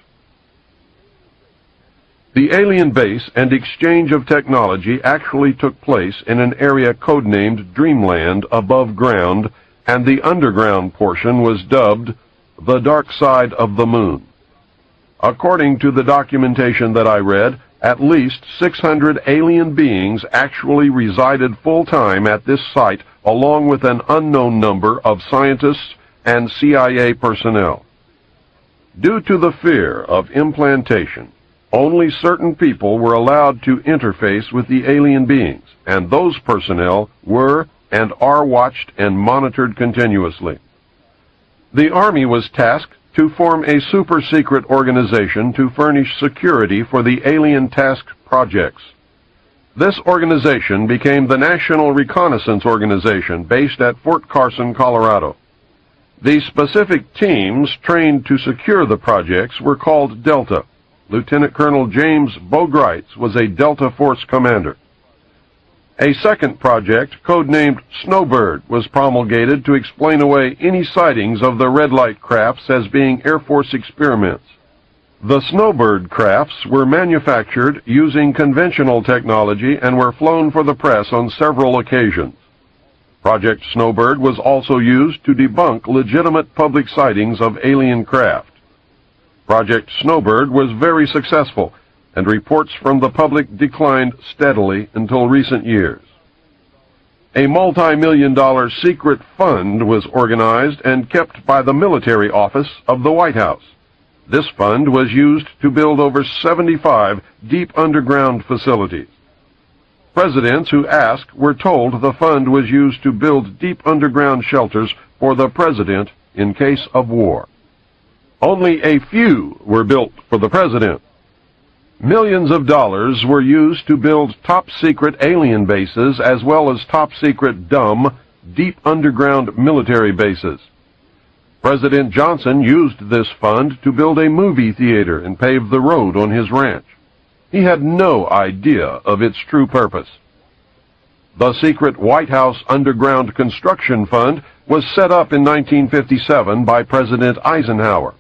The alien base and exchange of technology actually took place in an area codenamed Dreamland above ground, and the underground portion was dubbed the Dark Side of the Moon. According to the documentation that I read, at least 600 alien beings actually resided full-time at this site, along with an unknown number of scientists and CIA personnel. Due to the fear of implantation, only certain people were allowed to interface with the alien beings, and those personnel were and are watched and monitored continuously. The Army was tasked to form a super-secret organization to furnish security for the alien task projects. This organization became the National Reconnaissance Organization based at Fort Carson, Colorado. The specific teams trained to secure the projects were called Delta. Lieutenant Colonel James Bogreitz was a Delta Force commander. A second project, codenamed Snowbird, was promulgated to explain away any sightings of the red light crafts as being Air Force experiments. The Snowbird crafts were manufactured using conventional technology and were flown for the press on several occasions. Project Snowbird was also used to debunk legitimate public sightings of alien craft. Project Snowbird was very successful, and reports from the public declined steadily until recent years. A multi-million-dollar secret fund was organized and kept by the military office of the White House. This fund was used to build over 75 deep underground facilities. Presidents who asked were told the fund was used to build deep underground shelters for the president in case of war. Only a few were built for the president. Millions of dollars were used to build top-secret alien bases as well as top-secret dumb, deep underground military bases. President Johnson used this fund to build a movie theater and pave the road on his ranch. He had no idea of its true purpose. The secret White House Underground Construction Fund was set up in 1957 by President Eisenhower.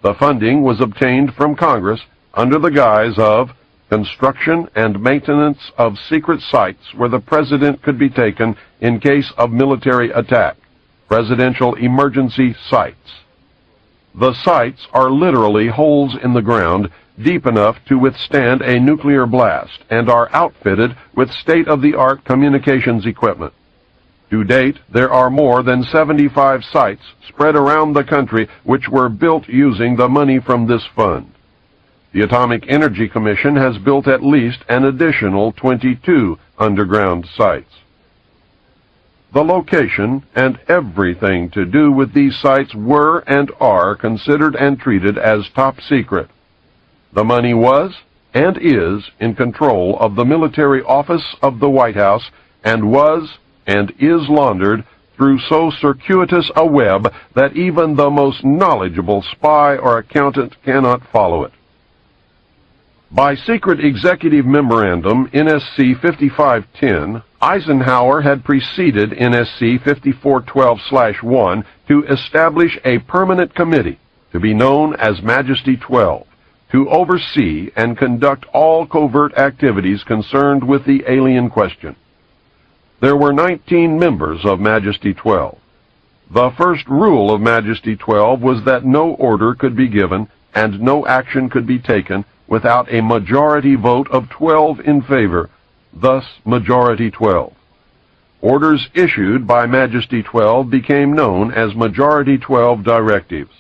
The funding was obtained from Congress under the guise of construction and maintenance of secret sites where the president could be taken in case of military attack, presidential emergency sites. The sites are literally holes in the ground deep enough to withstand a nuclear blast and are outfitted with state-of-the-art communications equipment. To date, there are more than 75 sites spread around the country which were built using the money from this fund. The Atomic Energy Commission has built at least an additional 22 underground sites. The location and everything to do with these sites were and are considered and treated as top secret. The money was and is in control of the military office of the White House and was and is laundered through so circuitous a web that even the most knowledgeable spy or accountant cannot follow it. By secret executive memorandum NSC 5510, Eisenhower had preceded NSC 5412/1 to establish a permanent committee, to be known as Majesty 12, to oversee and conduct all covert activities concerned with the alien question. There were 19 members of Majesty 12. The first rule of Majesty 12 was that no order could be given and no action could be taken without a majority vote of 12 in favor, thus Majority 12. Orders issued by Majesty 12 became known as Majority 12 directives.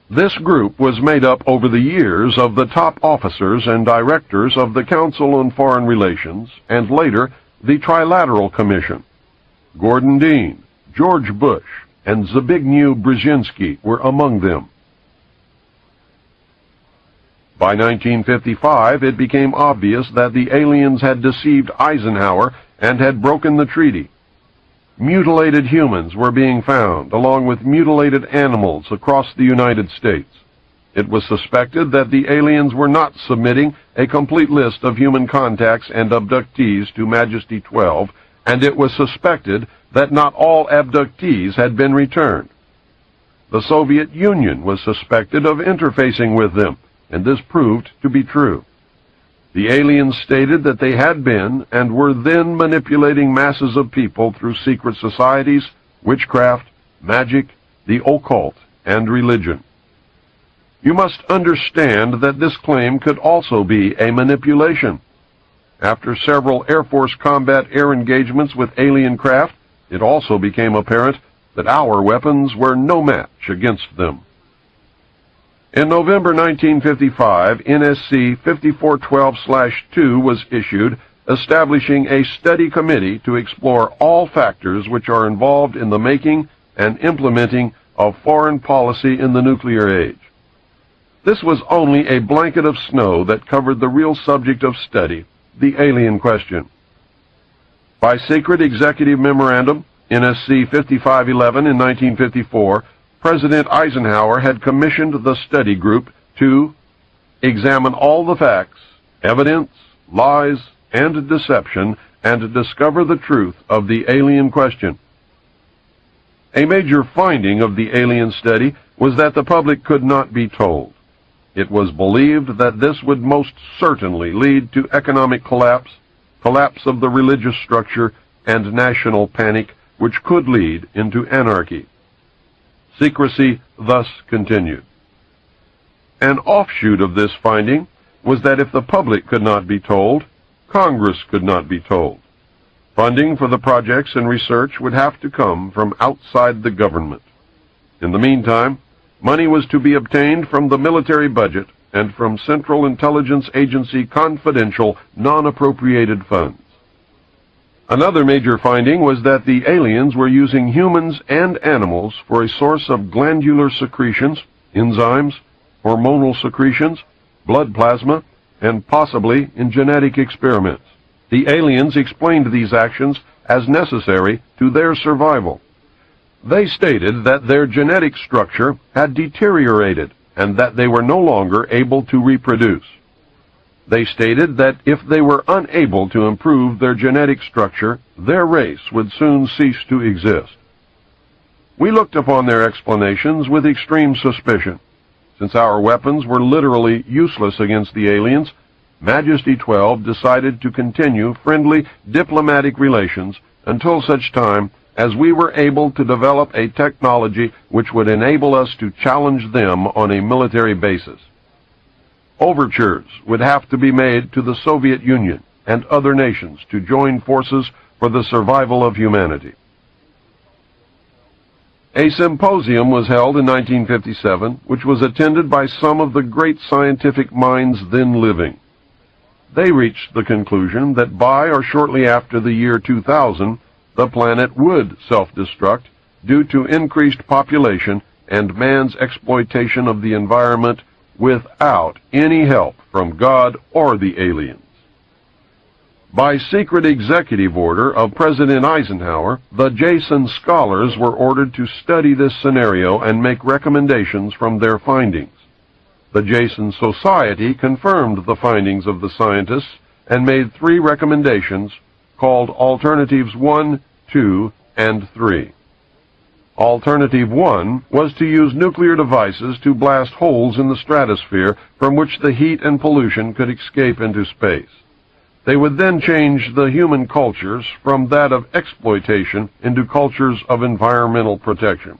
This group was made up over the years of the top officers and directors of the Council on Foreign Relations and later the Trilateral Commission. Gordon Dean, George Bush, and Zbigniew Brzezinski were among them. By 1955, it became obvious that the aliens had deceived Eisenhower and had broken the treaty. Mutilated humans were being found, along with mutilated animals across the United States. It was suspected that the aliens were not submitting a complete list of human contacts and abductees to Majesty 12, and it was suspected that not all abductees had been returned. The Soviet Union was suspected of interfacing with them, and this proved to be true. The aliens stated that they had been and were then manipulating masses of people through secret societies, witchcraft, magic, the occult, and religion. You must understand that this claim could also be a manipulation. After several Air Force combat air engagements with alien craft, it also became apparent that our weapons were no match against them. In November 1955, NSC 5412/2 was issued, establishing a study committee to explore all factors which are involved in the making and implementing of foreign policy in the nuclear age. This was only a blanket of snow that covered the real subject of study, the alien question. By secret executive memorandum, NSC 5511 in 1954, President Eisenhower had commissioned the study group to examine all the facts, evidence, lies, and deception, and discover the truth of the alien question. A major finding of the alien study was that the public could not be told. It was believed that this would most certainly lead to economic collapse, collapse of the religious structure, and national panic, which could lead into anarchy. Secrecy thus continued. An offshoot of this finding was that if the public could not be told, Congress could not be told. Funding for the projects and research would have to come from outside the government. In the meantime, money was to be obtained from the military budget and from Central Intelligence Agency confidential, non-appropriated funds. Another major finding was that the aliens were using humans and animals for a source of glandular secretions, enzymes, hormonal secretions, blood plasma, and possibly in genetic experiments. The aliens explained these actions as necessary to their survival. They stated that their genetic structure had deteriorated and that they were no longer able to reproduce. They stated that if they were unable to improve their genetic structure, their race would soon cease to exist. We looked upon their explanations with extreme suspicion. Since our weapons were literally useless against the aliens, Majesty 12 decided to continue friendly diplomatic relations until such time as we were able to develop a technology which would enable us to challenge them on a military basis. Overtures would have to be made to the Soviet Union and other nations to join forces for the survival of humanity. A symposium was held in 1957, which was attended by some of the great scientific minds then living. They reached the conclusion that by or shortly after the year 2000, the planet would self-destruct due to increased population and man's exploitation of the environment without any help from God or the aliens. By secret executive order of President Eisenhower, the Jason scholars were ordered to study this scenario and make recommendations from their findings. The Jason Society confirmed the findings of the scientists and made 3 recommendations called Alternatives 1, 2, and 3. Alternative 1 was to use nuclear devices to blast holes in the stratosphere from which the heat and pollution could escape into space. They would then change the human cultures from that of exploitation into cultures of environmental protection.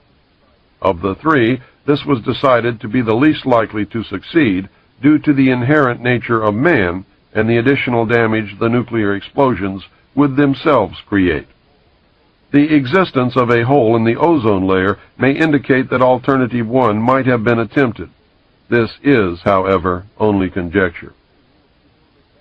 Of the 3, this was decided to be the least likely to succeed due to the inherent nature of man and the additional damage the nuclear explosions would themselves create. The existence of a hole in the ozone layer may indicate that Alternative 1 might have been attempted. This is, however, only conjecture.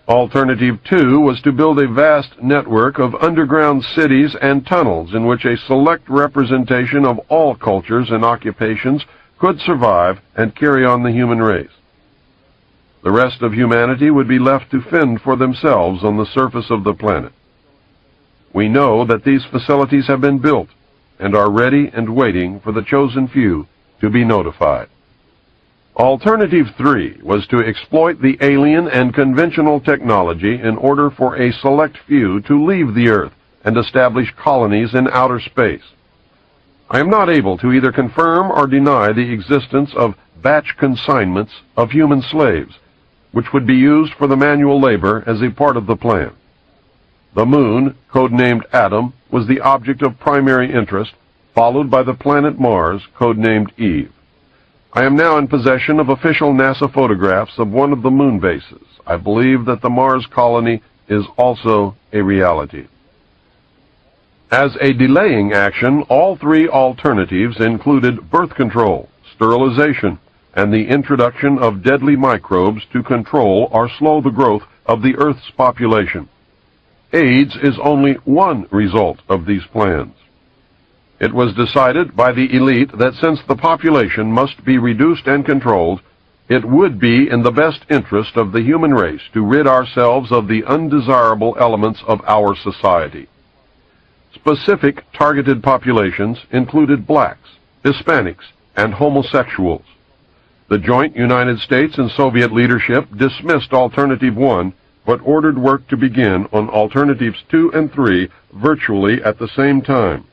Alternative 2 was to build a vast network of underground cities and tunnels in which a select representation of all cultures and occupations could survive and carry on the human race. The rest of humanity would be left to fend for themselves on the surface of the planet. We know that these facilities have been built and are ready and waiting for the chosen few to be notified. Alternative 3 was to exploit the alien and conventional technology in order for a select few to leave the Earth and establish colonies in outer space. I am not able to either confirm or deny the existence of batch consignments of human slaves, which would be used for the manual labor as a part of the plan. The Moon, codenamed Adam, was the object of primary interest, followed by the planet Mars, codenamed Eve. I am now in possession of official NASA photographs of one of the moon bases. I believe that the Mars colony is also a reality. As a delaying action, all 3 alternatives included birth control, sterilization, and the introduction of deadly microbes to control or slow the growth of the Earth's population. AIDS is only one result of these plans. It was decided by the elite that since the population must be reduced and controlled, it would be in the best interest of the human race to rid ourselves of the undesirable elements of our society. Specific targeted populations included blacks, Hispanics, and homosexuals. The joint United States and Soviet leadership dismissed Alternative 1, but ordered work to begin on Alternatives 2 and 3 virtually at the same time.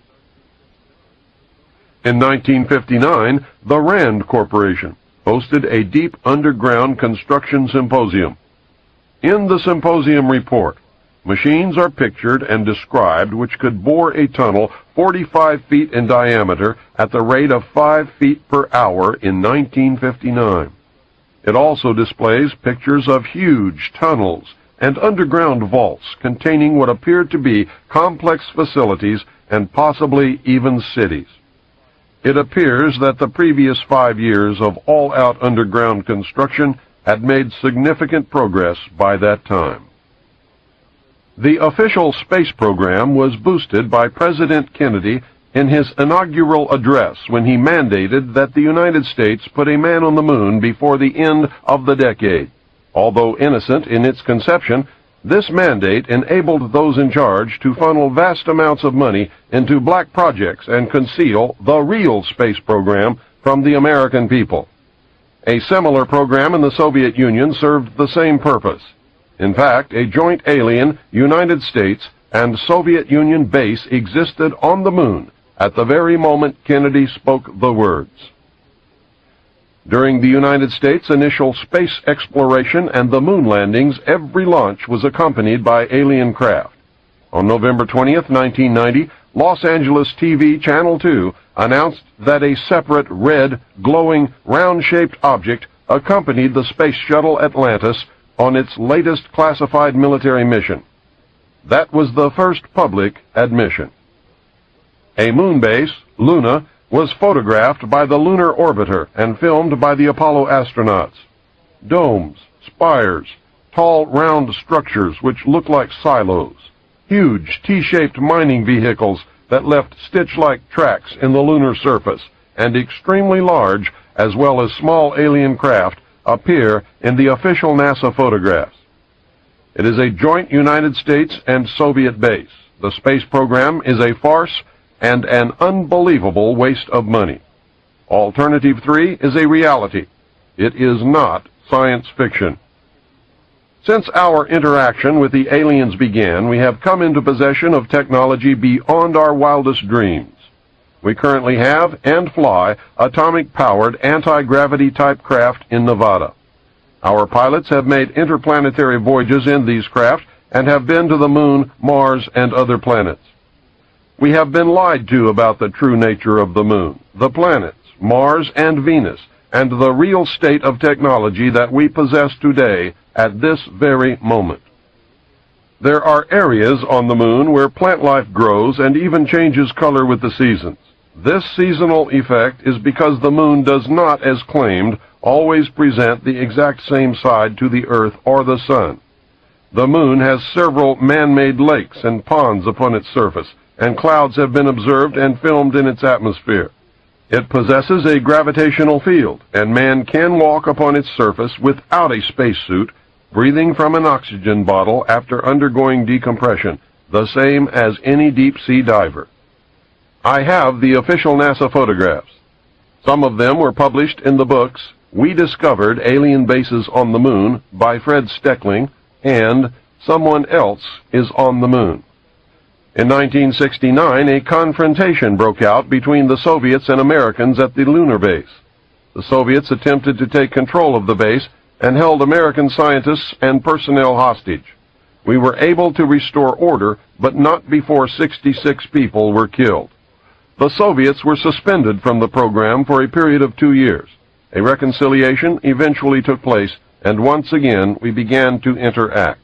In 1959, the RAND Corporation hosted a deep underground construction symposium. In the symposium report, machines are pictured and described which could bore a tunnel 45 feet in diameter at the rate of 5 feet per hour in 1959. It also displays pictures of huge tunnels and underground vaults containing what appeared to be complex facilities and possibly even cities. It appears that the previous 5 years of all-out underground construction had made significant progress by that time. The official space program was boosted by President Kennedy in his inaugural address when he mandated that the United States put a man on the moon before the end of the decade. Although innocent in its conception, this mandate enabled those in charge to funnel vast amounts of money into black projects and conceal the real space program from the American people. A similar program in the Soviet Union served the same purpose. In fact, a joint alien United States and Soviet Union base existed on the moon at the very moment Kennedy spoke the words. During the United States' initial space exploration and the moon landings, every launch was accompanied by alien craft. On November 20th, 1990, Los Angeles TV Channel 2 announced that a separate red, glowing, round-shaped object accompanied the space shuttle Atlantis on its latest classified military mission. That was the first public admission. A moon base, Luna, was photographed by the lunar orbiter and filmed by the Apollo astronauts. Domes, spires, tall round structures which look like silos, huge T-shaped mining vehicles that left stitch-like tracks in the lunar surface, and extremely large as well as small alien craft appear in the official NASA photographs. It is a joint United States and Soviet base. The space program is a farce and an unbelievable waste of money. Alternative 3 is a reality. It is not science fiction. Since our interaction with the aliens began, we have come into possession of technology beyond our wildest dreams. We currently have and fly atomic-powered anti-gravity type craft in Nevada. Our pilots have made interplanetary voyages in these craft and have been to the Moon, Mars, and other planets. We have been lied to about the true nature of the Moon, the planets, Mars, and Venus, and the real state of technology that we possess today at this very moment. There are areas on the Moon where plant life grows and even changes color with the seasons. This seasonal effect is because the Moon does not, as claimed, always present the exact same side to the Earth or the Sun. The Moon has several man-made lakes and ponds upon its surface, and clouds have been observed and filmed in its atmosphere. It possesses a gravitational field, and man can walk upon its surface without a spacesuit, breathing from an oxygen bottle after undergoing decompression, the same as any deep-sea diver. I have the official NASA photographs. Some of them were published in the books We Discovered Alien Bases on the Moon by Fred Steckling and Someone Else is on the Moon. In 1969, a confrontation broke out between the Soviets and Americans at the lunar base. The Soviets attempted to take control of the base and held American scientists and personnel hostage. We were able to restore order, but not before 66 people were killed. The Soviets were suspended from the program for a period of 2 years. A reconciliation eventually took place, and once again we began to interact.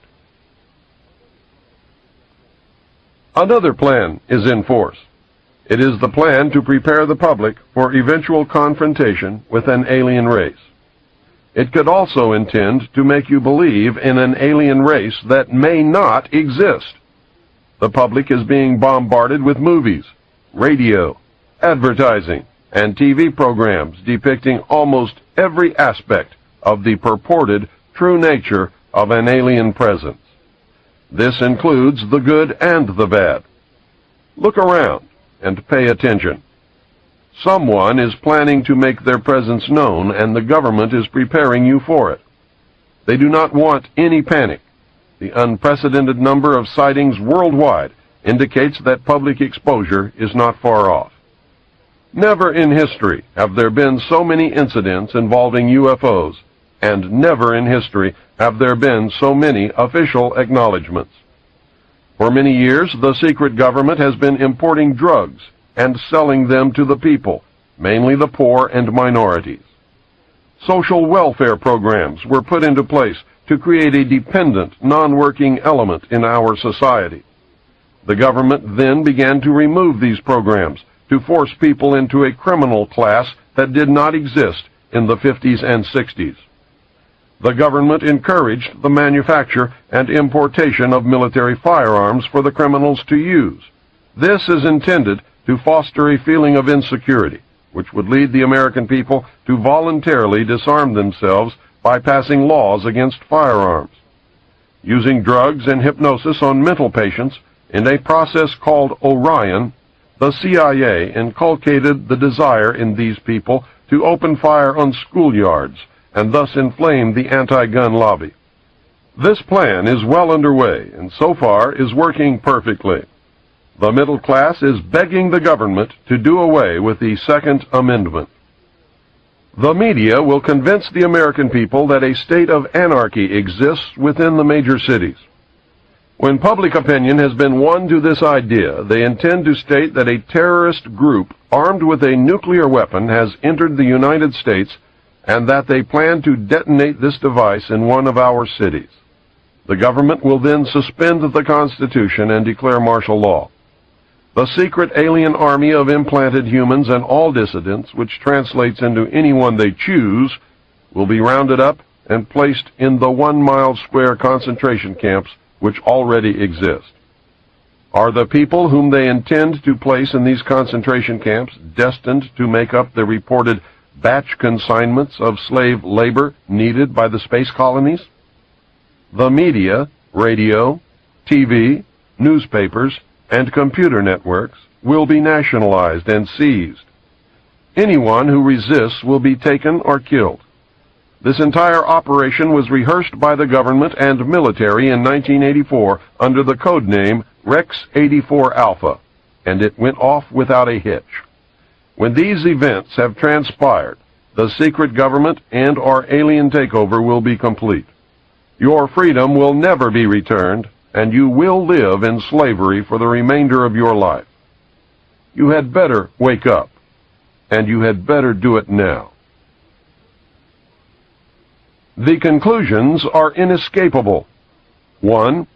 Another plan is in force. It is the plan to prepare the public for eventual confrontation with an alien race. It could also intend to make you believe in an alien race that may not exist. The public is being bombarded with movies, radio, advertising, and TV programs depicting almost every aspect of the purported true nature of an alien presence. This includes the good and the bad. Look around and pay attention. Someone is planning to make their presence known, and the government is preparing you for it. They do not want any panic. The unprecedented number of sightings worldwide indicates that public exposure is not far off. Never in history have there been so many incidents involving UFOs, and never in history have there been so many official acknowledgments. For many years, the secret government has been importing drugs and selling them to the people, mainly the poor and minorities. Social welfare programs were put into place to create a dependent, non-working element in our society. The government then began to remove these programs to force people into a criminal class that did not exist in the 50s and 60s. The government encouraged the manufacture and importation of military firearms for the criminals to use. This is intended to foster a feeling of insecurity, which would lead the American people to voluntarily disarm themselves by passing laws against firearms. Using drugs and hypnosis on mental patients in a process called Orion, the CIA inculcated the desire in these people to open fire on schoolyards and thus inflame the anti-gun lobby. This plan is well underway and so far is working perfectly. The middle class is begging the government to do away with the Second Amendment. The media will convince the American people that a state of anarchy exists within the major cities. When public opinion has been won to this idea, they intend to state that a terrorist group armed with a nuclear weapon has entered the United States and that they plan to detonate this device in one of our cities. The government will then suspend the Constitution and declare martial law. The secret alien army of implanted humans and all dissidents, which translates into anyone they choose, will be rounded up and placed in the 1-mile square concentration camps which already exist. Are the people whom they intend to place in these concentration camps destined to make up the reported batch consignments of slave labor needed by the space colonies? The media, radio, TV, newspapers, and computer networks will be nationalized and seized. Anyone who resists will be taken or killed. This entire operation was rehearsed by the government and military in 1984 under the code name Rex 84 Alpha, and it went off without a hitch. When these events have transpired, the secret government and/or alien takeover will be complete. Your freedom will never be returned, and you will live in slavery for the remainder of your life. You had better wake up, and you had better do it now. The conclusions are inescapable. 1.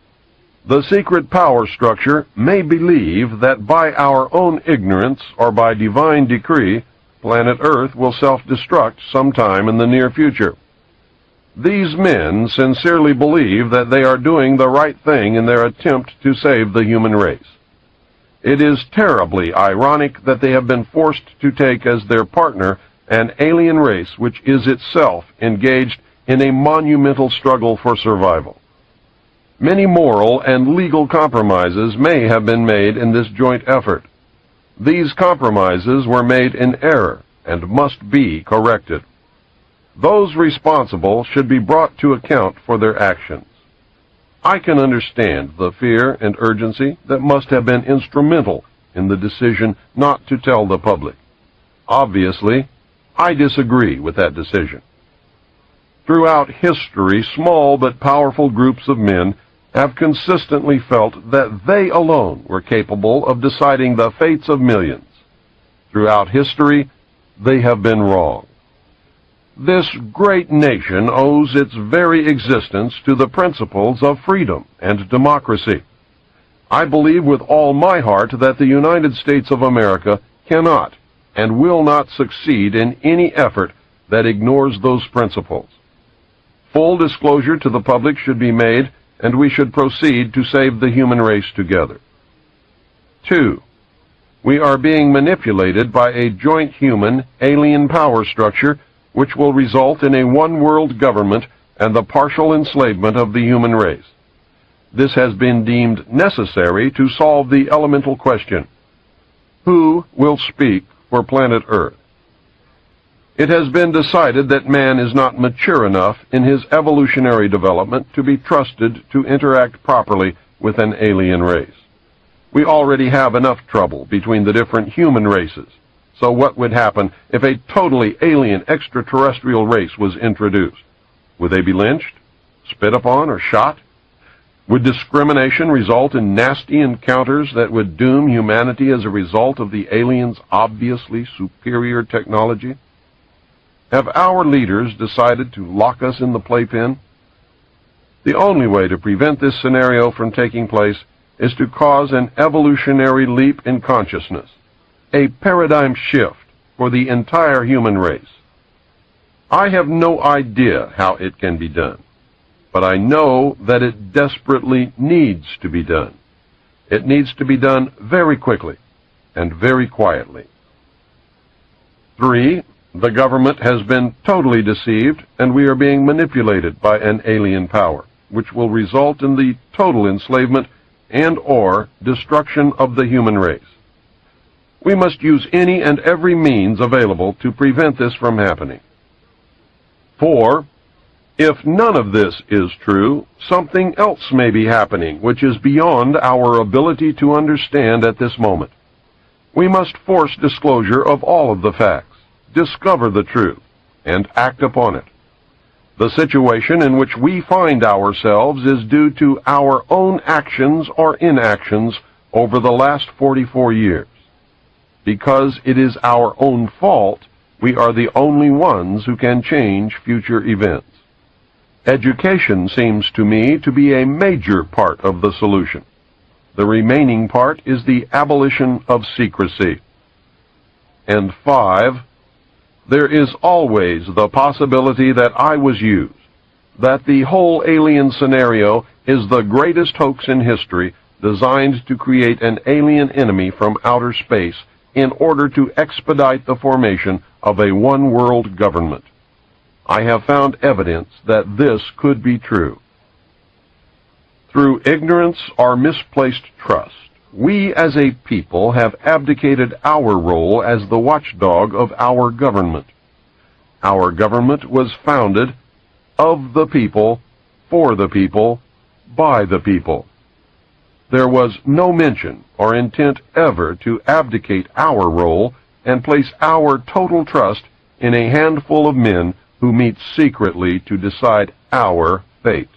The secret power structure may believe that by our own ignorance or by divine decree, planet Earth will self-destruct sometime in the near future. These men sincerely believe that they are doing the right thing in their attempt to save the human race. It is terribly ironic that they have been forced to take as their partner an alien race which is itself engaged in a monumental struggle for survival. Many moral and legal compromises may have been made in this joint effort. These compromises were made in error and must be corrected. Those responsible should be brought to account for their actions. I can understand the fear and urgency that must have been instrumental in the decision not to tell the public. Obviously, I disagree with that decision. Throughout history, small but powerful groups of men have consistently felt that they alone were capable of deciding the fates of millions. Throughout history, they have been wrong. This great nation owes its very existence to the principles of freedom and democracy. I believe with all my heart that the United States of America cannot and will not succeed in any effort that ignores those principles. Full disclosure to the public should be made, and we should proceed to save the human race together. 2. We are being manipulated by a joint human alien power structure which will result in a one-world government and the partial enslavement of the human race. This has been deemed necessary to solve the elemental question: who will speak for planet Earth? It has been decided that man is not mature enough in his evolutionary development to be trusted to interact properly with an alien race. We already have enough trouble between the different human races. So what would happen if a totally alien extraterrestrial race was introduced? Would they be lynched, spit upon, or shot? Would discrimination result in nasty encounters that would doom humanity as a result of the aliens' obviously superior technology? Have our leaders decided to lock us in the playpen? The only way to prevent this scenario from taking place is to cause an evolutionary leap in consciousness, a paradigm shift for the entire human race. I have no idea how it can be done, but I know that it desperately needs to be done. It needs to be done very quickly and very quietly. 3. The government has been totally deceived, and we are being manipulated by an alien power, which will result in the total enslavement and/or destruction of the human race. We must use any and every means available to prevent this from happening. 4. If none of this is true, something else may be happening which is beyond our ability to understand at this moment. We must force disclosure of all of the facts, discover the truth, and act upon it. The situation in which we find ourselves is due to our own actions or inactions over the last 44 years. Because it is our own fault, we are the only ones who can change future events. Education seems to me to be a major part of the solution. The remaining part is the abolition of secrecy. And 5, there is always the possibility that I was used, that the whole alien scenario is the greatest hoax in history, designed to create an alien enemy from outer space in order to expedite the formation of a one-world government. I have found evidence that this could be true. Through ignorance or misplaced trust, we as a people have abdicated our role as the watchdog of our government. Our government was founded of the people, for the people, by the people. There was no mention or intent ever to abdicate our role and place our total trust in a handful of men who meet secretly to decide our fate.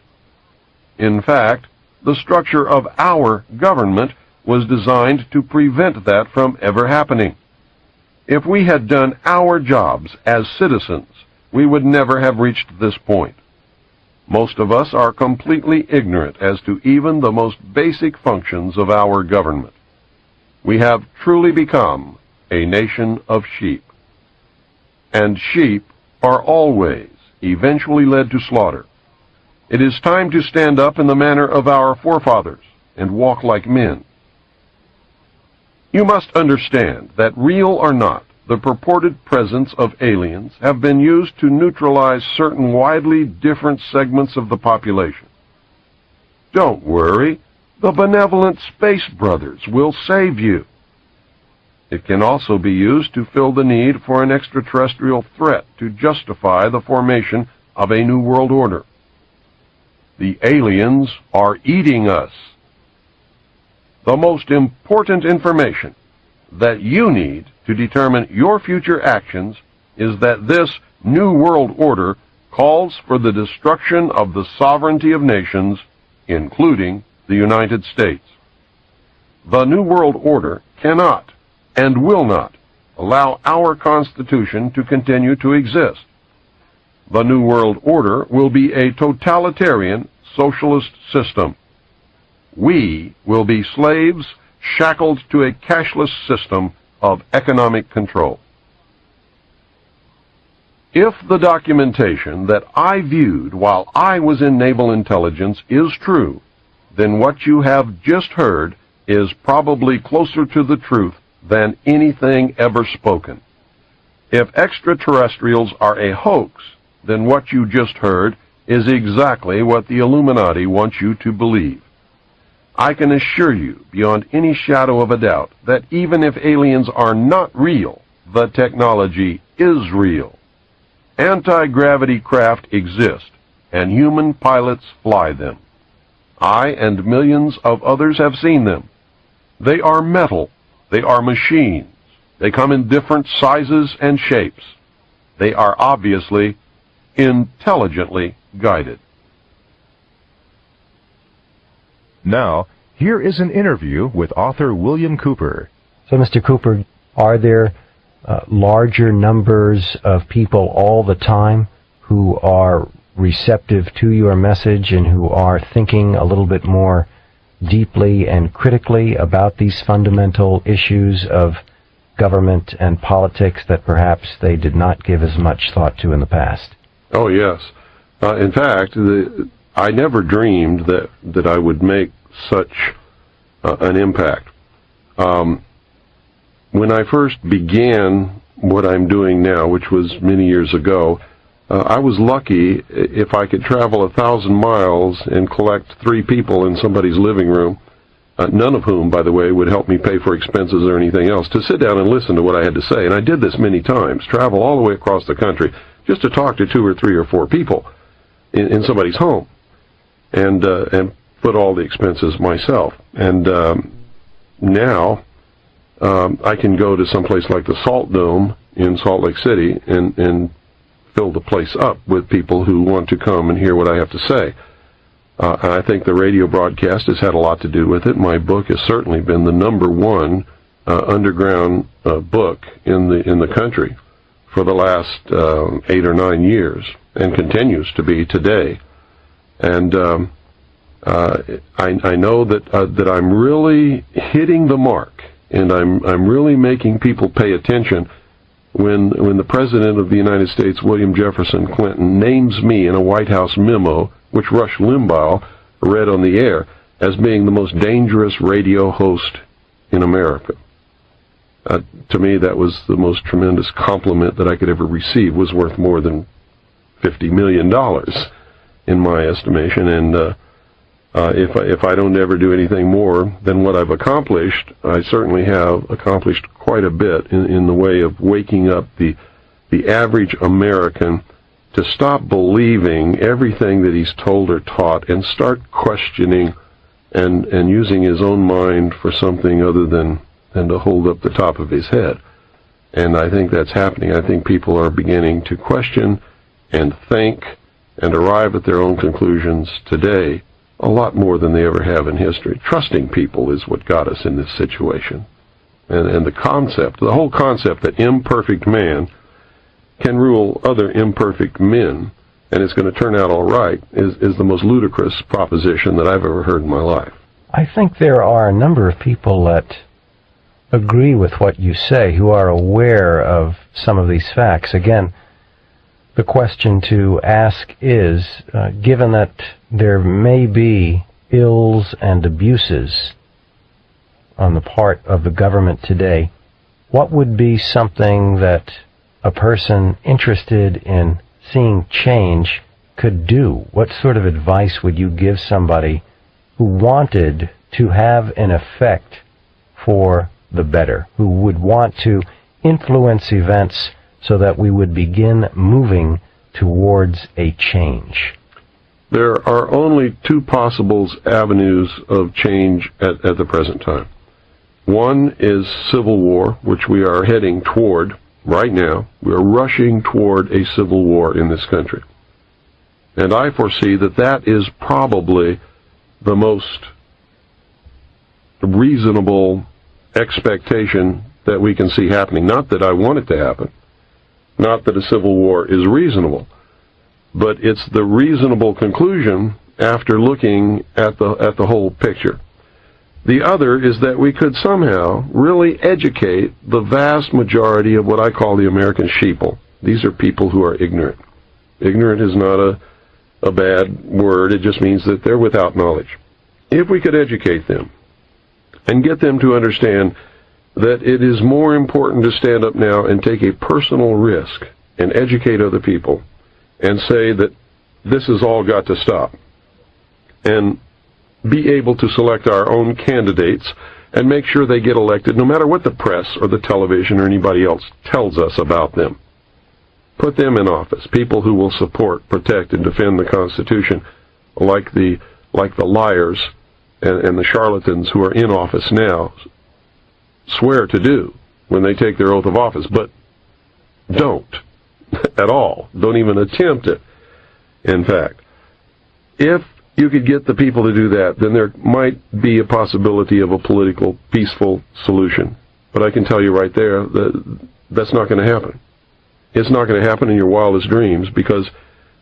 In fact, the structure of our government was designed to prevent that from ever happening. If we had done our jobs as citizens, we would never have reached this point. Most of us are completely ignorant as to even the most basic functions of our government. We have truly become a nation of sheep. And sheep are always eventually led to slaughter. It is time to stand up in the manner of our forefathers and walk like men. You must understand that, real or not, the purported presence of aliens have been used to neutralize certain widely different segments of the population. Don't worry, the benevolent Space Brothers will save you. It can also be used to fill the need for an extraterrestrial threat to justify the formation of a new world order. The aliens are eating us. The most important information that you need to determine your future actions is that this new world order calls for the destruction of the sovereignty of nations, including the United States. The new world order cannot and will not allow our Constitution to continue to exist. The New World Order will be a totalitarian socialist system. We will be slaves shackled to a cashless system of economic control. If the documentation that I viewed while I was in naval intelligence is true, then what you have just heard is probably closer to the truth than anything ever spoken. If extraterrestrials are a hoax, then what you just heard is exactly what the Illuminati wants you to believe. I can assure you, beyond any shadow of a doubt, that even if aliens are not real, the technology is real. Anti-gravity craft exist, and human pilots fly them. I and millions of others have seen them. They are metal. They are machines. They come in different sizes and shapes. They are obviously intelligently guided. Now, here is an interview with author William Cooper. So, Mr. Cooper, are there larger numbers of people all the time who are receptive to your message and who are thinking a little bit more deeply and critically about these fundamental issues of government and politics that perhaps they did not give as much thought to in the past? Oh, yes. In fact, I never dreamed that I would make such an impact. When I first began what I'm doing now, which was many years ago, I was lucky if I could travel 1,000 miles and collect 3 people in somebody's living room, none of whom, by the way, would help me pay for expenses or anything else, to sit down and listen to what I had to say. And I did this many times, travel all the way across the country, just to talk to 2 or 3 or 4 people in somebody's home, and put all the expenses myself. And now I can go to someplace like the Salt Dome in Salt Lake City and fill the place up with people who want to come and hear what I have to say. I think the radio broadcast has had a lot to do with it. My book has certainly been the #1 underground book in the country for the last 8 or 9 years, and continues to be today. And I know that I'm really hitting the mark, and I'm really making people pay attention when the President of the United States, William Jefferson Clinton, names me in a White House memo, which Rush Limbaugh read on the air, as being the most dangerous radio host in America. To me, that was the most tremendous compliment that I could ever receive. Was worth more than $50 million in my estimation. And if I don't ever do anything more than what I've accomplished, I certainly have accomplished quite a bit in the way of waking up the average American to stop believing everything that he's told or taught and start questioning and using his own mind for something other than to hold up the top of his head. And I think that's happening. I think people are beginning to question and think and arrive at their own conclusions today a lot more than they ever have in history. Trusting people is what got us in this situation. And the whole concept that imperfect man can rule other imperfect men and it's going to turn out all right is the most ludicrous proposition that I've ever heard in my life. I think there are a number of people that agree with what you say, who are aware of some of these facts. Again, the question to ask is, given that there may be ills and abuses on the part of the government today, what would be something that a person interested in seeing change could do? What sort of advice would you give somebody who wanted to have an effect for the better, who would want to influence events so that we would begin moving towards a change? There are only two possible avenues of change at the present time. One is civil war, which we are heading toward right now. We are rushing toward a civil war in this country. And I foresee that is probably the most reasonable expectation that we can see happening. Not that I want it to happen, not that a civil war is reasonable, but it's the reasonable conclusion after looking at the whole picture. The other is that we could somehow really educate the vast majority of what I call the American sheeple. These are people who are ignorant. Ignorant is not a bad word. It just means that they're without knowledge. If we could educate them and get them to understand that it is more important to stand up now and take a personal risk and educate other people and say that this has all got to stop, and be able to select our own candidates and make sure they get elected no matter what the press or the television or anybody else tells us about them. Put them in office, people who will support, protect, and defend the Constitution, like the liars and the charlatans who are in office now swear to do when they take their oath of office, but don't at all. Don't even attempt it, in fact. If you could get the people to do that, then there might be a possibility of a political, peaceful solution. But I can tell you right there that that's not going to happen. It's not going to happen in your wildest dreams, because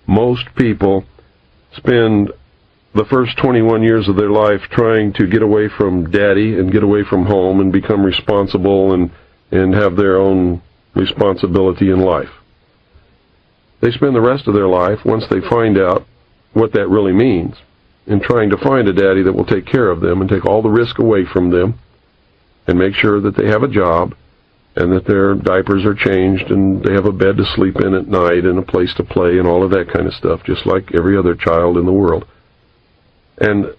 most people spend the first 21 years of their life trying to get away from daddy and get away from home and become responsible and have their own responsibility in life. They spend the rest of their life, once they find out what that really means, in trying to find a daddy that will take care of them and take all the risk away from them and make sure that they have a job and that their diapers are changed and they have a bed to sleep in at night and a place to play and all of that kind of stuff, just like every other child in the world. And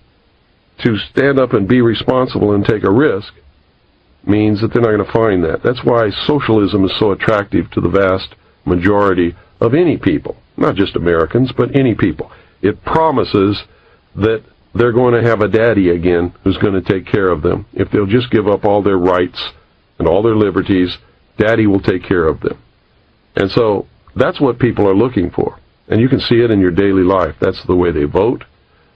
to stand up and be responsible and take a risk means that they're not going to find that. That's why socialism is so attractive to the vast majority of any people, not just Americans, but any people. It promises that they're going to have a daddy again who's going to take care of them. If they'll just give up all their rights and all their liberties, daddy will take care of them. And so that's what people are looking for. And you can see it in your daily life. That's the way they vote.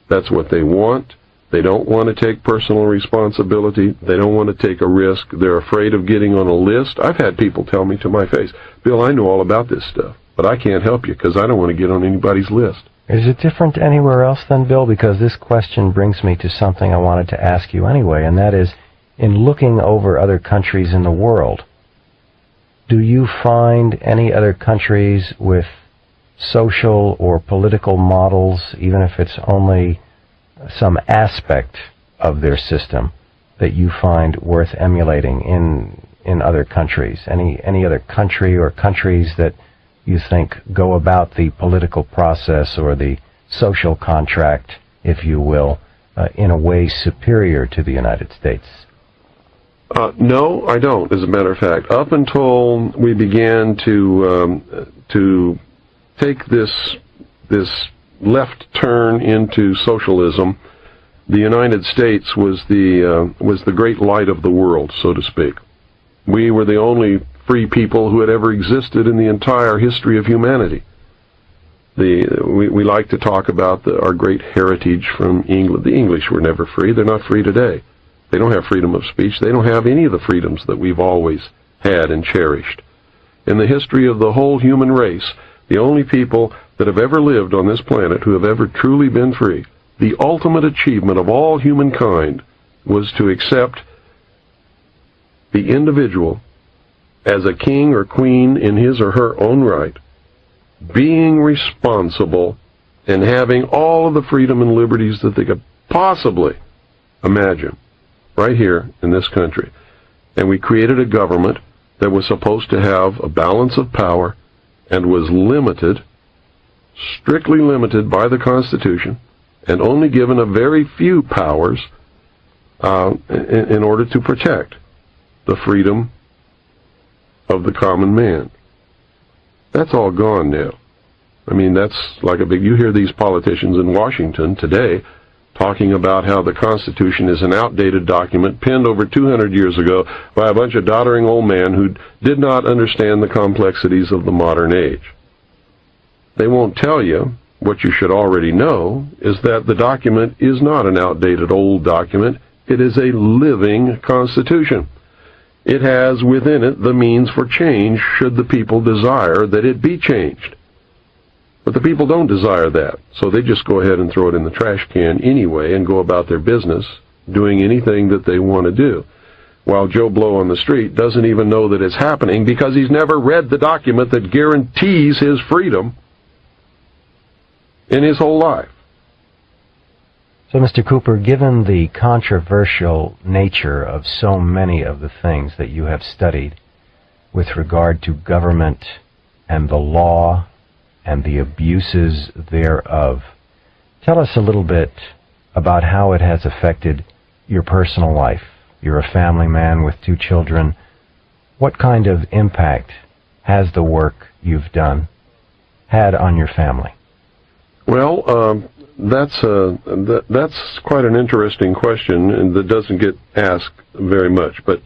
That's what they want. They don't want to take personal responsibility. They don't want to take a risk. They're afraid of getting on a list. I've had people tell me to my face, Bill, I know all about this stuff, but I can't help you because I don't want to get on anybody's list. Is it different anywhere else then, Bill? Because this question brings me to something I wanted to ask you anyway, and that is, in looking over other countries in the world, do you find any other countries with social or political models, even if it's only some aspect of their system, that you find worth emulating in other countries? Any other country or countries that you think go about the political process or the social contract, if you will, in a way superior to the United States? No, I don't, as a matter of fact. Up until we began to take this left turn into socialism, the United States was the great light of the world, so to speak. We were the only free people who had ever existed in the entire history of humanity. We like to talk about our great heritage from England. The English were never free. They're not free today. They don't have freedom of speech. They don't have any of the freedoms that we've always had and cherished. In the history of the whole human race, the only people that have ever lived on this planet who have ever truly been free, the ultimate achievement of all humankind was to accept the individual as a king or queen in his or her own right, being responsible and having all of the freedom and liberties that they could possibly imagine right here in this country. And we created a government that was supposed to have a balance of power and was limited, strictly limited by the Constitution, and only given a very few powers in order to protect the freedom of the common man. That's all gone now. I mean, that's like you hear these politicians in Washington today talking about how the Constitution is an outdated document penned over 200 years ago by a bunch of doddering old men who did not understand the complexities of the modern age. They won't tell you what you should already know, is that the document is not an outdated old document. It is a living Constitution. It has within it the means for change should the people desire that it be changed. But the people don't desire that, so they just go ahead and throw it in the trash can anyway and go about their business doing anything that they want to do, while Joe Blow on the street doesn't even know that it's happening because he's never read the document that guarantees his freedom in his whole life. So, Mr. Cooper, given the controversial nature of so many of the things that you have studied with regard to government and the law and the abuses thereof, tell us a little bit about how it has affected your personal life. You're a family man with 2 children. What kind of impact has the work you've done had on your family? Well, that's quite an interesting question, and that doesn't get asked very much. But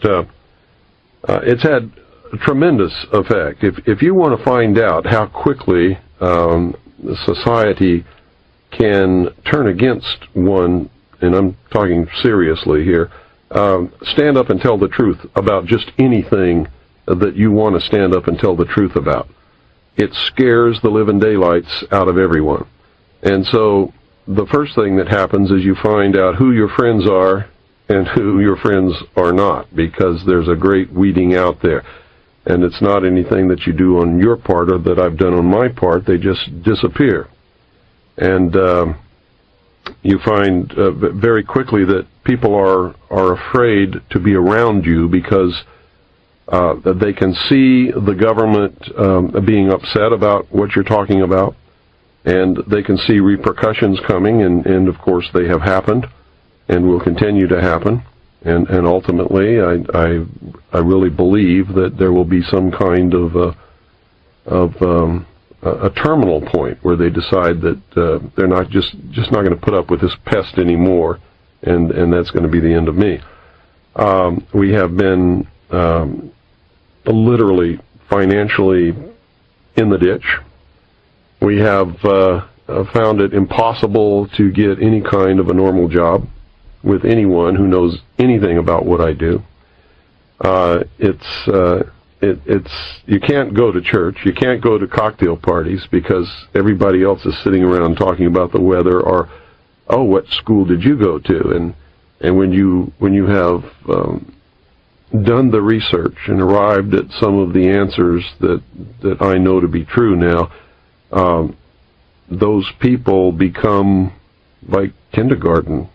it's had a tremendous effect. If you want to find out how quickly society can turn against one, and I'm talking seriously here, stand up and tell the truth about just anything that you want to stand up and tell the truth about. It scares the living daylights out of everyone. And so the first thing that happens is you find out who your friends are and who your friends are not, because there's a great weeding out there. And it's not anything that you do on your part or that I've done on my part. They just disappear. And you find very quickly that people are afraid to be around you because they can see the government being upset about what you're talking about, and they can see repercussions coming, and of course they have happened and will continue to happen. And ultimately, I really believe that there will be some kind of a terminal point where they decide that they're not just not going to put up with this pest anymore, and that's going to be the end of me. We have been literally financially in the ditch. We have found it impossible to get any kind of a normal job with anyone who knows anything about what I do. It's you can't go to church, you can't go to cocktail parties because everybody else is sitting around talking about the weather, or, oh, what school did you go to? And when you have done the research and arrived at some of the answers that I know to be true now, those people become like kindergarten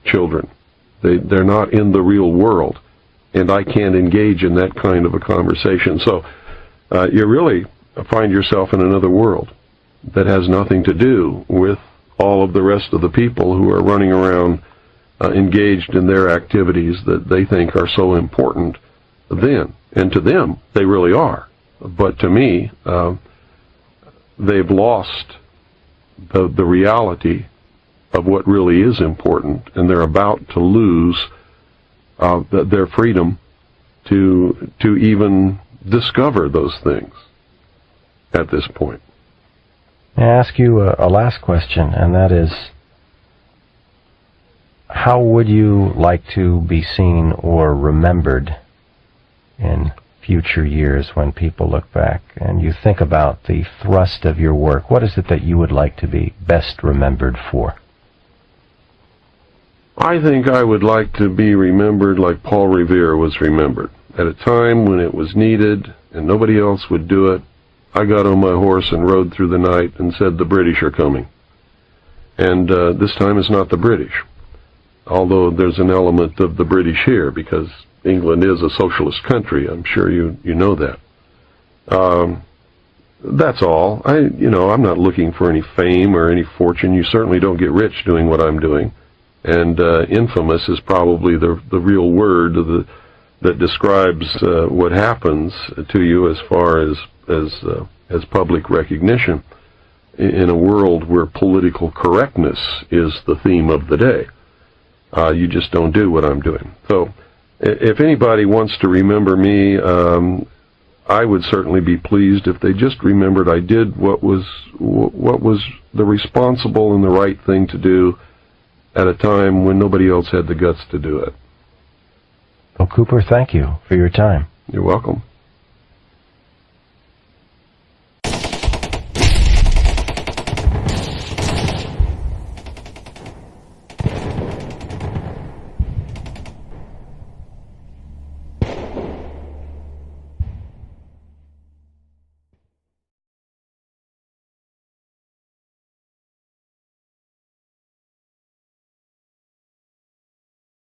children. They're not in the real world, and I can't engage in that kind of a conversation. So you really find yourself in another world that has nothing to do with all of the rest of the people who are running around engaged in their activities that they think are so important then. And to them, they really are. But to me, they've lost the reality of what really is important, and they're about to lose their freedom to even discover those things at this point. May I ask you a last question, and that is, how would you like to be seen or remembered in future years when people look back and you think about the thrust of your work? What is it that you would like to be best remembered for? I think I would like to be remembered like Paul Revere was remembered. At a time when it was needed and nobody else would do it, I got on my horse and rode through the night and said, the British are coming. And this time it's not the British, although there's an element of the British here because England is a socialist country. I'm sure you know that. That's all. I'm not looking for any fame or any fortune. You certainly don't get rich doing what I'm doing. And infamous is probably the real word that describes what happens to you as far as public recognition in a world where political correctness is the theme of the day. You just don't do what I'm doing. So if anybody wants to remember me, I would certainly be pleased if they just remembered I did what was the responsible and the right thing to do at a time when nobody else had the guts to do it. Well, Cooper, thank you for your time. You're welcome.